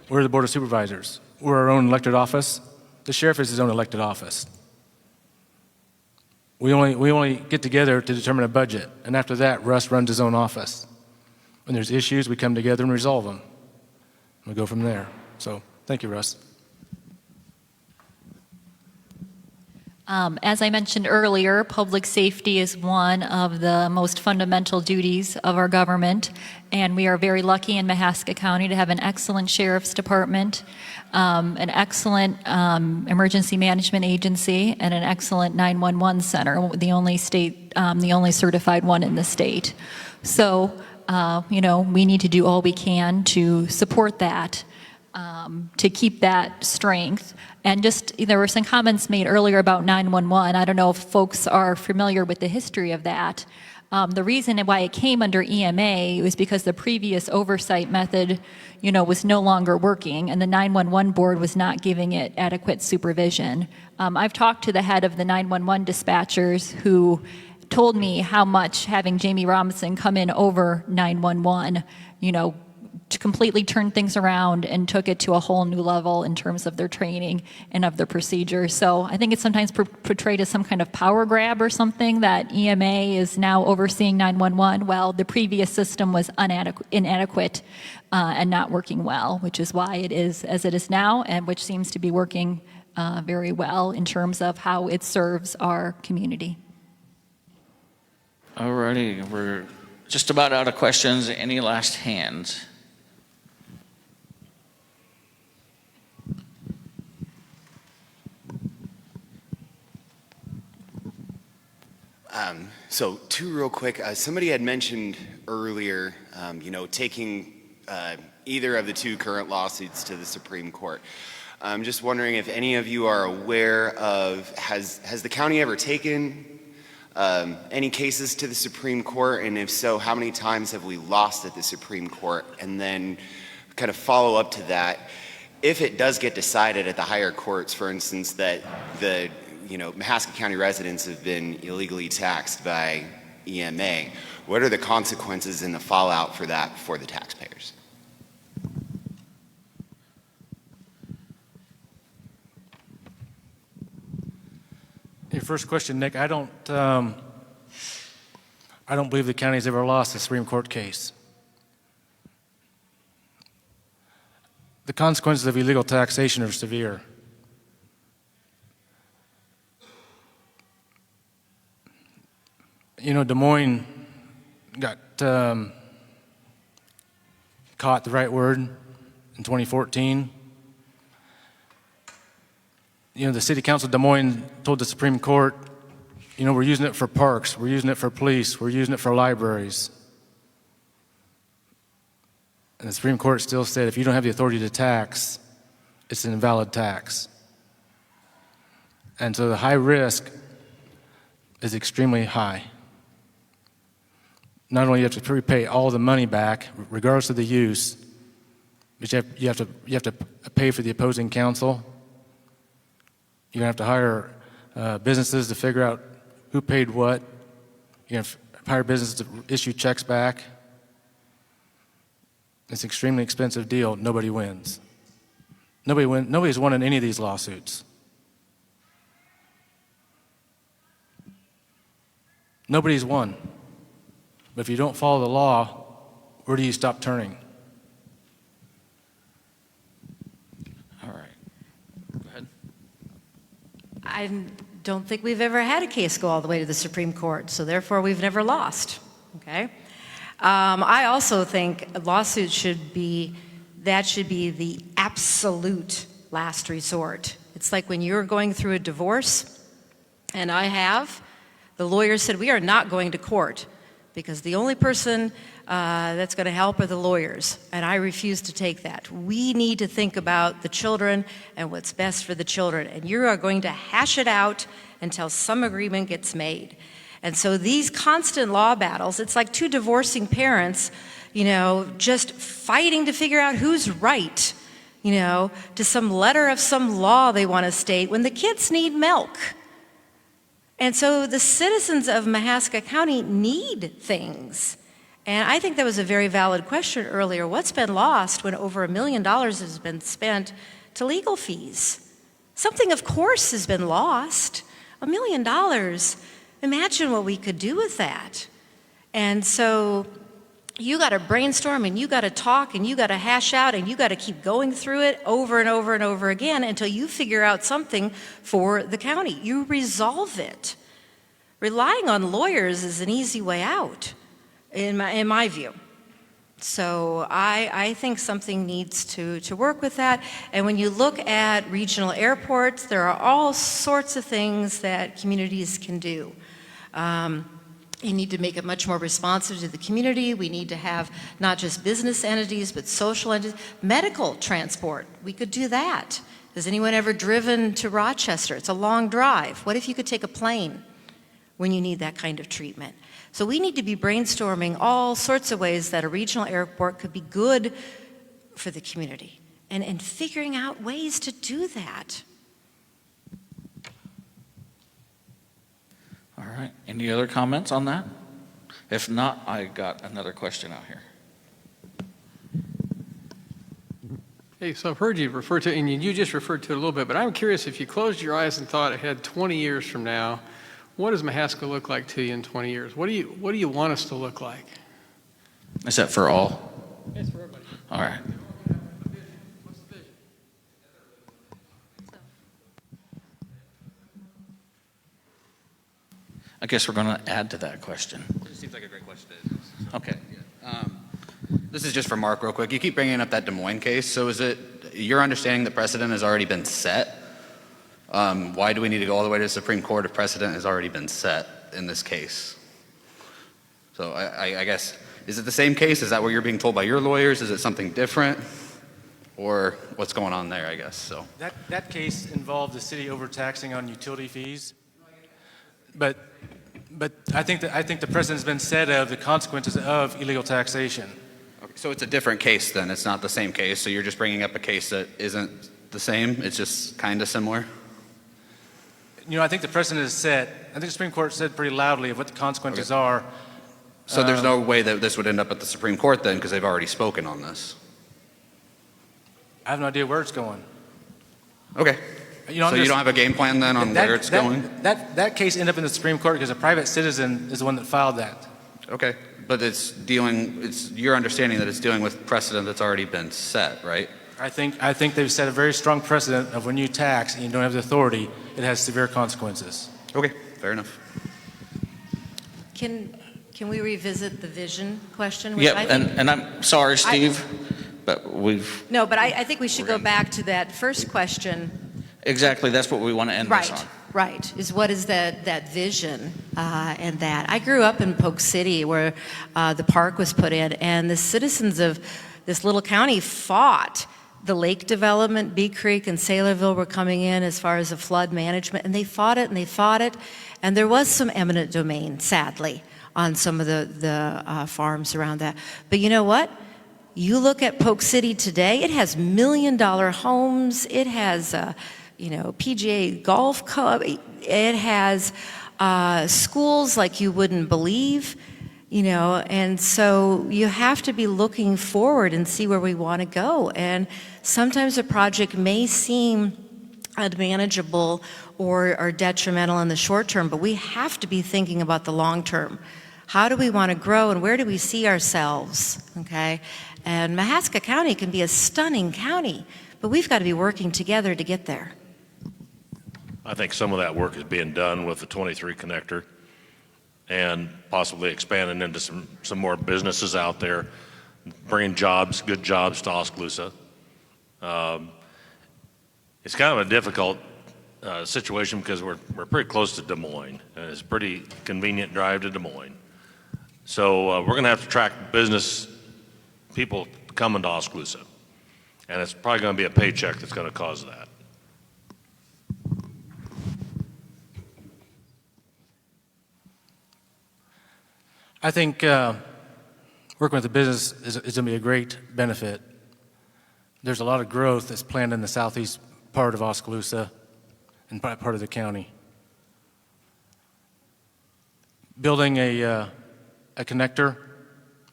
we're the Board of Supervisors. We're our own elected office. The sheriff is his own elected office. We only get together to determine a budget, and after that, Russ runs his own office. When there's issues, we come together and resolve them. We go from there. So, thank you, Russ. As I mentioned earlier, public safety is one of the most fundamental duties of our government, and we are very lucky in Mahaska County to have an excellent sheriff's department, an excellent emergency management agency, and an excellent 911 center, the only certified one in the state. So, we need to do all we can to support that, to keep that strength. And there were some comments made earlier about 911. I don't know if folks are familiar with the history of that. The reason why it came under EMA was because the previous oversight method, was no longer working, and the 911 board was not giving it adequate supervision. I've talked to the head of the 911 dispatchers who told me how much having Jamie Robinson come in over 911, to completely turn things around and took it to a whole new level in terms of their training and of their procedures. So I think it's sometimes portrayed as some kind of power grab or something that EMA is now overseeing 911. Well, the previous system was inadequate and not working well, which is why it is as it is now, and which seems to be working very well in terms of how it serves our community. All righty, we're just about out of questions. Any last hands? So two real quick. Somebody had mentioned earlier, taking either of the two current lawsuits to the Supreme Court. I'm just wondering if any of you are aware of, has the county ever taken any cases to the Supreme Court? And if so, how many times have we lost at the Supreme Court? And then kind of follow up to that, if it does get decided at the higher courts, for instance, that the Mahaska County residents have been illegally taxed by EMA, what are the consequences and the fallout for that for the taxpayers? Your first question, Nick, I don't believe the county's ever lost a Supreme Court case. The consequences of illegal taxation are severe. Des Moines got caught, the right word, in 2014. The City Council of Des Moines told the Supreme Court, we're using it for parks, we're using it for police, we're using it for libraries. And the Supreme Court still said if you don't have the authority to tax, it's an invalid tax. And so the high risk is extremely high. Not only do you have to prepay all the money back, regardless of the use, but you have to pay for the opposing counsel. You're going to have to hire businesses to figure out who paid what. You're going to hire businesses to issue checks back. It's an extremely expensive deal. Nobody wins. Nobody's won in any of these lawsuits. Nobody's won. But if you don't follow the law, where do you stop turning? All right. Go ahead. I don't think we've ever had a case go all the way to the Supreme Court, so therefore we've never lost. Okay? I also think a lawsuit should be the absolute last resort. It's like when you're going through a divorce, and the lawyer said, we are not going to court, because the only person that's going to help are the lawyers, and I refuse to take that. We need to think about the children and what's best for the children, and you are going to hash it out until some agreement gets made. And so these constant law battles, it's like two divorcing parents, just fighting to figure out who's right, to some letter of some law they want to state when the kids need milk. And so the citizens of Mahaska County need things. And I think that was a very valid question earlier. What's been lost when over $1 million has been spent to legal fees? Something, of course, has been lost. $1 million. Imagine what we could do with that. And so you got to brainstorm, and you got to talk, and you got to hash out, and you got to keep going through it over and over and over again until you figure out something for the county. You resolve it. Relying on lawyers is an easy way out, in my view. So I think something needs to work with that. And when you look at regional airports, there are all sorts of things that communities can do. You need to make it much more responsive to the community. We need to have not just business entities, but social entities. Medical transport, we could do that. Has anyone ever driven to Rochester? It's a long drive. What if you could take a plane when you need that kind of treatment? So we need to be brainstorming all sorts of ways that a regional airport could be good for the community and figuring out ways to do that. All right. Any other comments on that? If not, I got another question out here. Hey, so I've heard you refer to, and you just referred to it a little bit, but I'm curious, if you closed your eyes and thought ahead 20 years from now, what does Mahaska look like to you in 20 years? What do you want us to look like? Is that for all? It's for everybody. All right. What's the vision? I guess we're going to add to that question. It seems like a great question. Okay. This is just for Mark real quick. You keep bringing up that Des Moines case. So is it your understanding that precedent has already been set? Why do we need to go all the way to the Supreme Court if precedent has already been set in this case? So I guess, is it the same case? Is that what you're being told by your lawyers? Is it something different? Or what's going on there, I guess? So That case involved the city overtaxing on utility fees. But I think the precedent's been set of the consequences of illegal taxation. Okay, so it's a different case then. It's not the same case. So you're just bringing up a case that isn't the same. It's just kind of similar. I think the precedent is set. I think the Supreme Court said pretty loudly of what the consequences are. So there's no way that this would end up at the Supreme Court then, because they've already spoken on this. I have no idea where it's going. Okay. So you don't have a game plan then on where it's going? That case ended up in the Supreme Court because a private citizen is the one that filed that. Okay. But it's your understanding that it's dealing with precedent that's already been set, right? I think they've set a very strong precedent of when you tax and you don't have the authority, it has severe consequences. Okay, fair enough. Can we revisit the vision question? Yeah, and I'm sorry, Steve, but we've... No, but I think we should go back to that first question. Exactly, that's what we want to end this on. Right, is what is that vision and that. I grew up in Polk City where the park was put in, and the citizens of this little county fought. The lake development, Big Creek and Saylorville were coming in as far as the flood management, and they fought it and they fought it. And there was some eminent domain, sadly, on some of the farms around that. But you know what? You look at Polk City today, it has $1 million homes, it has PGA golf club, it has schools like you wouldn't believe. And so you have to be looking forward and see where we want to go. And sometimes a project may seem unmanageable or detrimental in the short term, but we have to be thinking about the long term. How do we want to grow and where do we see ourselves, okay? And Mahaska County can be a stunning county, but we've got to be working together to get there. I think some of that work is being done with the 23 connector and possibly expanding into some more businesses out there, bringing jobs, good jobs to Oskaloosa. It's kind of a difficult situation because we're pretty close to Des Moines, and it's a pretty convenient drive to Des Moines. So we're going to have to attract business people coming to Oskaloosa. And it's probably going to be a paycheck that's going to cause that. I think working with the business is going to be a great benefit. There's a lot of growth that's planned in the southeast part of Oskaloosa and part of the county. Building a connector,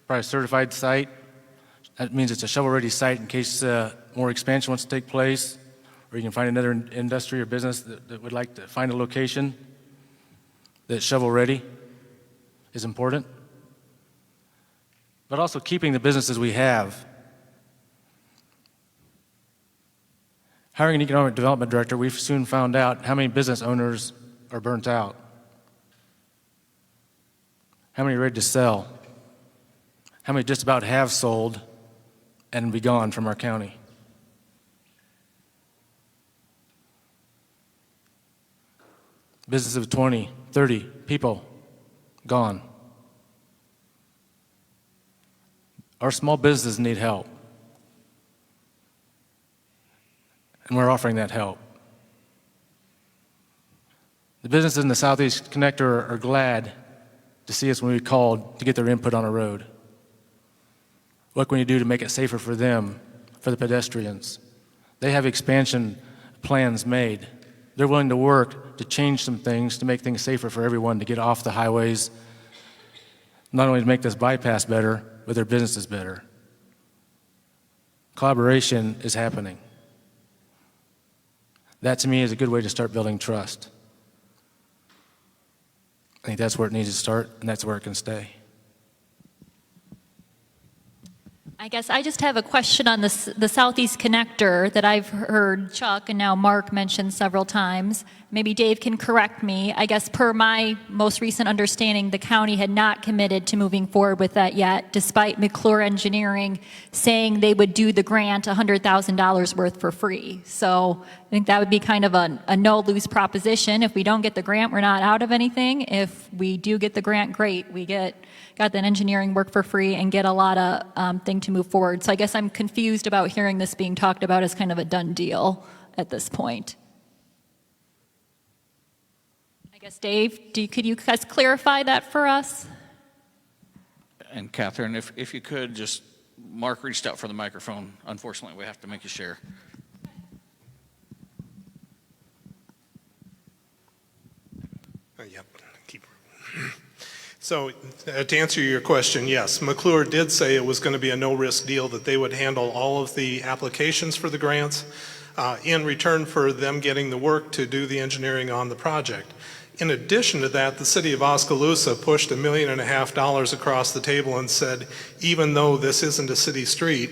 probably a certified site, that means it's a shovel-ready site in case more expansion wants to take place, or you can find another industry or business that would like to find a location that's shovel-ready is important. But also keeping the businesses we have. Hiring an economic development director, we've soon found out how many business owners are burnt out. How many are ready to sell? How many just about have sold and be gone from our county? Businesses of 20, 30 people gone. Our small businesses need help. And we're offering that help. The businesses in the Southeast Connector are glad to see us when we called to get their input on a road. What can we do to make it safer for them, for the pedestrians? They have expansion plans made. They're willing to work to change some things to make things safer for everyone to get off the highways, not only to make this bypass better, but their businesses better. Collaboration is happening. That, to me, is a good way to start building trust. I think that's where it needs to start, and that's where it can stay. I guess I just have a question on the Southeast Connector that I've heard Chuck and now Mark mention several times. Maybe Dave can correct me. I guess per my most recent understanding, the county had not committed to moving forward with that yet, despite McClure Engineering saying they would do the grant $100,000 worth for free. So I think that would be kind of a no-lose proposition. If we don't get the grant, we're not out of anything. If we do get the grant, great. We got that engineering work for free and get a lot of thing to move forward. So I guess I'm confused about hearing this being talked about as kind of a done deal at this point. I guess, Dave, could you guys clarify that for us? And Catherine, if you could, just, Mark reached out for the microphone. Unfortunately, we have to make you share. Yep. So to answer your question, yes, McClure did say it was going to be a no-risk deal, that they would handle all of the applications for the grants in return for them getting the work to do the engineering on the project. In addition to that, the city of Oskaloosa pushed $1.5 million across the table and said, even though this isn't a city street,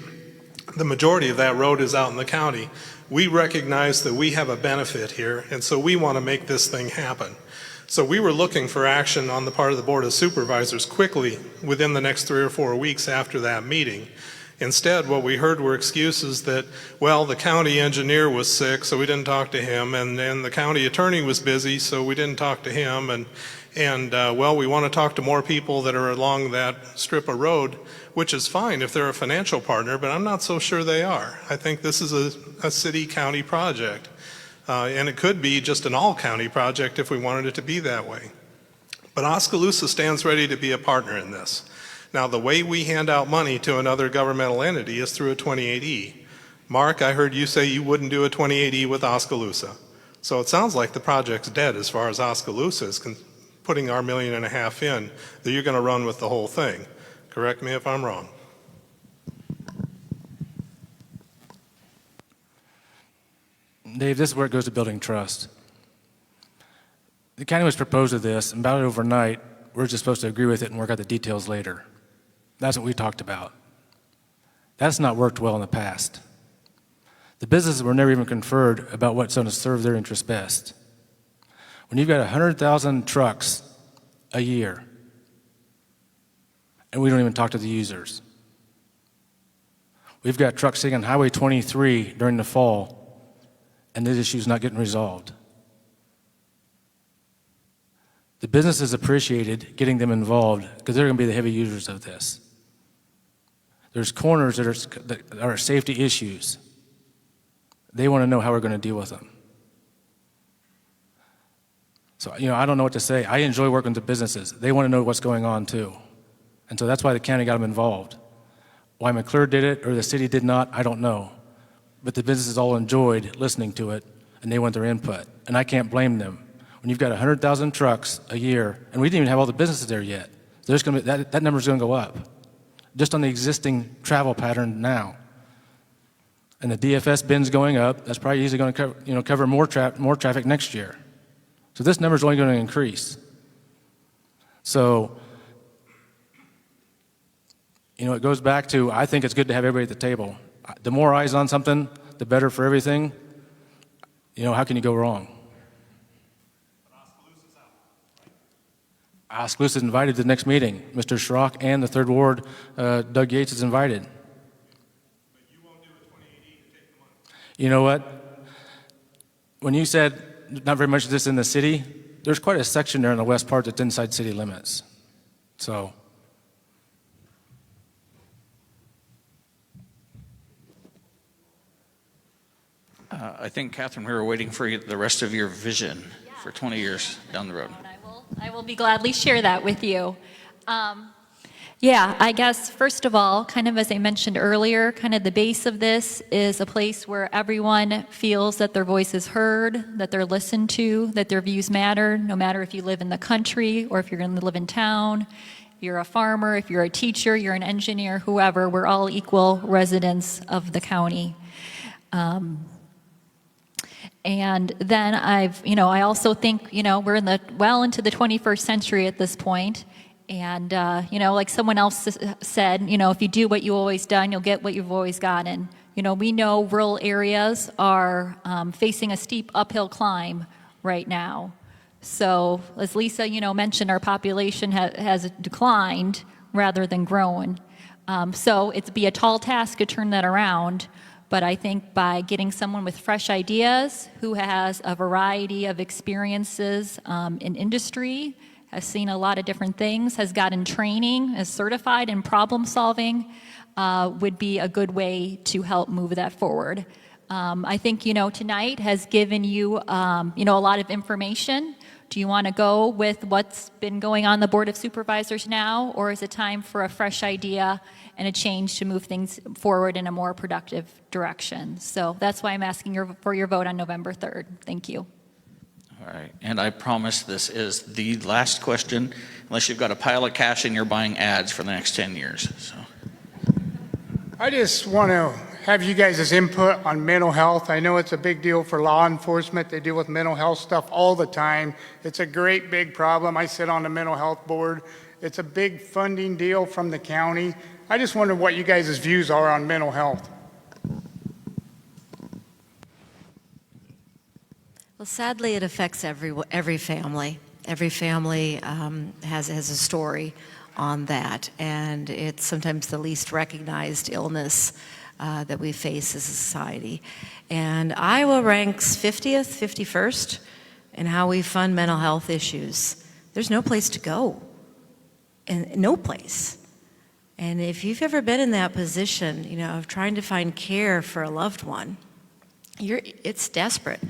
the majority of that road is out in the county. We recognize that we have a benefit here, and so we want to make this thing happen. So we were looking for action on the part of the Board of Supervisors quickly within the next 3 or 4 weeks after that meeting. Instead, what we heard were excuses that, well, the county engineer was sick, so we didn't talk to him, and the county attorney was busy, so we didn't talk to him, and well, we want to talk to more people that are along that strip of road, which is fine if they're a financial partner, but I'm not so sure they are. I think this is a city-county project. And it could be just an all-county project if we wanted it to be that way. But Oskaloosa stands ready to be a partner in this. Now, the way we hand out money to another governmental entity is through a 28E. Mark, I heard you say you wouldn't do a 28E with Oskaloosa. So it sounds like the project's dead as far as Oskaloosa is putting our $1.5 million in, that you're going to run with the whole thing. Correct me if I'm wrong. Dave, this is where it goes to building trust. The county was proposed to this, and about it overnight, we're just supposed to agree with it and work out the details later. That's what we talked about. That's not worked well in the past. The businesses were never even conferred about what's going to serve their interests best. When you've got 100,000 trucks a year, and we don't even talk to the users. We've got trucks sitting on Highway 23 during the fall, and this issue's not getting resolved. The businesses appreciated getting them involved because they're going to be the heavy users of this. There's corners that are safety issues. They want to know how we're going to deal with them. So, I don't know what to say. I enjoy working with the businesses. They want to know what's going on too. And so that's why the county got them involved. Why McClure did it or the city did not, I don't know. But the businesses all enjoyed listening to it, and they want their input. And I can't blame them. When you've got 100,000 trucks a year, and we didn't even have all the businesses there yet, there's going to be, that number's going to go up, just on the existing travel pattern now. And the DFS bin's going up. That's probably easily going to cover more traffic next year. So this number's only going to increase. So, it goes back to, I think it's good to have everybody at the table. The more eyes on something, the better for everything. How can you go wrong? Oskaloosa is invited to the next meeting. Mr. Schrock and the 3rd Ward, Doug Yates, is invited. But you won't do a 2080 to take the money. You know what? When you said not very much of this in the city, there's quite a section there in the west part that's inside city limits. So. I think, Catherine, we were waiting for the rest of your vision for 20 years down the road. I will be gladly share that with you. I guess, first of all, kind of as I mentioned earlier, kind of the base of this is a place where everyone feels that their voice is heard, that they're listened to, that their views matter, no matter if you live in the country or if you're going to live in town, if you're a farmer, if you're a teacher, you're an engineer, whoever, we're all equal residents of the county. And then I also think, we're well into the 21st century at this point. And, like someone else said, if you do what you've always done, you'll get what you've always gotten. We know rural areas are facing a steep uphill climb right now. So as Lisa, mentioned, our population has declined rather than grown. So it'd be a tall task to turn that around. But I think by getting someone with fresh ideas, who has a variety of experiences in industry, has seen a lot of different things, has gotten training, is certified in problem solving, would be a good way to help move that forward. I think, tonight has given you, a lot of information. Do you want to go with what's been going on the Board of Supervisors now, or is it time for a fresh idea and a change to move things forward in a more productive direction? So that's why I'm asking for your vote on November 3rd. Thank you. All right, and I promise this is the last question, unless you've got a pile of cash and you're buying ads for the next 10 years. So. I just want to have you guys' input on mental health. I know it's a big deal for law enforcement. They deal with mental health stuff all the time. It's a great big problem. I sit on the mental health board. It's a big funding deal from the county. I just wonder what you guys' views are on mental health. Well, sadly, it affects every family. Every family has a story on that, and it's sometimes the least recognized illness that we face as a society. And Iowa ranks 50th, 51st in how we fund mental health issues. There's no place to go, and no place. And if you've ever been in that position, of trying to find care for a loved one, it's desperate.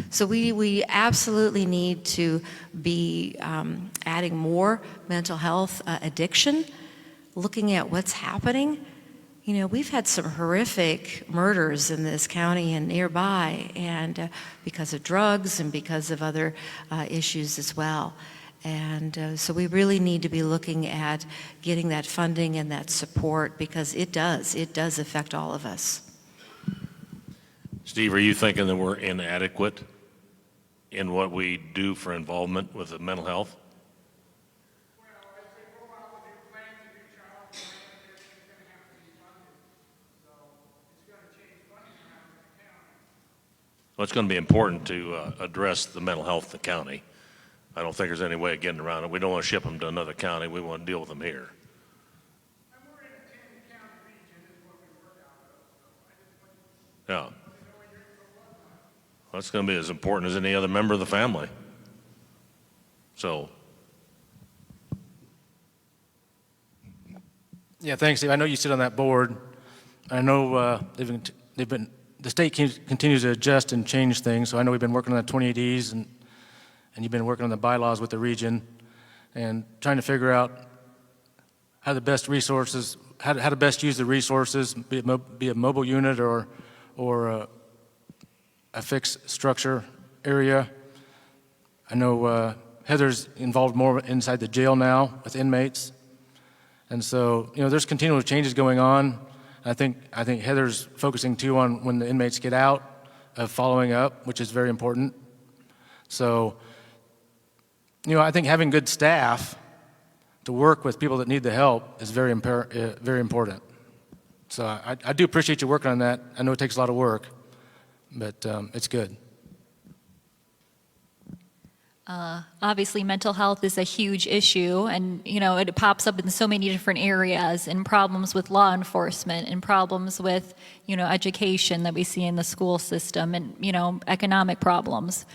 So we absolutely need to be adding more mental health addiction, looking at what's happening. We've had some horrific murders in this county and nearby, and because of drugs and because of other issues as well. And so we really need to be looking at getting that funding and that support, because it does affect all of us. Steve, are you thinking that we're inadequate in what we do for involvement with the mental health? Well, it's going to be important to address the mental health in the county. I don't think there's any way of getting around it. We don't want to ship them to another county. We want to deal with them here. Yeah. That's going to be as important as any other member of the family. So Yeah, thanks, Steve. I know you sit on that board. I know the state continues to adjust and change things, so I know we've been working on the 28Es, and you've been working on the bylaws with the region and trying to figure out how the best resources, how to best use the resources, be it mobile unit or a fixed structure area. I know Heather's involved more inside the jail now with inmates. And so, there's continual changes going on. I think Heather's focusing too on when the inmates get out, of following up, which is very important. So, I think having good staff to work with people that need the help is very important. So I do appreciate you working on that. I know it takes a lot of work, but it's good. Obviously, mental health is a huge issue, and it pops up in so many different areas, and problems with law enforcement, and problems with education that we see in the school system, and economic problems.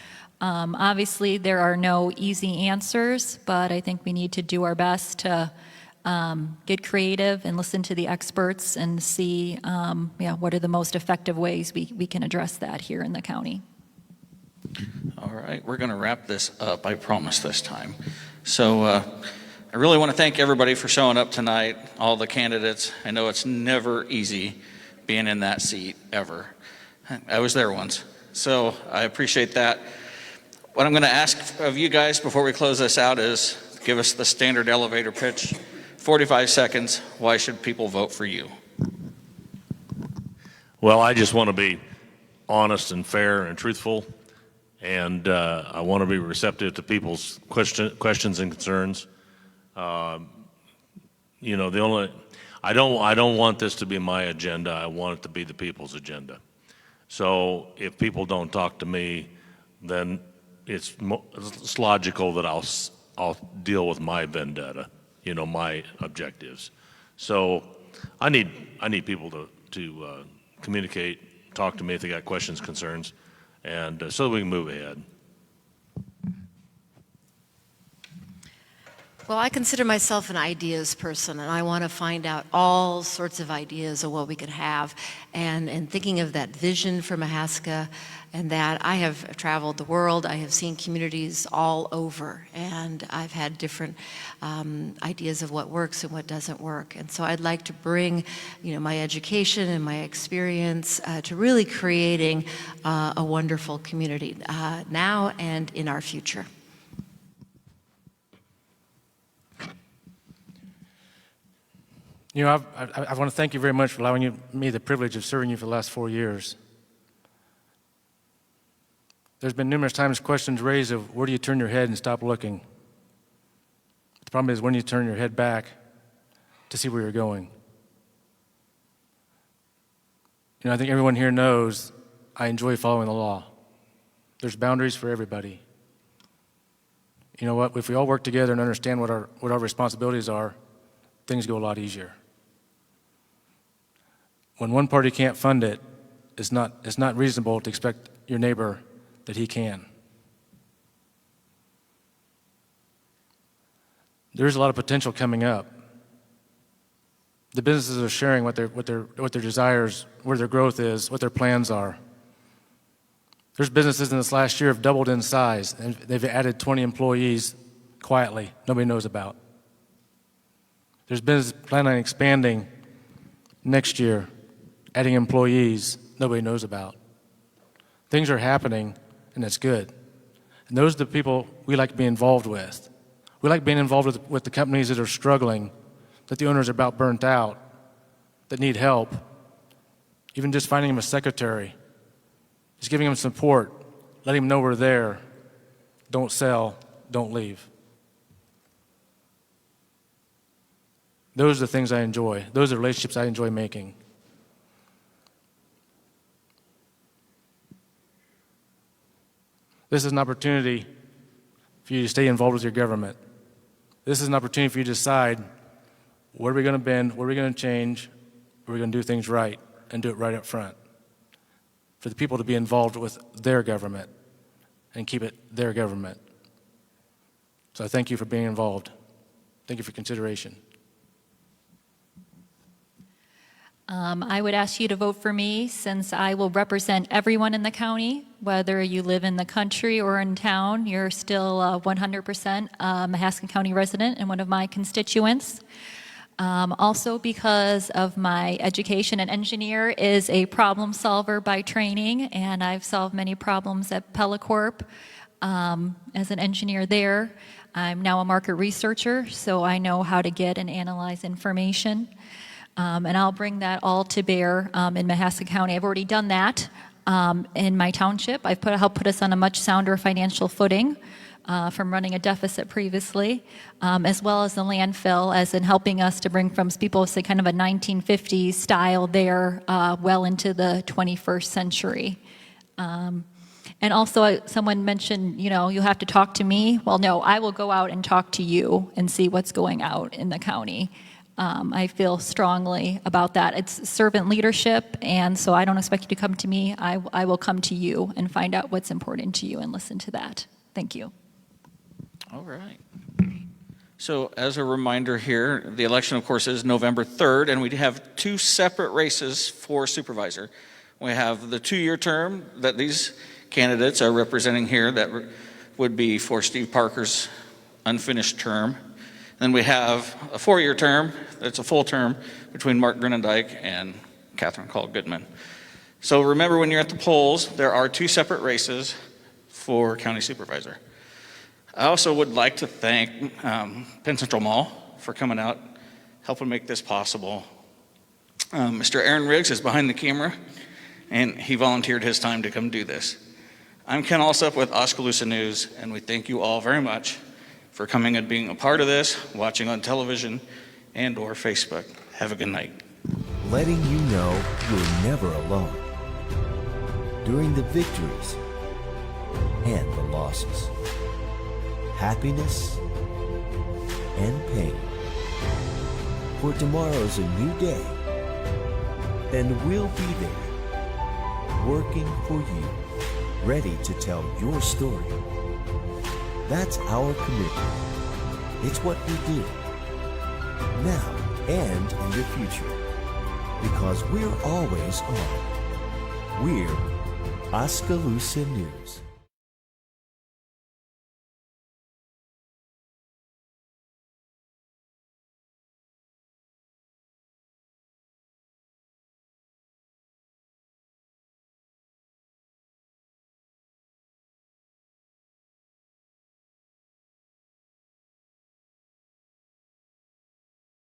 Obviously, there are no easy answers, but I think we need to do our best to get creative and listen to the experts and see what are the most effective ways we can address that here in the county. All right, we're going to wrap this up, I promise this time. So I really want to thank everybody for showing up tonight, all the candidates. I know it's never easy being in that seat, ever. I was there once, so I appreciate that. What I'm going to ask of you guys before we close this out is give us the standard elevator pitch, 45 seconds. Why should people vote for you? Well, I just want to be honest and fair and truthful. And I want to be receptive to people's questions and concerns. I don't want this to be my agenda. I want it to be the people's agenda. So if people don't talk to me, then it's logical that I'll deal with my vendetta, my objectives. So I need people to communicate, talk to me if they got questions, concerns, and so that we can move ahead. Well, I consider myself an ideas person, and I want to find out all sorts of ideas of what we could have. And thinking of that vision for Mahaska, and that I have traveled the world, I have seen communities all over, and I've had different ideas of what works and what doesn't work. And so I'd like to bring, my education and my experience to really creating a wonderful community now and in our future. I want to thank you very much for allowing me the privilege of serving you for the last 4 years. There's been numerous times questions raised of where do you turn your head and stop looking. The problem is when you turn your head back to see where you're going. I think everyone here knows I enjoy following the law. There's boundaries for everybody. You know what? If we all work together and understand what our responsibilities are, things go a lot easier. When one party can't fund it, it's not reasonable to expect your neighbor that he can. There's a lot of potential coming up. The businesses are sharing what their desires, where their growth is, what their plans are. There's businesses in this last year have doubled in size, and they've added 20 employees quietly, nobody knows about. There's business planning on expanding next year, adding employees nobody knows about. Things are happening, and that's good. And those are the people we like to be involved with. We like being involved with the companies that are struggling, that the owners are about burnt out, that need help. Even just finding them a secretary, just giving them support, letting them know we're there. Don't sell, don't leave. Those are the things I enjoy. Those are the relationships I enjoy making. This is an opportunity for you to stay involved with your government. This is an opportunity for you to decide where are we going to bend, where are we going to change, where are we going to do things right and do it right up front. For the people to be involved with their government and keep it their government. So I thank you for being involved. Thank you for consideration. I would ask you to vote for me since I will represent everyone in the county, whether you live in the country or in town. You're still 100% Mahaska County resident and one of my constituents. Also because of my education, an engineer is a problem solver by training, and I've solved many problems at Pellacorp as an engineer there. I'm now a market researcher, so I know how to get and analyze information. And I'll bring that all to bear in Mahaska County. I've already done that in my township. I've helped put us on a much sounder financial footing from running a deficit previously, as well as the landfill, as in helping us to bring from, people say, kind of a 1950s style there well into the 21st century. And also, someone mentioned, you know, you have to talk to me. Well, no, I will go out and talk to you and see what's going out in the county. I feel strongly about that. It's servant leadership, and so I don't expect you to come to me. I will come to you and find out what's important to you and listen to that. Thank you. All right. So as a reminder here, the election, of course, is November 3rd, and we have two separate races for supervisor. We have the 2-year term that these candidates are representing here that would be for Steve Parker's unfinished term. Then we have a 4-year term that's a full term between Mark Grinendike and Catherine Call Goodman. So remember, when you're at the polls, there are two separate races for county supervisor. I also would like to thank Penn Central Mall for coming out, helping make this possible. Mr. Aaron Riggs is behind the camera, and he volunteered his time to come do this. I'm Ken Alsup with Oskaloosa News, and we thank you all very much for coming and being a part of this, watching on television and or Facebook. Have a good night. Letting you know you're never alone during the victories and the losses, happiness and pain. For tomorrow's a new day, and we'll be there, working for you, ready to tell your story. That's our commitment. It's what we do, now and in the future, because we're always on. We're Oskaloosa News.